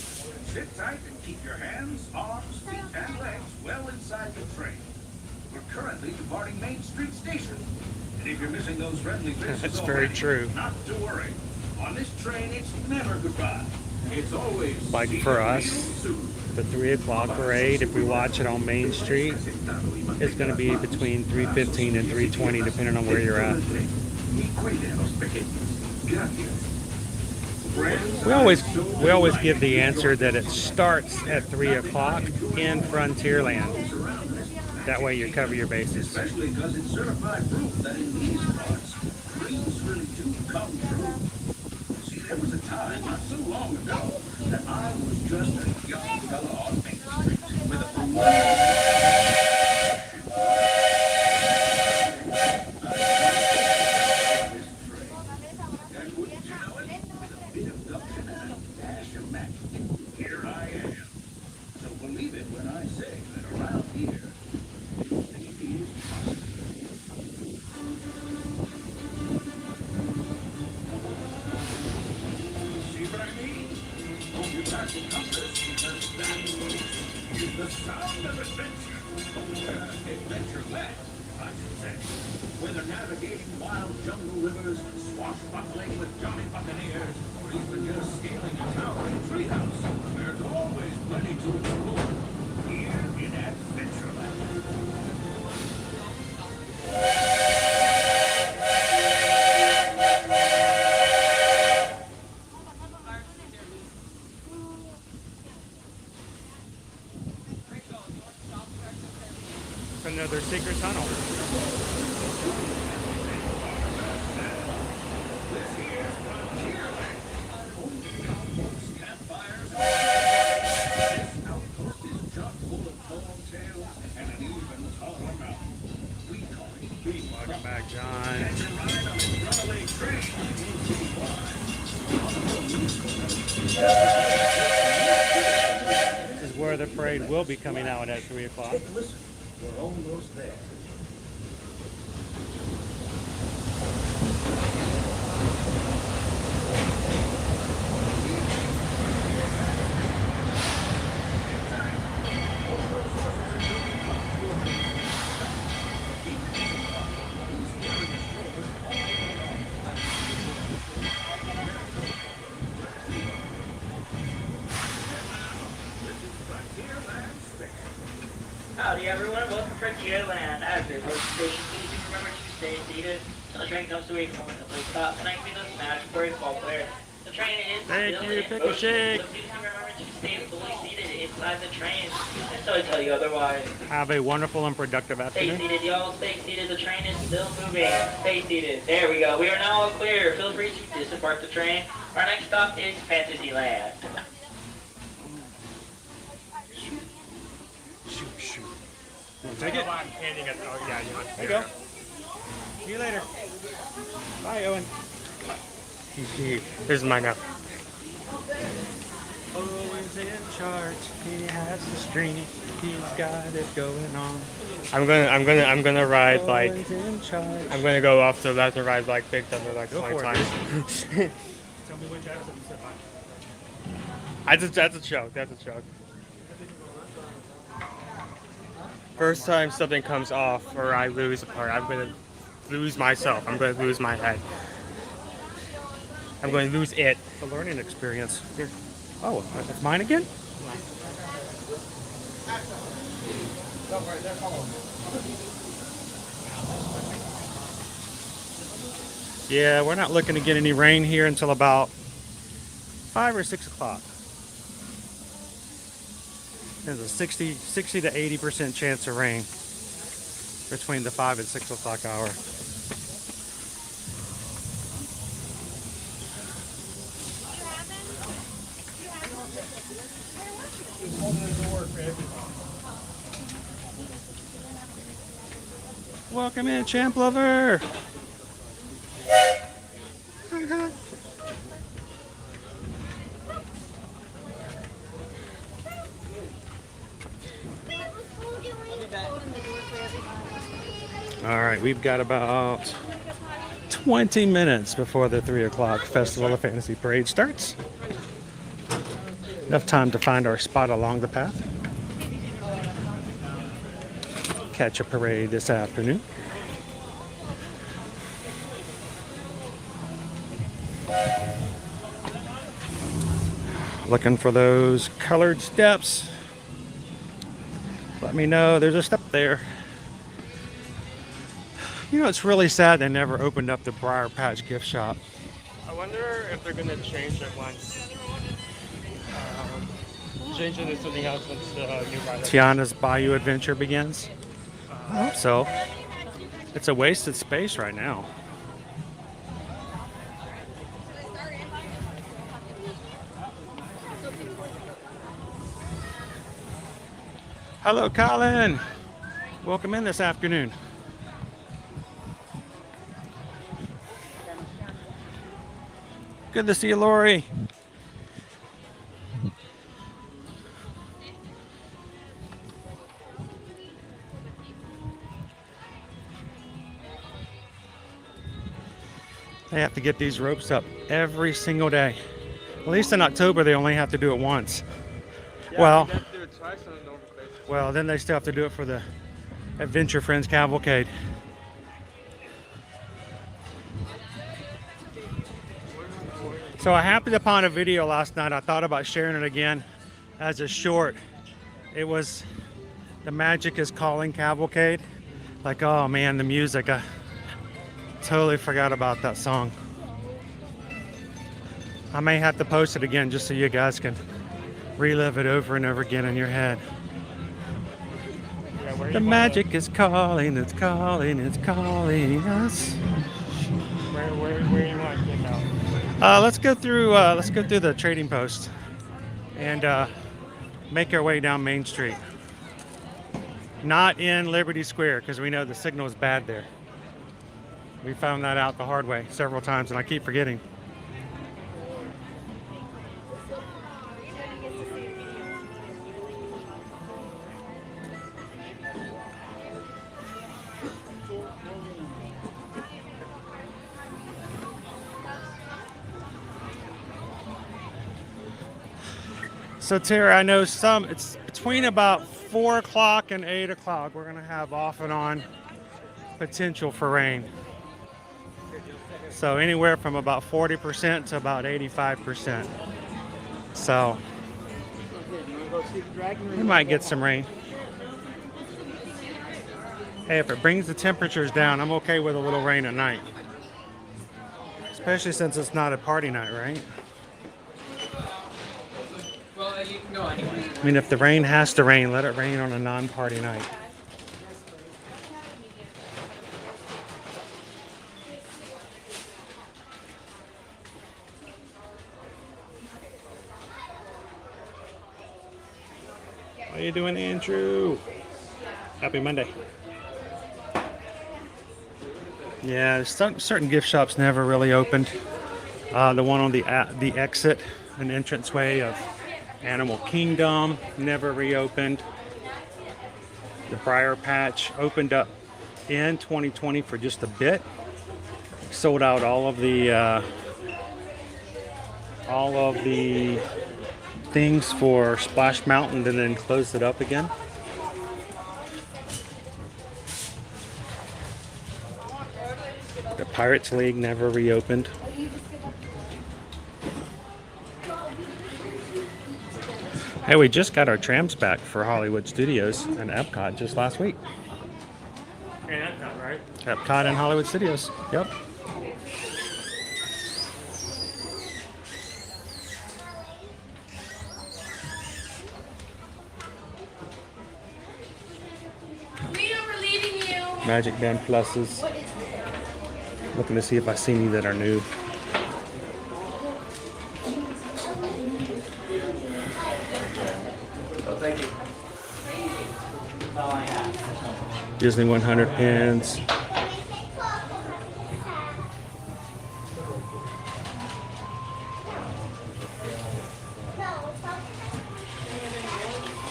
B: Sit tight and keep your hands, arms, feet, and legs well inside the train. We're currently departing Main Street Station. And if you're missing those friendly faces
A: That's very true.
B: not to worry. On this train, it's never goodbye. It's always
A: Like
B: see
A: for
B: you
A: us,
B: real soon.
A: the 3 o'clock parade, if we watch it on Main Street, it's going to be between 3:15 and 3:20, depending on where you're at. We always give the answer that it starts at 3 o'clock in Frontierland. That way you cover your bases.
B: Especially because it's certified proof that in these parts, dreams really do come true. See, there was a time not so long ago that I was just a young fella on Main Street with a and wouldn't you know it, with a bit of gumption and a dash of magic, here I am. So believe it when I say that around here, anything is possible. See what I mean? Hold your back and compass, because that is the sound of adventure. Adventure-led, I should say. Whether navigating wild jungle rivers, swashbuckling with Johnny Buccaneers, or even just scaling a towering treehouse, there's always plenty to explore here in Adventureland.
A: Another secret tunnel. Welcome back, John. This is where the parade will be coming out at 3 o'clock.
B: Listen, we're almost there.
J: Howdy everyone, welcome to Frontierland. As we approach the station, please remember to stay seated until the train comes to a permanently stop, and I can be those mandatory ball players. The train is still in motion, so please remember to stay fully seated inside the train until I tell you otherwise.
A: Have a wonderful and productive
J: Stay
A: afternoon.
J: seated, y'all. Stay seated. The train is still moving. Stay seated. There we go. We are now all clear. Feel free to disembark the train. Our next stop is Fantasyland.
A: Take it.
G: I'm handing it. Oh, yeah, you want
A: There you go. See you later. Bye, Owen. Here's mine now. Owen's in charge. He has the string. He's got it going on. I'm gonna ride like.
G: Owen's in charge.
A: I'm gonna go off the left and ride like Big Thunder like
G: Go
A: 20
G: for it,
A: times.
G: So That's a joke. That's a joke. First time something comes off or I lose a part, I'm gonna lose myself. I'm gonna lose my head. I'm going to lose it.
A: A learning experience.
G: Here. Oh, it's mine again?
A: Yeah, we're not looking to get any rain here until about 5 or 6 o'clock. There's a 60 to 80% chance of rain between the 5 and 6 o'clock hour. Welcome in, champ lover. All right, we've got about 20 minutes before the 3 o'clock Festival of Fantasy Parade starts. Enough time to find our spot along the path. Catch a parade this afternoon. Looking for those colored steps. Let me know there's a step there. You know, it's really sad they never opened up the Briar Patch gift shop.
G: I wonder if they're gonna change it once. Change it to something else once the new ride.
A: Tiana's Bayou Adventure begins. I hope so. It's a wasted space right now. Hello, Colin. Welcome in this afternoon. Good to see you, Lori. They have to get these ropes up every single day. At least in October, they only have to do it once.
G: Yeah,
A: Well,
G: they have to do it twice on a normal basis.
A: well, then they still have to do it for the Adventure Friends Cavalcade. So I happened upon a video last night. I thought about sharing it again as a short. It was the Magic is Calling Cavalcade. Like, oh man, the music. I totally forgot about that song. I may have to post it again just so you guys can relive it over and over again in your head.
G: Yeah,
A: The magic is calling, it's calling, it's calling us.
G: Where you want to get out?
A: Let's go through the trading post and make our way down Main Street. Not in Liberty Square because we know the signal is bad there. We found that out the hard way several times and I keep forgetting. So Tara, I know it's between about 4 o'clock and 8 o'clock. We're gonna have off and on potential for rain. So anywhere from about 40% to about 85%. So we might get some rain. Hey, if it brings the temperatures down, I'm okay with a little rain at night. Especially since it's not a party night, right? I mean, if the rain has to rain, let it rain on a non-party night. How you doing, Andrew? Happy Monday. Yeah, certain gift shops never really opened. The one on the exit, an entranceway of Animal Kingdom, never reopened. The Briar Patch opened up in 2020 for just a bit. Sold out all of the things for Splash Mountain and then closed it up again. The Pirates League never reopened. Hey, we just got our trams back for Hollywood Studios and Epcot just last week.
G: Okay, that's not right.
A: Epcot and Hollywood Studios. Yep.
E: We're leaving you.
A: Magic Band Pluses. Looking to see if I see any that are new. Disney 100 pins.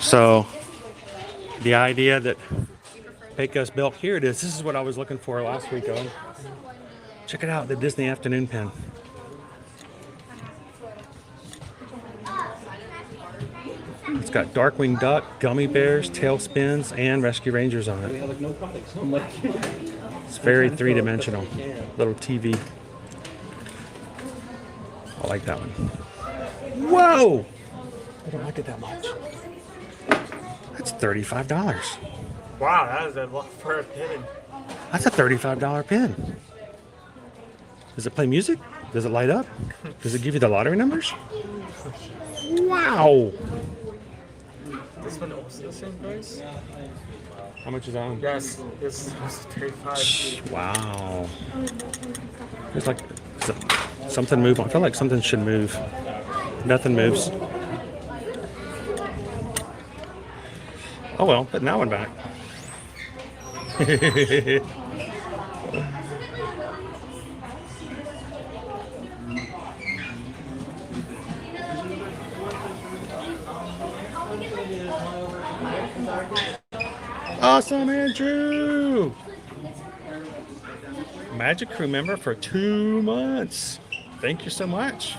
A: So the idea that Pecos built, here it is. This is what I was looking for last week, Owen. Check it out, the Disney afternoon pin. It's got Darkwing Duck, Gummy Bears, Tailspins, and Rescue Rangers on it. It's very three-dimensional. Little TV. I like that one. Whoa! I don't like it that much. That's $35.
G: Wow, that is a lot for a pin.
A: That's a $35 pin. Does it play music? Does it light up? Does it give you the lottery numbers? Wow!
G: This one also the same price?
A: How much is that one?
G: Yes, this was 35.
A: Wow. There's like something move. I feel like something should move. Nothing moves. Oh well, putting that one back. Awesome, Andrew! Magic crew member for 2 months. Thank you so much.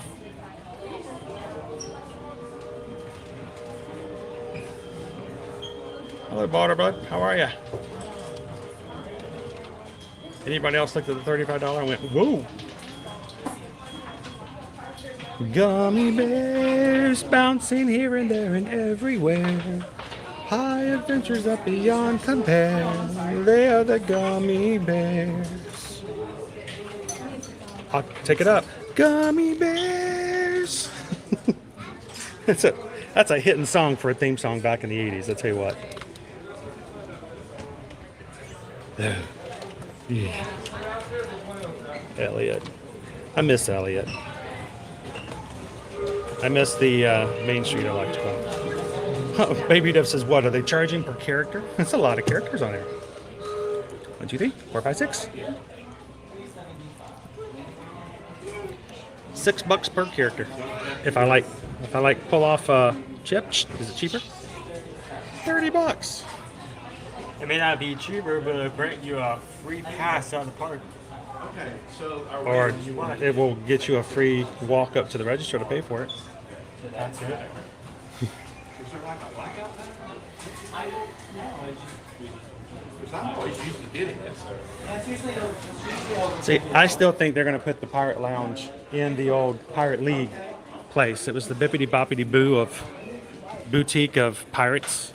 A: Hello, Butterbud. How are you? Anybody else looked at the $35 and went, whoa! Gummy bears bouncing here and there and everywhere. High adventures up beyond compare. They are the gummy bears. I'll take it up. Gummy bears. That's a hitting song for a theme song back in the 80s, I'll tell you what. Elliot. I miss Elliot. I miss the Main Street Electrical. Oh, Baby Dove says, what, are they charging per character? That's a lot of characters on there. 1, 2, 3, 4, 5, 6. $6 per character. If I like pull off chip, is it cheaper? $30.
G: It may not be cheaper, but it'll grant you a free pass out of the park.
H: Okay, so
A: Or it will get you a free walk up to the register to pay for it.
G: That's it.
H: is there like a blackout thing? I don't know. Because I'm always used to getting it.
A: See, I still think they're going to put the Pirate Lounge in the old Pirate League place. It was the bippity boppity boo of boutique of pirates.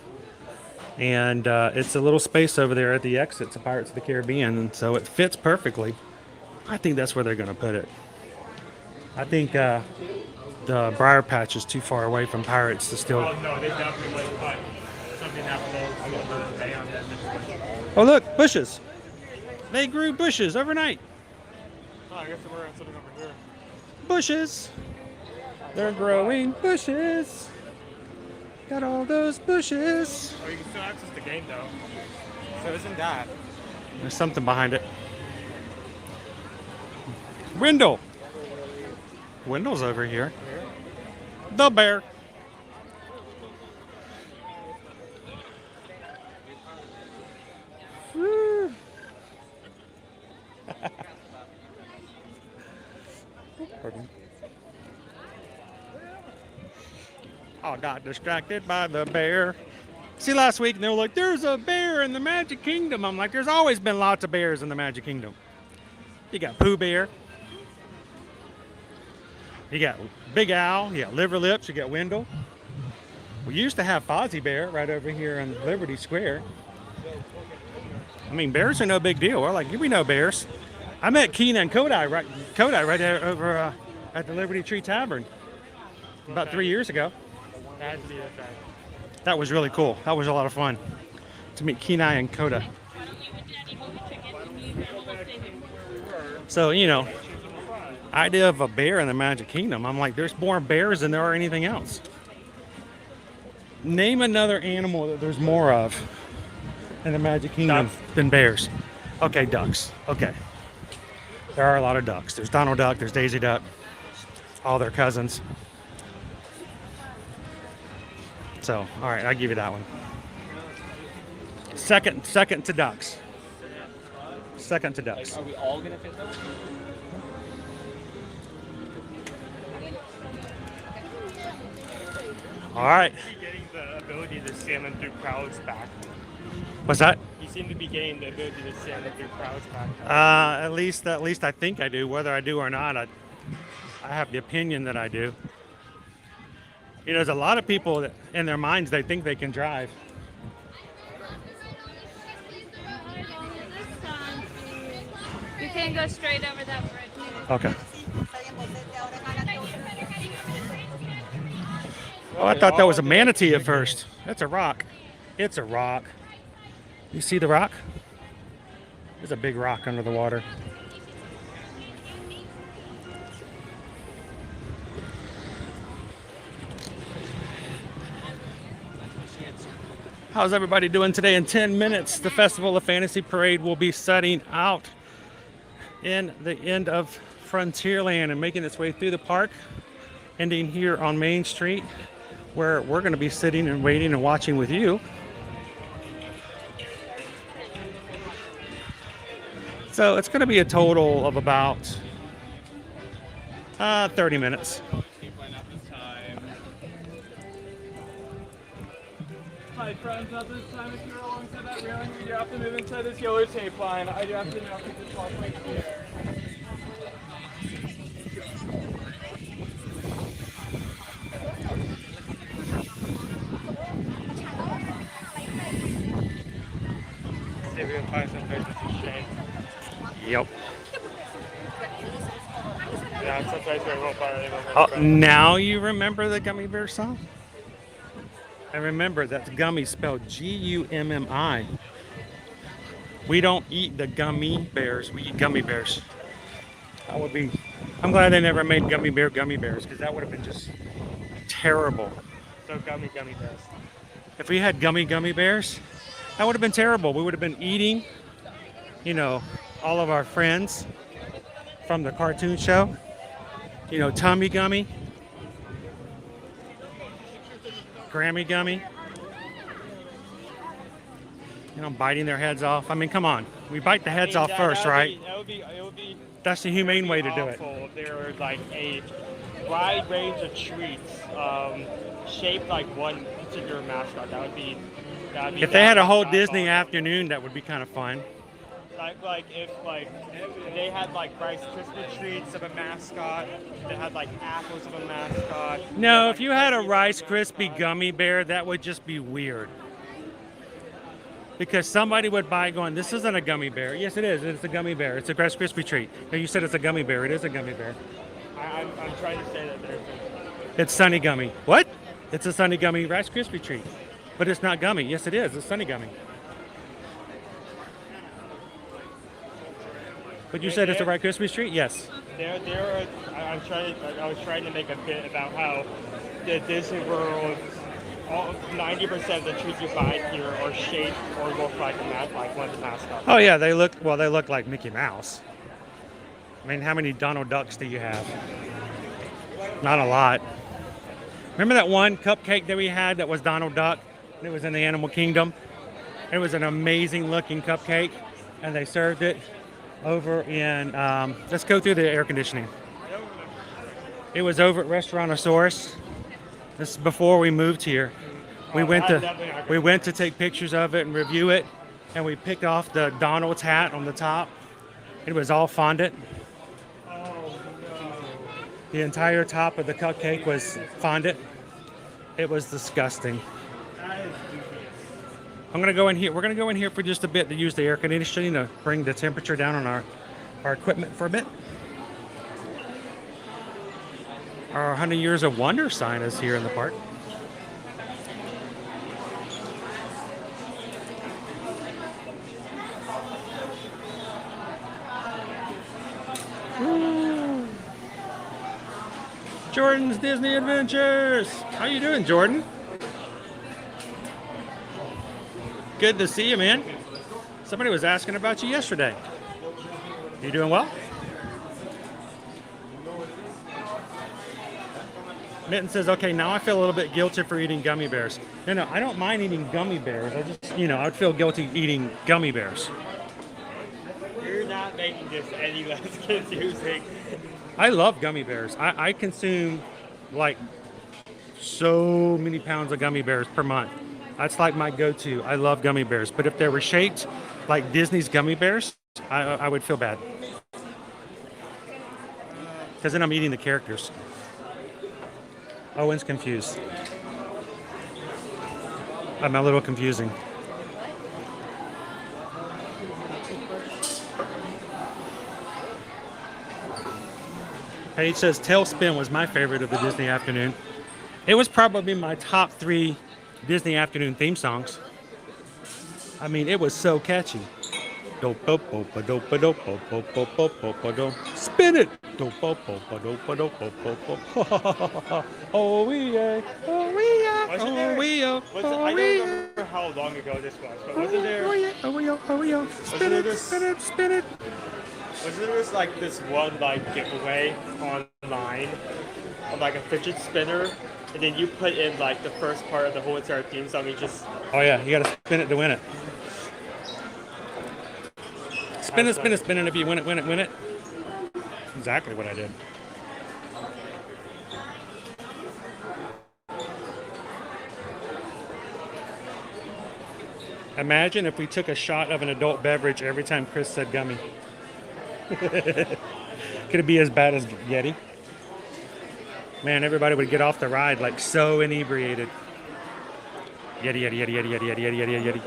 A: And it's a little space over there at the exit to Pirates of the Caribbean, and so it fits perfectly. I think that's where they're going to put it. I think the Briar Patch is too far away from Pirates to still...
G: Oh, no, they definitely put something that close on that.
A: Oh, look, bushes. They grew bushes overnight.
G: Oh, I guess we're sitting over here.
A: Bushes. They're growing bushes. Got all those bushes.
G: Oh, you can still access the game, though. So isn't that?
A: There's something behind it. Wendell. Wendell's over here. The bear. Woo. Pardon.
F: I got distracted by the bear. See, last week they were like, there's a bear in the Magic Kingdom. I'm like, there's always been lots of bears in the Magic Kingdom. You got Pooh Bear. You got Big Owl. You got Liver Lips. You got Wendell. We used to have Fozzie Bear right over here in Liberty Square. I mean, bears are no big deal. We're like, we know bears. I met Keena and Kodai right there over at the Liberty Tree Tavern about 3 years ago. That was really cool. That was a lot of fun to meet Kenai and Koda. So, you know, idea of a bear in the Magic Kingdom. I'm like, there's more bears than there are anything else. Name another animal that there's more of in the Magic Kingdom than bears. Okay, ducks. Okay. There are a lot of ducks. There's Donald Duck, there's Daisy Duck, all their cousins. So, all right, I'll give you that one. Second to ducks. Second to ducks.
G: Are we all gonna fit those?
F: All right.
G: Getting the ability to stand them through crowds back.
F: What's that?
G: You seem to be getting the ability to stand them through crowds back.
F: At least I think I do. Whether I do or not, I have the opinion that I do. You know, there's a lot of people that in their minds they think they can drive.
E: You can go straight over that bridge.
F: Okay. Oh, I thought that was a manatee at first. That's a rock. It's a rock. You see the rock? There's a big rock under the water. How's everybody doing today? In 10 minutes, the Festival of Fantasy Parade will be setting out in the end of Frontierland and making its way through the park, ending here on Main Street, where we're going to be sitting and waiting and watching with you. So it's going to be a total of about 30 minutes.
G: Hi friends, at this time if you're alongside that railing, you have to move inside this yellow tape line. I do have to now keep this walk right here. See if we can find some places to shade.
F: Yep.
G: Yeah, some place where we won't find anything.
F: Oh, now you remember the Gummy Bear song? And remember, that's gummy spelled G-U-M-M-I. We don't eat the gummy bears, we eat gummy bears. That would be, I'm glad they never made gummy bears, because that would have been just terrible.
G: So gummy bears.
F: If we had gummy bears, that would have been terrible. We would have been eating, you know, all of our friends from the cartoon show. You know, Tummy Gummy, Grammy Gummy, you know, biting their heads off. I mean, come on. We bite the heads off first, right?
G: It would be
F: That's the humane way to do it.
G: if there were like a wide range of treats shaped like one particular mascot. That would be
F: If they had a whole Disney afternoon, that would be kind of fun.
G: Like if they had like Rice Krispie treats of a mascot, they had like apples of a mascot.
F: No, if you had a Rice Krispie gummy bear, that would just be weird. Because somebody would buy going, this isn't a gummy bear. Yes, it is. It's a gummy bear. It's a Rice Krispie treat. No, you said it's a gummy bear. It is a gummy bear.
G: I'm trying to say that there's
F: It's Sunny Gummy. What? It's a Sunny Gummy Rice Krispie treat. But it's not gummy. Yes, it is. It's Sunny Gummy. But you said it's a Rice Krispie treat? Yes.
G: I was trying to make a bit about how the Disney World, 90% of the treats you buy here are shaped or look like one of the mascots.
F: Oh yeah, they look like Mickey Mouse. I mean, how many Donald Ducks do you have? Not a lot. Remember that one cupcake that we had that was Donald Duck? It was in the Animal Kingdom. It was an amazing looking cupcake, and they served it over in, let's go through the air conditioning. It was over at Restaurantosaurus. This is before we moved here. We went to take pictures of it and review it, and we picked off the Donald's hat on the top. It was all fondant.
G: Oh no.
F: The entire top of the cupcake was fondant. It was disgusting.
G: That is dubious.
F: I'm gonna go in here. We're gonna go in here for just a bit to use the air conditioning to bring the temperature down on our equipment for a bit. Our 100 Years of Wonder sign is here in the park. Woo. Jordan's Disney Adventures. How you doing, Jordan? Good to see you, man. Somebody was asking about you yesterday. You doing well? Mitten says, okay, now I feel a little bit guilty for eating gummy bears. No, I don't mind eating gummy bears. I just, I'd feel guilty eating gummy bears.
G: You're not making this any less confusing.
F: I love gummy bears. I consume like so many pounds of gummy bears per month. That's like my go-to. I love gummy bears. But if they were shaped like Disney's gummy bears, I would feel bad. Because then I'm eating the characters. Owen's confused. I'm a little confusing. Paige says Tailspin was my favorite of the Disney afternoon. It was probably my top 3 Disney afternoon theme songs. I mean, it was so catchy. Spin it. Oh yeah, oh yeah, oh yeah.
G: I don't remember how long ago this was, but wasn't there?
F: Oh yeah. Spin it.
G: Wasn't there like this one like giveaway online of like a fidget spinner, and then you put in like the first part of the whole entire theme song, you just.
F: Oh yeah, you gotta spin it to win it. Spin it. If you win it. Exactly what I did. Imagine if we took a shot of an adult beverage every time Chris said gummy. Could it be as bad as Yeti? Man, everybody would get off the ride like so inebriated. Yeti.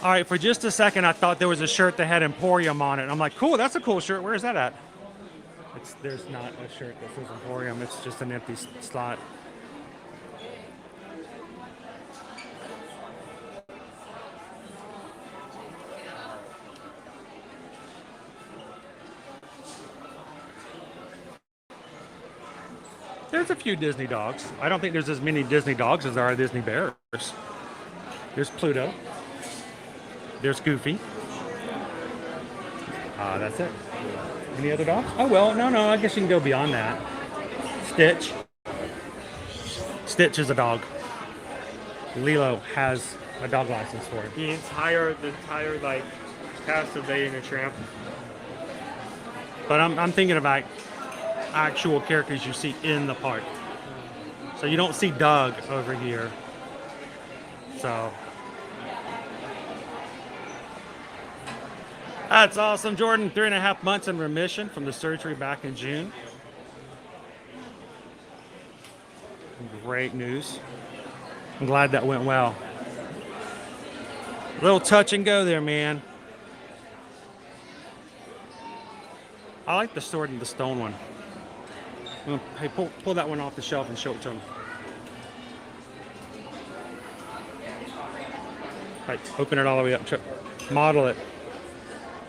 F: All right, for just a second, I thought there was a shirt that had Emporium on it. I'm like, cool, that's a cool shirt. Where is that at? There's not a shirt that says Emporium. It's just an empty slot. There's a few Disney dogs. I don't think there's as many Disney dogs as there are Disney bears. There's Pluto. There's Goofy. That's it. Any other dogs? Oh, well, no, I guess you can go beyond that. Stitch. Stitch is a dog. Lilo has a dog license for it.
G: The entire like cast of Lady and the Tramp.
F: But I'm thinking about actual characters you see in the park. So you don't see Doug over here. So that's awesome, Jordan. 3.5 months in remission from the surgery back in June. Great news. I'm glad that went well. A little touch and go there, man. I like the Sword and the Stone one. Hey, pull that one off the shelf and show it to him. Right, open it all the way up. Model it.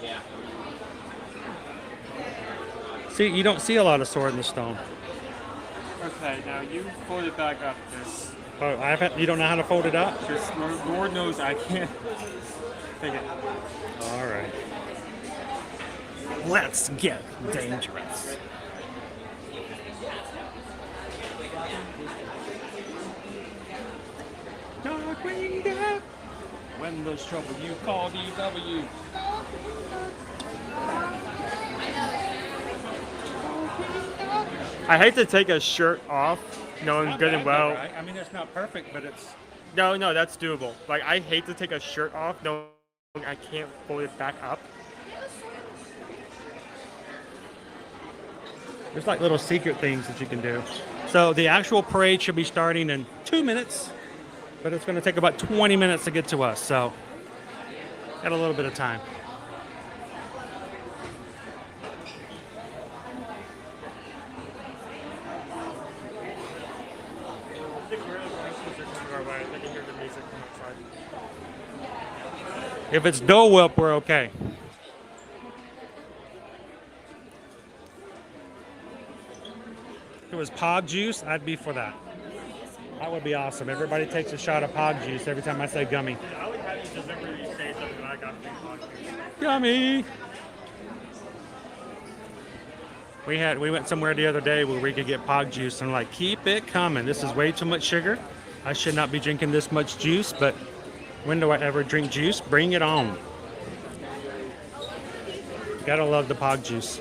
I: Yeah.
F: See, you don't see a lot of Sword in the Stone.
G: Okay, now you fold it back up. This.
F: Oh, I haven't. You don't know how to fold it up?
G: Just Lord knows I can't. Take it.
F: All right. Let's get dangerous. Darkwing Duck. When there's trouble, you call DW.
G: I hate to take a shirt off, knowing
F: Not
G: good and
F: bad, though,
G: well.
F: right? I mean, it's not perfect, but it's.
G: No, that's doable. Like, I hate to take a shirt off, knowing I can't fold it back up.
F: There's like little secret things that you can do. So the actual parade should be starting in 2 minutes, but it's going to take about 20 minutes to get to us. So got a little bit of time.
G: I think we're coming our way. I can hear the music from outside.
F: If it's Dole Whip, we're okay. If it was Pog Juice, I'd be for that. That would be awesome. Everybody takes a shot of Pog Juice every time I say gummy.
G: I would have you just remember you say something that I got from
F: Gummy! We went somewhere the other day where we could get Pog Juice, and I'm like, keep it coming. This is way too much sugar. I should not be drinking this much juice, but when do I ever drink juice? Bring it on. Gotta love the Pog Juice.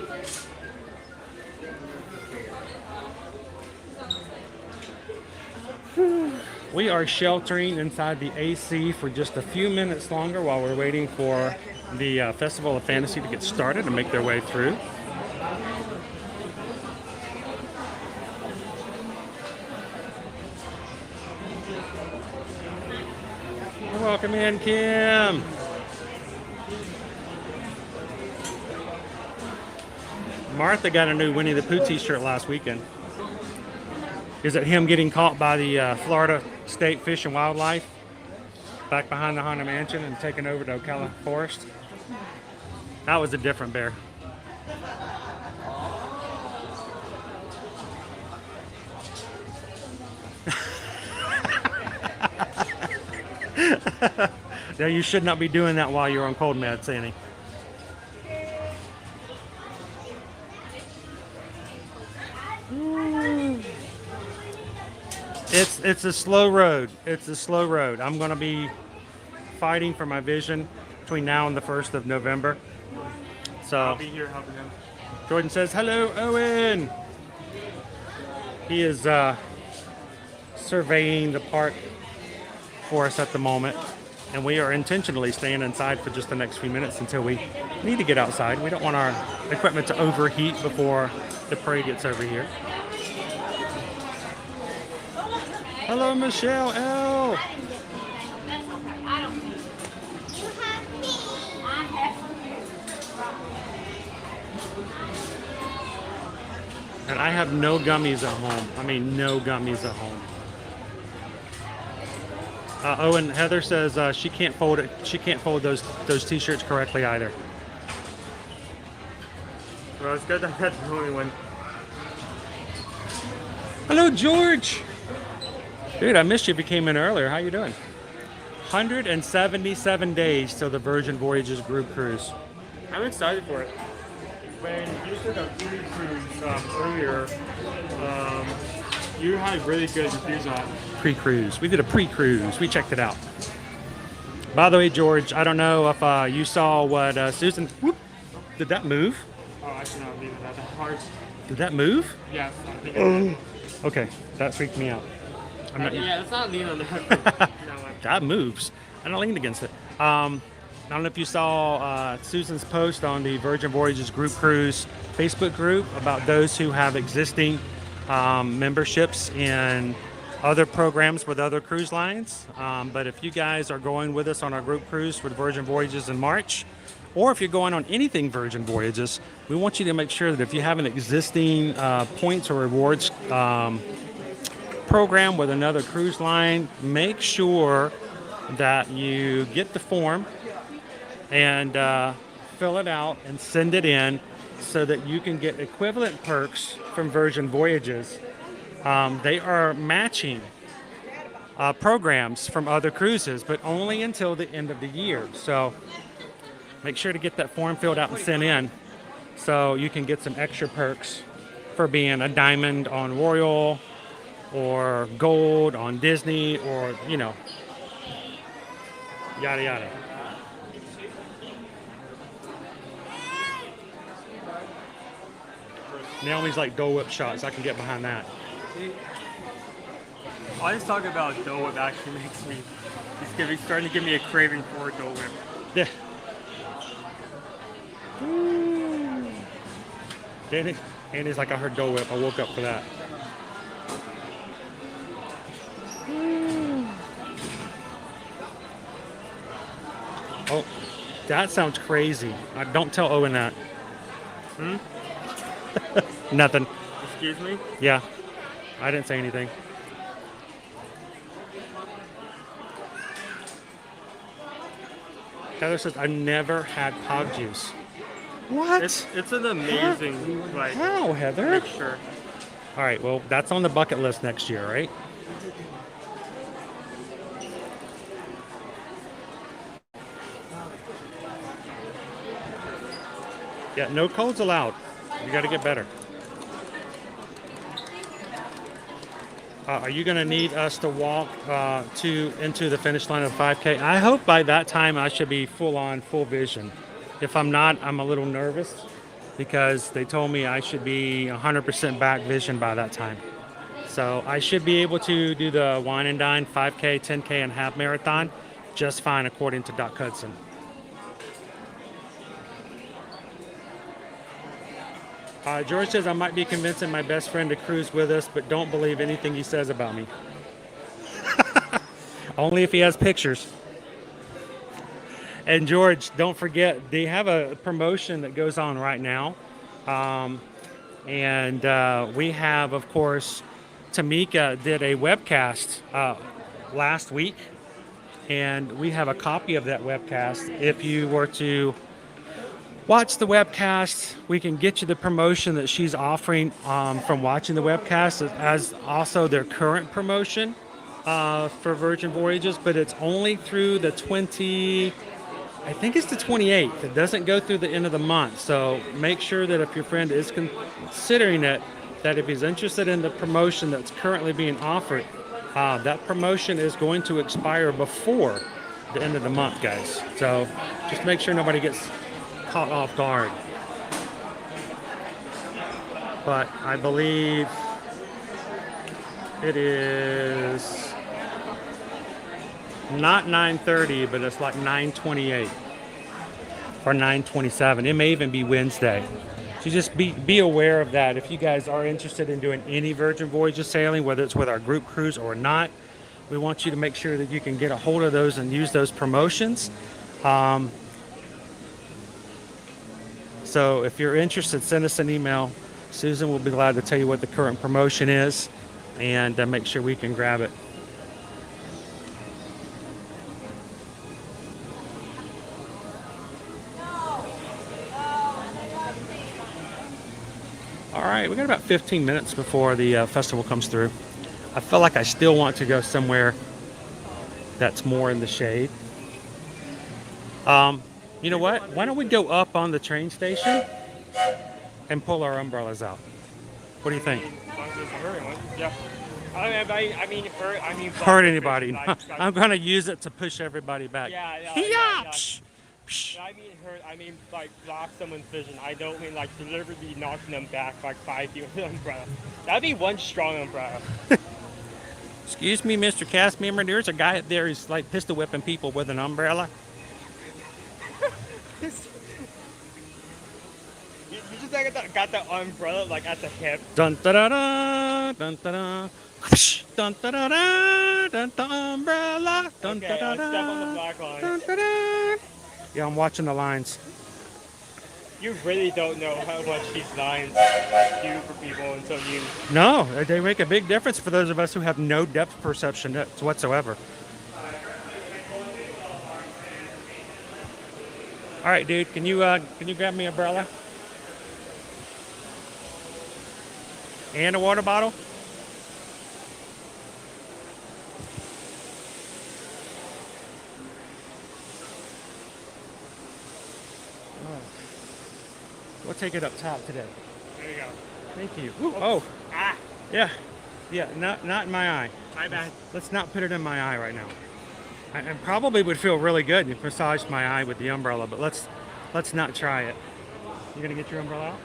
F: We are sheltering inside the AC for just a few minutes longer while we're waiting for the Festival of Fantasy to get started and make their way through. Welcome in, Kim. Martha got a new Winnie the Pooh t-shirt last weekend. Is it him getting caught by the Florida State Fish and Wildlife back behind the Haunted Mansion and taken over to Ocala Forest? That was a different bear. No, you should not be doing that while you're on cold meds, Annie. It's a slow road. It's a slow road. I'm going to be fighting for my vision between now and the 1st of November. So
G: I'll be here helping him.
F: Jordan says, hello, Owen. He is surveying the park for us at the moment. And we are intentionally staying inside for just the next few minutes until we need to get outside. We don't want our equipment to overheat before the parade gets over here. Hello, Michelle L. And I have no gummies at home. I mean, no gummies at home. Oh, and Heather says she can't fold it. She can't fold those t-shirts correctly either.
G: Well, it's good that that's the only one.
F: Hello, George. Dude, I missed you if you came in earlier. How you doing? 177 days till the Virgin Voyages group cruise.
G: I'm excited for it. When you said a pre-cruise earlier, you had really good reviews on it.
F: Pre-cruise. We did a pre-cruise. We checked it out. By the way, George, I don't know if you saw what Susan... Whoop, did that move?
G: Oh, I should not leave it that hard.
F: Did that move?
G: Yes, I think it did.
F: Okay, that freaked me out. I'm not,
G: Yeah, it's not leaning on that.
F: that moves. I don't lean against it. I don't know if you saw Susan's post on the Virgin Voyages Group Cruise Facebook group about those who have existing memberships in other programs with other cruise lines. But if you guys are going with us on our group cruise with Virgin Voyages in March, or if you're going on anything Virgin Voyages, we want you to make sure that if you have an existing points or rewards program with another cruise line, make sure that you get the form and fill it out and send it in so that you can get equivalent perks from Virgin Voyages. They are matching programs from other cruises, but only until the end of the year. So make sure to get that form filled out and sent in so you can get some extra perks for being a diamond on Royal or gold on Disney, or, you know, yada yada. Naomi's like Dole Whip shots. I can get behind that.
G: All this talk about Dole Whip actually makes me, it's starting to give me a craving for Dole Whip.
F: Yeah. Andy's like, I heard Dole Whip. I woke up for that. Oh, that sounds crazy. Don't tell Owen that. Nothing.
G: Excuse me?
F: Yeah, I didn't say anything. Heather says, I've never had pog juice. What?
G: It's an amazing, like,
F: how, Heather?
G: mixture.
F: All right, well, that's on the bucket list next year, right? Yeah, no codes allowed. You got to get better. Are you going to need us to walk into the finish line of 5K? I hope by that time I should be full vision. If I'm not, I'm a little nervous because they told me I should be 100% back vision by that time. So I should be able to do the wine and dine 5K, 10K, and half marathon just fine according to Doc Hudson. George says I might be convincing my best friend to cruise with us, but don't believe anything he says about me. Only if he has pictures. And George, don't forget, they have a promotion that goes on right now. We have, of course, Tamika did a webcast last week, and we have a copy of that webcast. If you were to watch the webcast, we can get you the promotion that she's offering from watching the webcast, as also their current promotion for Virgin Voyages, but it's only through the 28th. It doesn't go through the end of the month. So make sure that if your friend is considering it, that if he's interested in the promotion that's currently being offered, that promotion is going to expire before the end of the month, guys. So just make sure nobody gets caught off guard. But I believe it is not 9:30, but it's like 9:28 or 9:27. It may even be Wednesday. So just be aware of that. If you guys are interested in doing any Virgin Voyages sailing, whether it's with our group cruise or not, we want you to make sure that you can get a hold of those and use those promotions. So if you're interested, send us an email. Susan will be glad to tell you what the current promotion is and make sure we can grab it. All right, we got about 15 minutes before the festival comes through. I feel like I still want to go somewhere that's more in the shade. You know what? Why don't we go up on the train station and pull our umbrellas out? What do you think?
G: Yeah.
F: Hurt anybody? I'm gonna use it to push everybody back.
G: Yeah. I mean, like, block someone's vision. I don't mean, like, deliberately knocking them back like 5 feet with an umbrella. That'd be one strong umbrella.
F: Excuse me, Mr. Cast member. There's a guy up there who's like pistol whipping people with an umbrella.
G: You just got the umbrella like at the hip.
F: Dun da da da, dun da da, dun da da da, dun da umbrella, dun da da da.
G: Step on the black line.
F: Dun, da, da. Yeah, I'm watching the lines.
G: You really don't know how much these lines do for people until you.
F: No, they make a big difference for those of us who have no depth perception whatsoever. All right, dude, can you grab me an umbrella and a water bottle? We'll take it up top today.
G: There you go.
F: Thank you. Ooh, oh.
G: Ah.
F: Yeah. Not in my eye.
G: My bad.
F: Let's not put it in my eye right now. I probably would feel really good if you massaged my eye with the umbrella, but let's not try it. You gonna get your umbrella out?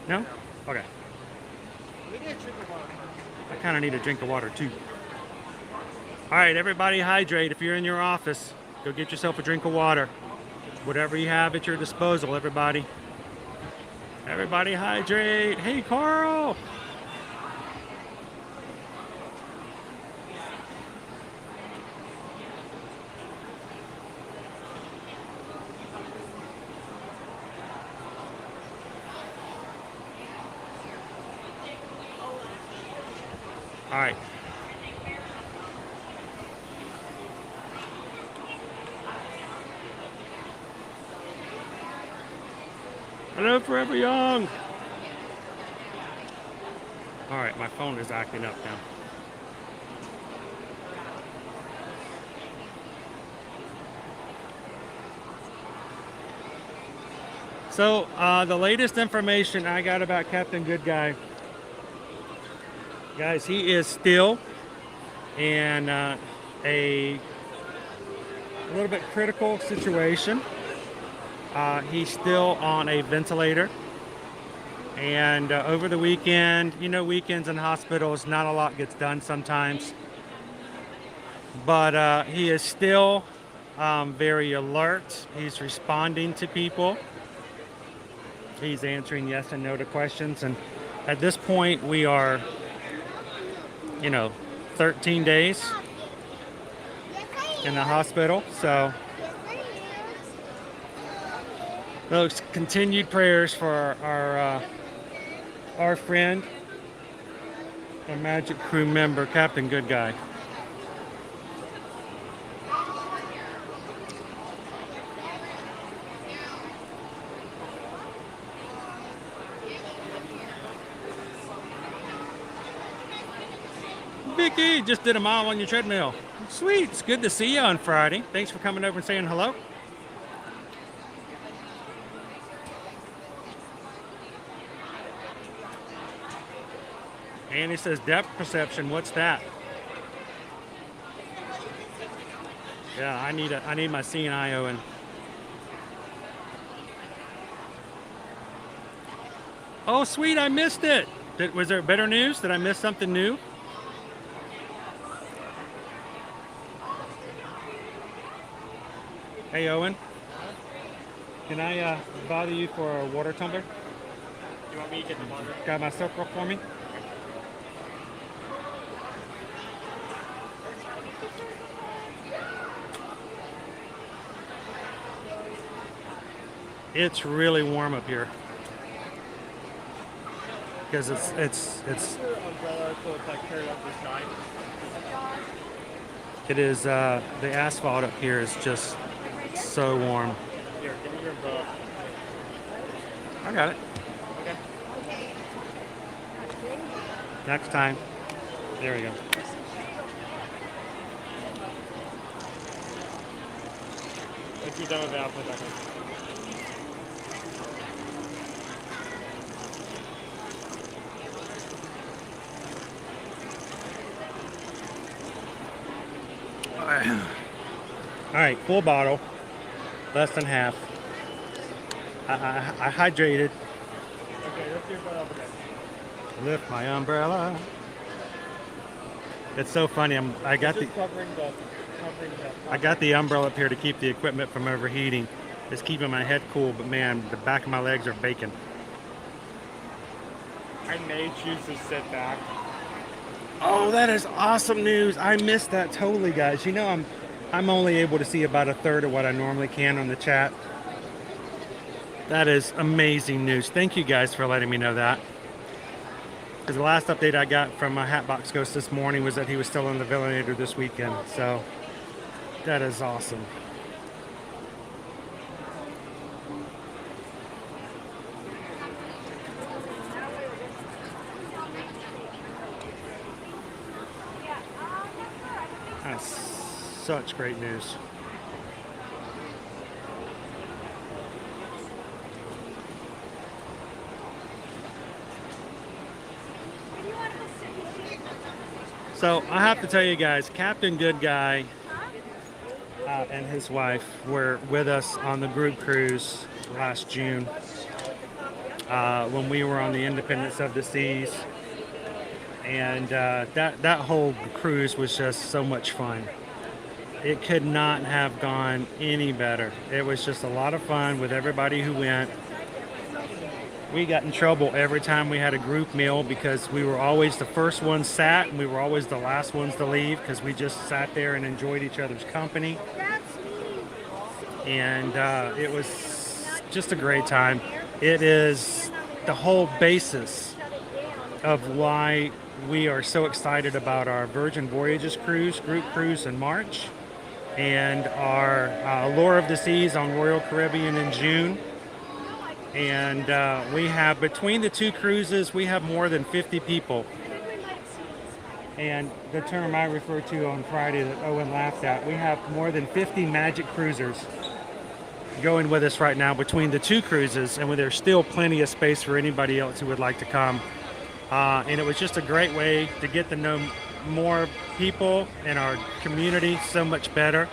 F: No? Okay.
I: We need a drink of water.
F: I kind of need a drink of water too. All right, everybody hydrate. If you're in your office, go get yourself a drink of water. Whatever you have at your disposal, everybody. Everybody hydrate. Hey, Carl. All right. Hello, Forever Young. All right, my phone is acting up now. So, the latest information I got about Captain Good Guy, guys, he is still in a little bit critical situation. He's still on a ventilator. And over the weekend, you know, weekends in hospitals, not a lot gets done sometimes. But he is still very alert. He's responding to people. He's answering yes and no to questions. And at this point, we are, you know, 13 days in the hospital. So those continued prayers for our friend and Magic Crew member, Captain Good Guy. Vicky, just did a mile on your treadmill. Sweet, it's good to see you on Friday. Thanks for coming over and saying hello. Annie says depth perception. What's that? Yeah, I need my CNI, Owen. Oh, sweet, I missed it. Was there better news? Did I miss something new? Hey, Owen. Can I bother you for a water tumbler?
G: You want me to get the water?
F: Got my circle for me? It's really warm up here because it's
G: Umbrella so it's like carried up the side.
F: it is the asphalt up here is just so warm.
G: Here, give me your umbrella.
F: I got it.
G: Okay.
F: Next time. There we go.
G: Once you're done with that, I'll put it back in.
F: All right, full bottle, less than half. I hydrated.
G: Okay, lift your umbrella up again.
F: Lift my umbrella. It's so funny. I got the umbrella up here to keep the equipment from overheating. It's keeping my head cool, but man, the back of my legs are baking.
G: I may choose to sit back.
F: Oh, that is awesome news. I missed that totally, guys. You know, I'm only able to see about a third of what I normally can on the chat. That is amazing news. Thank you guys for letting me know that. Because the last update I got from Hatbox Ghost this morning was that he was still on the ventilator this weekend. So that is awesome. That's such great news. So I have to tell you guys, Captain Good Guy and his wife were with us on the group cruise last June. when we were on the Independence of the Seas. And that whole cruise was just so much fun. It could not have gone any better. It was just a lot of fun with everybody who went. We got in trouble every time we had a group meal because we were always the first ones sat and we were always the last ones to leave because we just sat there and enjoyed each other's company. And it was just a great time. It is the whole basis of why we are so excited about our Virgin Voyages cruise, group cruise in March, and our Allure of the Seas on Royal Caribbean in June. And we have, between the two cruises, we have more than 50 people. And the term I referred to on Friday that Owen laughed at, we have more than 50 Magic cruisers going with us right now between the two cruises, and there's still plenty of space for anybody else who would like to come. And it was just a great way to get to know more people in our community so much better.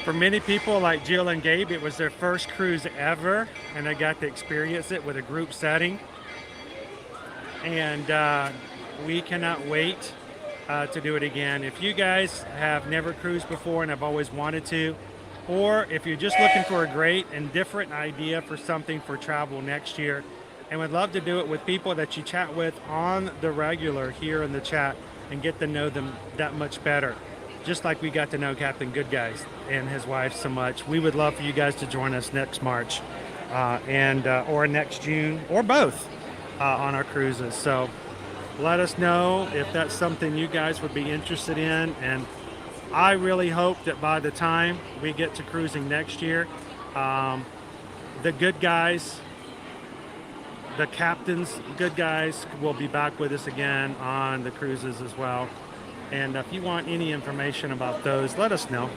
F: For many people like Jill and Gabe, it was their first cruise ever, and they got to experience it with a group setting. And we cannot wait to do it again. If you guys have never cruised before and have always wanted to, or if you're just looking for a great and different idea for something for travel next year, and would love to do it with people that you chat with on the regular here in the chat and get to know them that much better. Just like we got to know Captain Good Guys and his wife so much. We would love for you guys to join us next March or next June or both on our cruises. So let us know if that's something you guys would be interested in. And I really hope that by the time we get to cruising next year, the good guys, the captains, good guys, will be back with us again on the cruises as well. And if you want any information about those, let us know.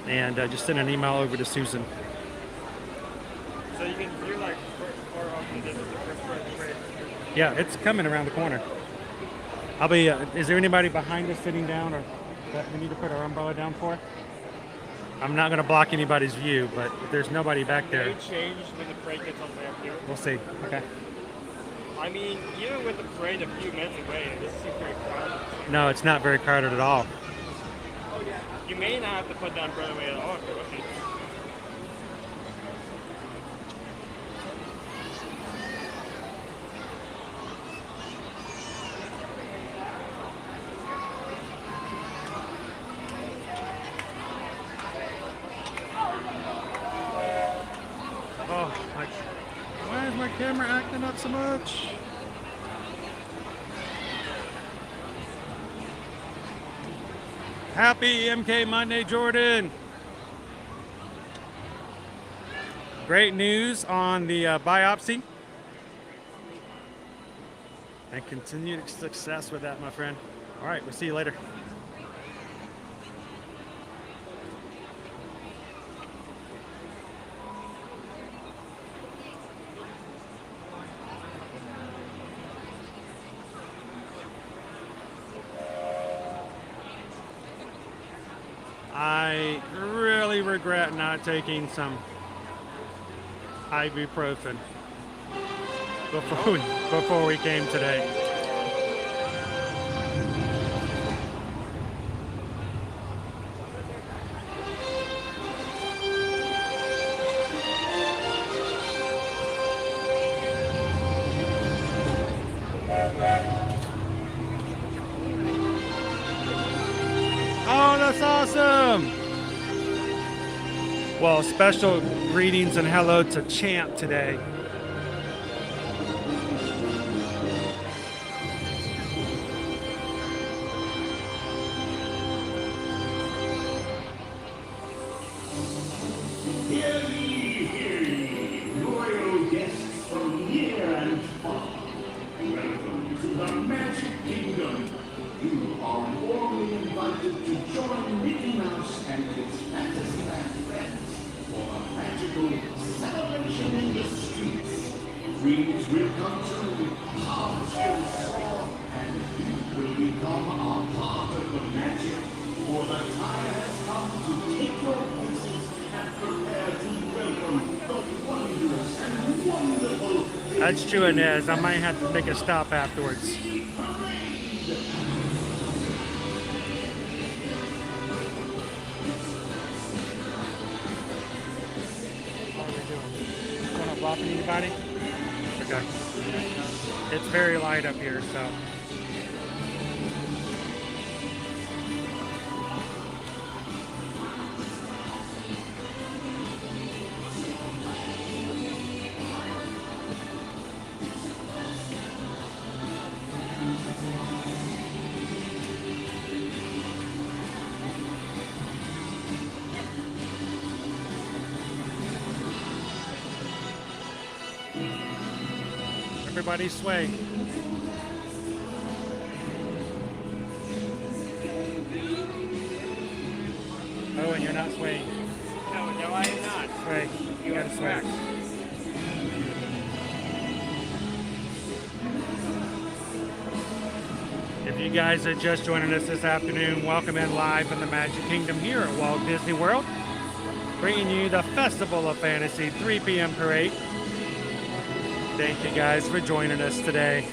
F: And just send an email over to Susan.
G: So you're like far off the distance of the
F: Yeah, it's coming around the corner. I'll be, is there anybody behind us sitting down or that we need to put our umbrella down for? I'm not going to block anybody's view, but if there's nobody back there.
G: May change when the parade gets on the way up here.
F: We'll see. Okay.
G: I mean, even with the parade a few minutes away, this seems very crowded.
F: No, it's not very crowded at all.
G: You may not have to put that umbrella away at all if you're looking.
F: Why is my camera acting up so much? Happy MK Monday, Jordan. Great news on the biopsy. And continued success with that, my friend. All right, we'll see you later. I really regret not taking some ibuprofen before we came today. Oh, that's awesome! Well, special greetings and hello to Champ today.
B: Hear ye, royal guests from near and far. Welcome to the Magic Kingdom. You are warmly invited to join Mickey Mouse and his Fantasyland friends for a magical celebration in the streets. Dreams will come true, hearts will soar, and you will become a part of the magic. For the time has come to take your places
F: That's true, Inez. I might have to make a stop afterwards. What are we doing? Going to bop anybody? Okay. It's very light up here, so. Everybody sway. Oh, and you're not swaying.
G: No, I am not.
F: Sway. You gotta sway. If you guys are just joining us this afternoon, welcome in live in the Magic Kingdom here at Walt Disney World, bringing you the Festival of Fantasy 3 p.m. parade. Thank you guys for joining us today.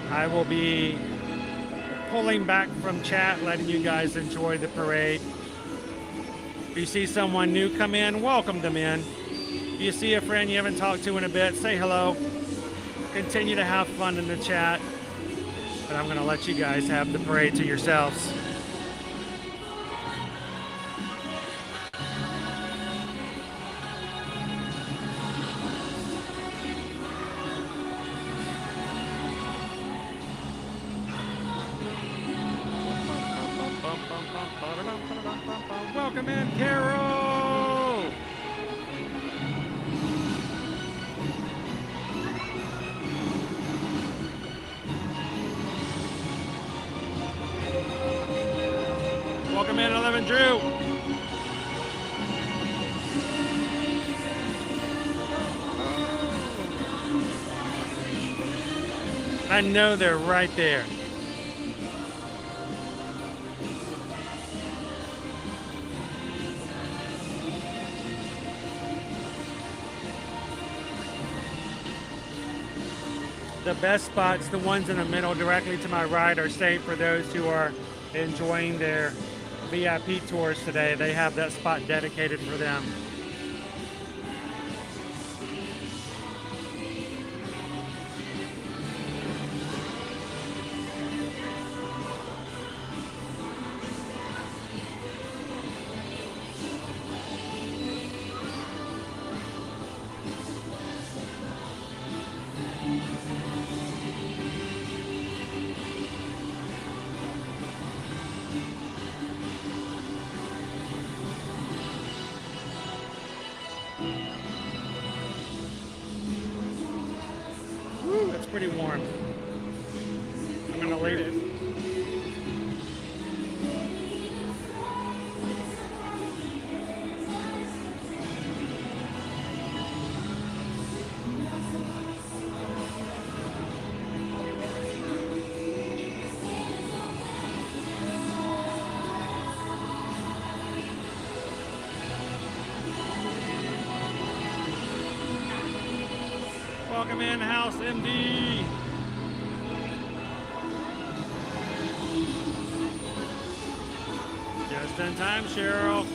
F: I will be pulling back from chat, letting you guys enjoy the parade. If you see someone new come in, welcome them in. If you see a friend you haven't talked to in a bit, say hello. Continue to have fun in the chat. But I'm going to let you guys have the parade to yourselves. Welcome in, Carol! Welcome in, 11 Drew! I know they're right there. The best spots, the ones in the middle directly to my right, are safe for those who are enjoying their VIP tours today. They have that spot dedicated for them. It's pretty warm. I'm gonna leave it. Welcome in, House MD. Just in time, Cheryl.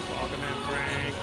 F: Welcome in, Frank.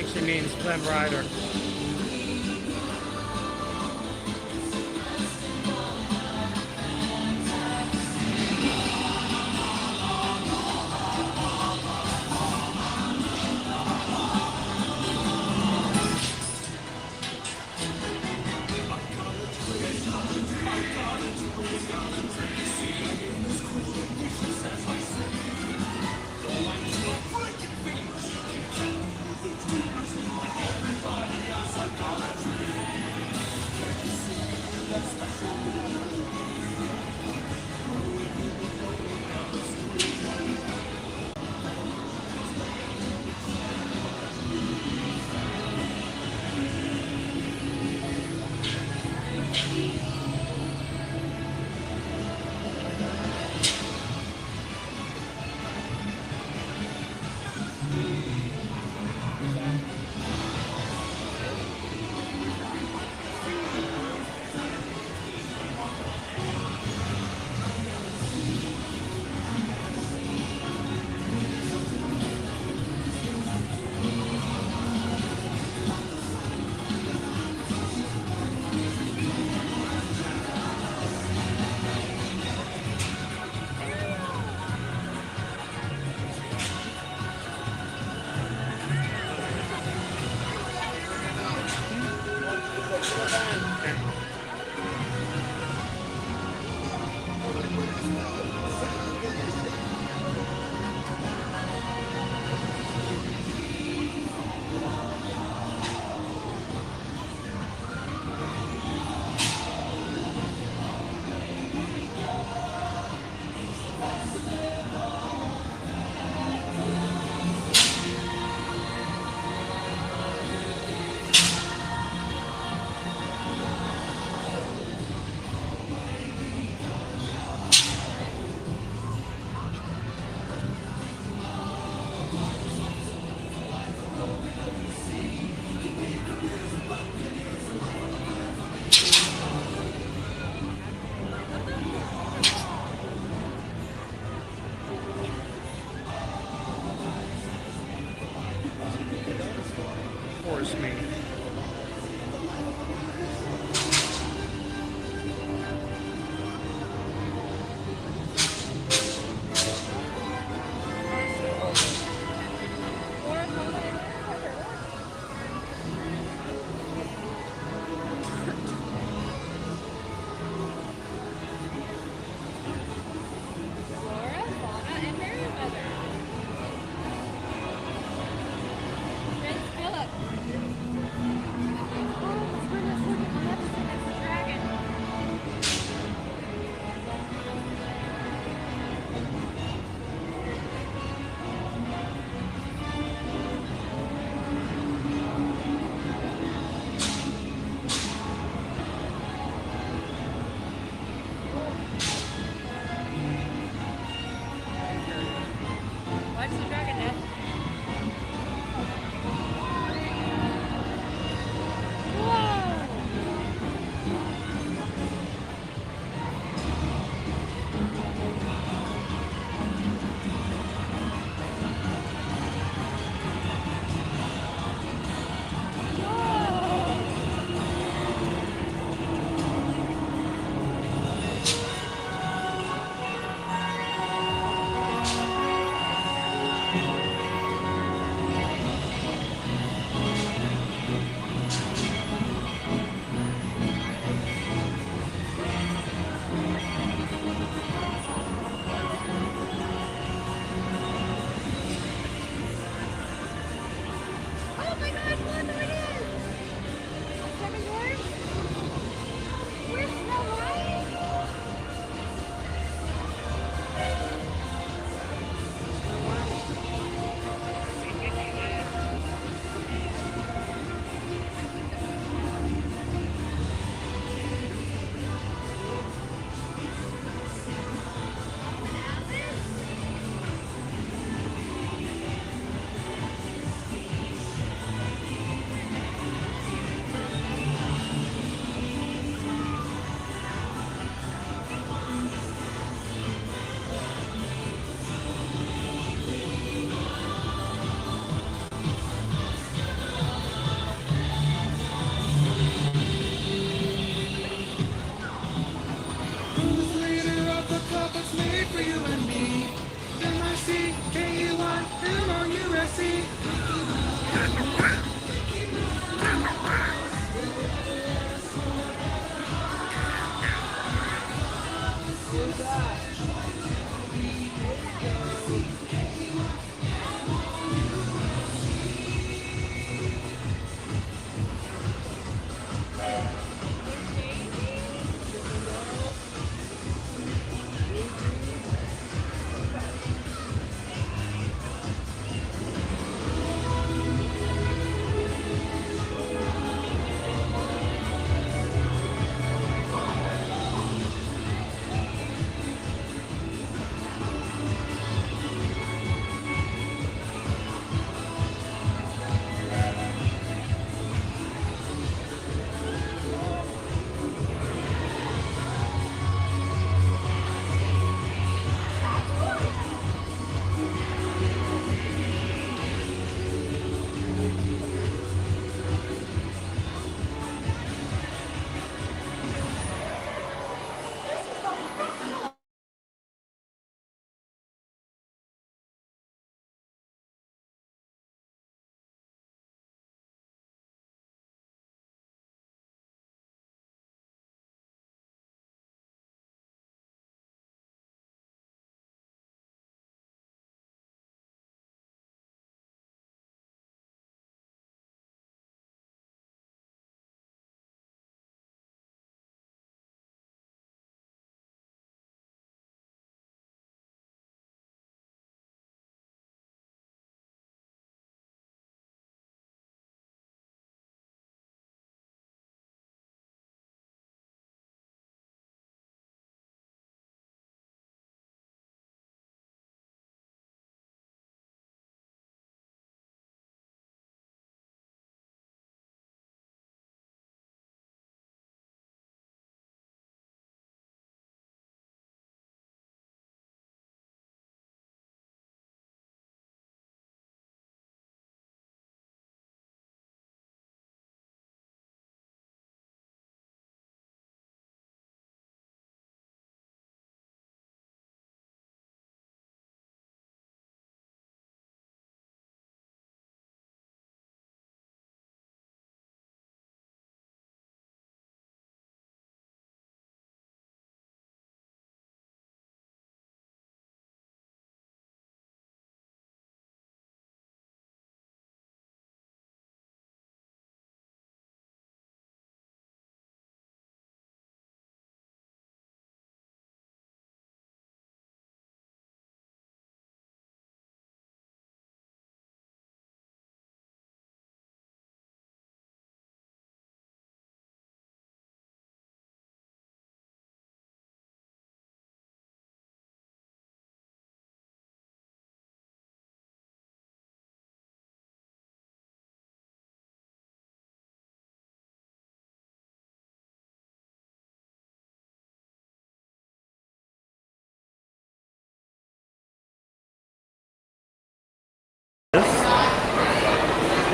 F: think she means Flynn Rider.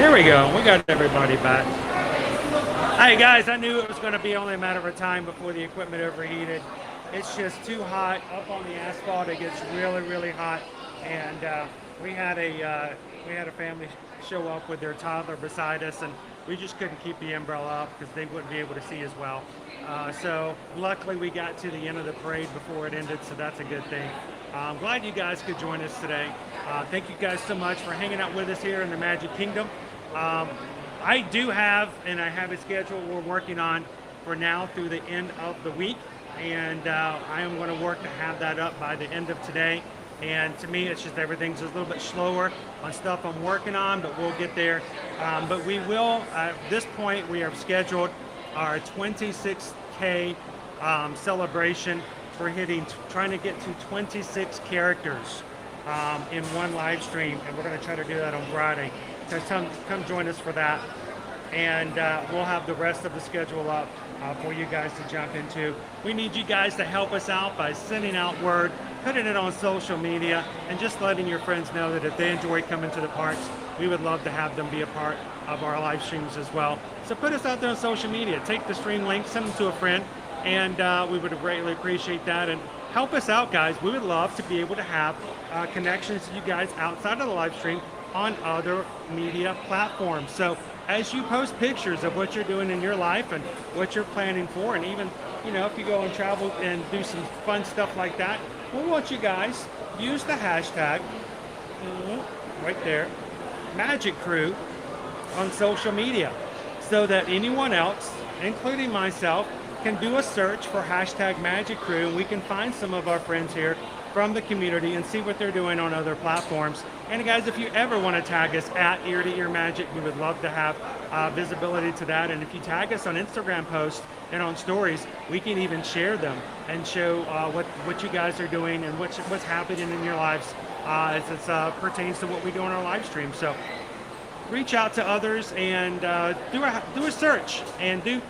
F: There we go. We got everybody back. Hey guys, I knew it was going to be only a matter of time before the equipment overheated. It's just too hot up on the asphalt. It gets really, really hot, and we had a family show up with their toddler beside us, and we just couldn't keep the umbrella up because they wouldn't be able to see as well. So luckily we got to the end of the parade before it ended, so that's a good thing. I'm glad you guys could join us today. Thank you guys so much for hanging out with us here in the Magic Kingdom. I do have, and I have a schedule we're working on for now through the end of the week, and I am going to work to have that up by the end of today. And to me, it's just everything's just a little bit slower on stuff I'm working on, but we'll get there. But we will, at this point, we have scheduled our 26K celebration. We're trying to get to 26 characters in one live stream, and we're going to try to do that on Friday. So come join us for that, and we'll have the rest of the schedule up for you guys to jump into. We need you guys to help us out by sending out word, putting it on social media, and just letting your friends know that if they enjoy coming to the parks, we would love to have them be a part of our live streams as well. So put us out there on social media. Take the stream link, send them to a friend, and we would greatly appreciate that. And help us out, guys. We would love to be able to have connections to you guys outside of the live stream on other media platforms. So as you post pictures of what you're doing in your life and what you're planning for, and even you know, if you go and travel and do some fun stuff like that, we want you guys use the hashtag right there, Magic Crew, on social media, so that anyone else, including myself, can do a search for hashtag Magic Crew, and we can find some of our friends here from the community and see what they're doing on other platforms. And guys, if you ever want to tag us at Ear to Ear Magic, we would love to have visibility to that. And if you tag us on Instagram posts and on stories, we can even share them and show what you guys are doing and what's happening in your lives as it pertains to what we do on our live stream. So reach out to others and do a search and do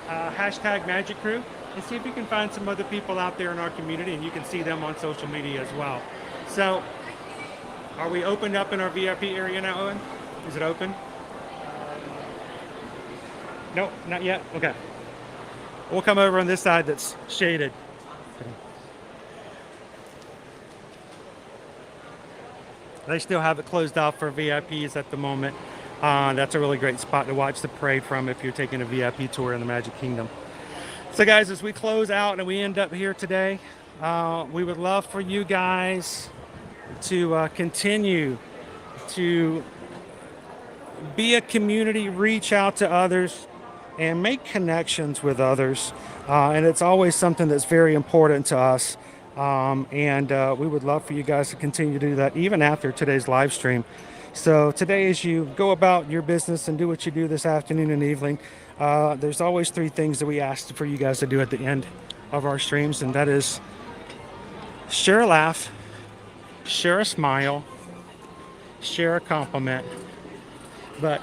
F: hashtag Magic Crew, and see if you can find some other people out there in our community, and you can see them on social media as well. So, are we opened up in our VIP area now, Owen? Is it open? Nope, not yet. Okay. We'll come over on this side that's shaded. They still have it closed off for VIPs at the moment. That's a really great spot to watch the parade from if you're taking a VIP tour in the Magic Kingdom. So guys, as we close out and we end up here today, we would love for you guys to continue to be a community, reach out to others, and make connections with others. And it's always something that's very important to us. And we would love for you guys to continue to do that even after today's live stream. So today, as you go about your business and do what you do this afternoon and evening, there's always 3 things that we ask for you guys to do at the end of our streams, and that is share a laugh, share a smile, share a compliment, but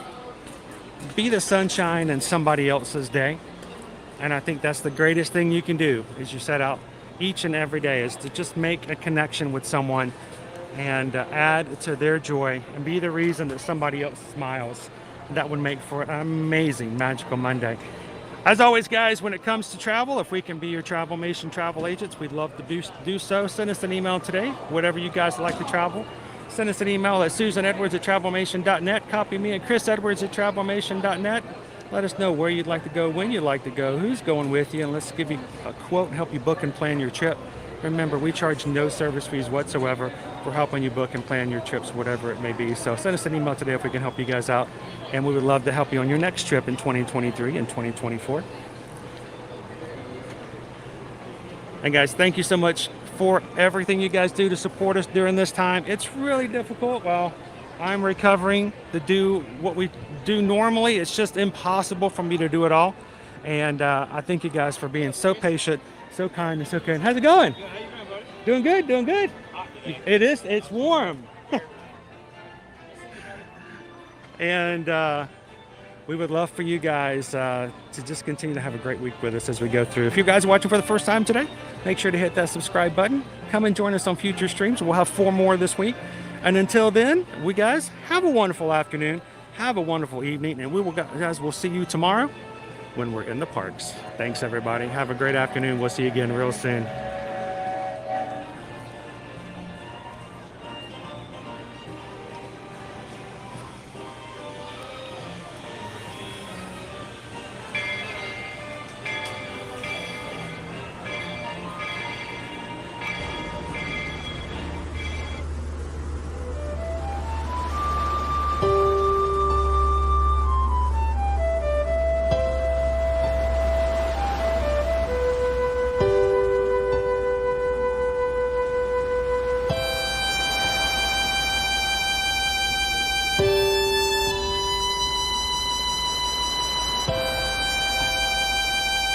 F: be the sunshine in somebody else's day. And I think that's the greatest thing you can do, is you set out each and every day, is to just make a connection with someone and add to their joy and be the reason that somebody else smiles. That would make for an amazing Magical Monday. As always, guys, when it comes to travel, if we can be your Travelmation travel agents, we'd love to do so. Send us an email today, whatever you guys like to travel. Send us an email at susanedwards@travelmation.net. Copy me at chrisedwards@travelmation.net. Let us know where you'd like to go, when you'd like to go, who's going with you, and let's give you a quote and help you book and plan your trip. Remember, we charge no service fees whatsoever for helping you book and plan your trips, whatever it may be. So send us an email today if we can help you guys out. And we would love to help you on your next trip in 2023 and 2024. And guys, thank you so much for everything you guys do to support us during this time. It's really difficult. Well, I'm recovering to do what we do normally. It's just impossible for me to do it all. And I thank you guys for being so patient, so kind, and so kind. How's it going?
I: How you doing, buddy?
F: Doing good, doing good. It is, it's warm. And we would love for you guys to just continue to have a great week with us as we go through. If you guys are watching for the first time today, make sure to hit that subscribe button. Come and join us on future streams. We'll have 4 more this week. And until then, we guys have a wonderful afternoon. Have a wonderful evening. And we'll see you tomorrow when we're in the parks. Thanks, everybody. Have a great afternoon. We'll see you again real soon.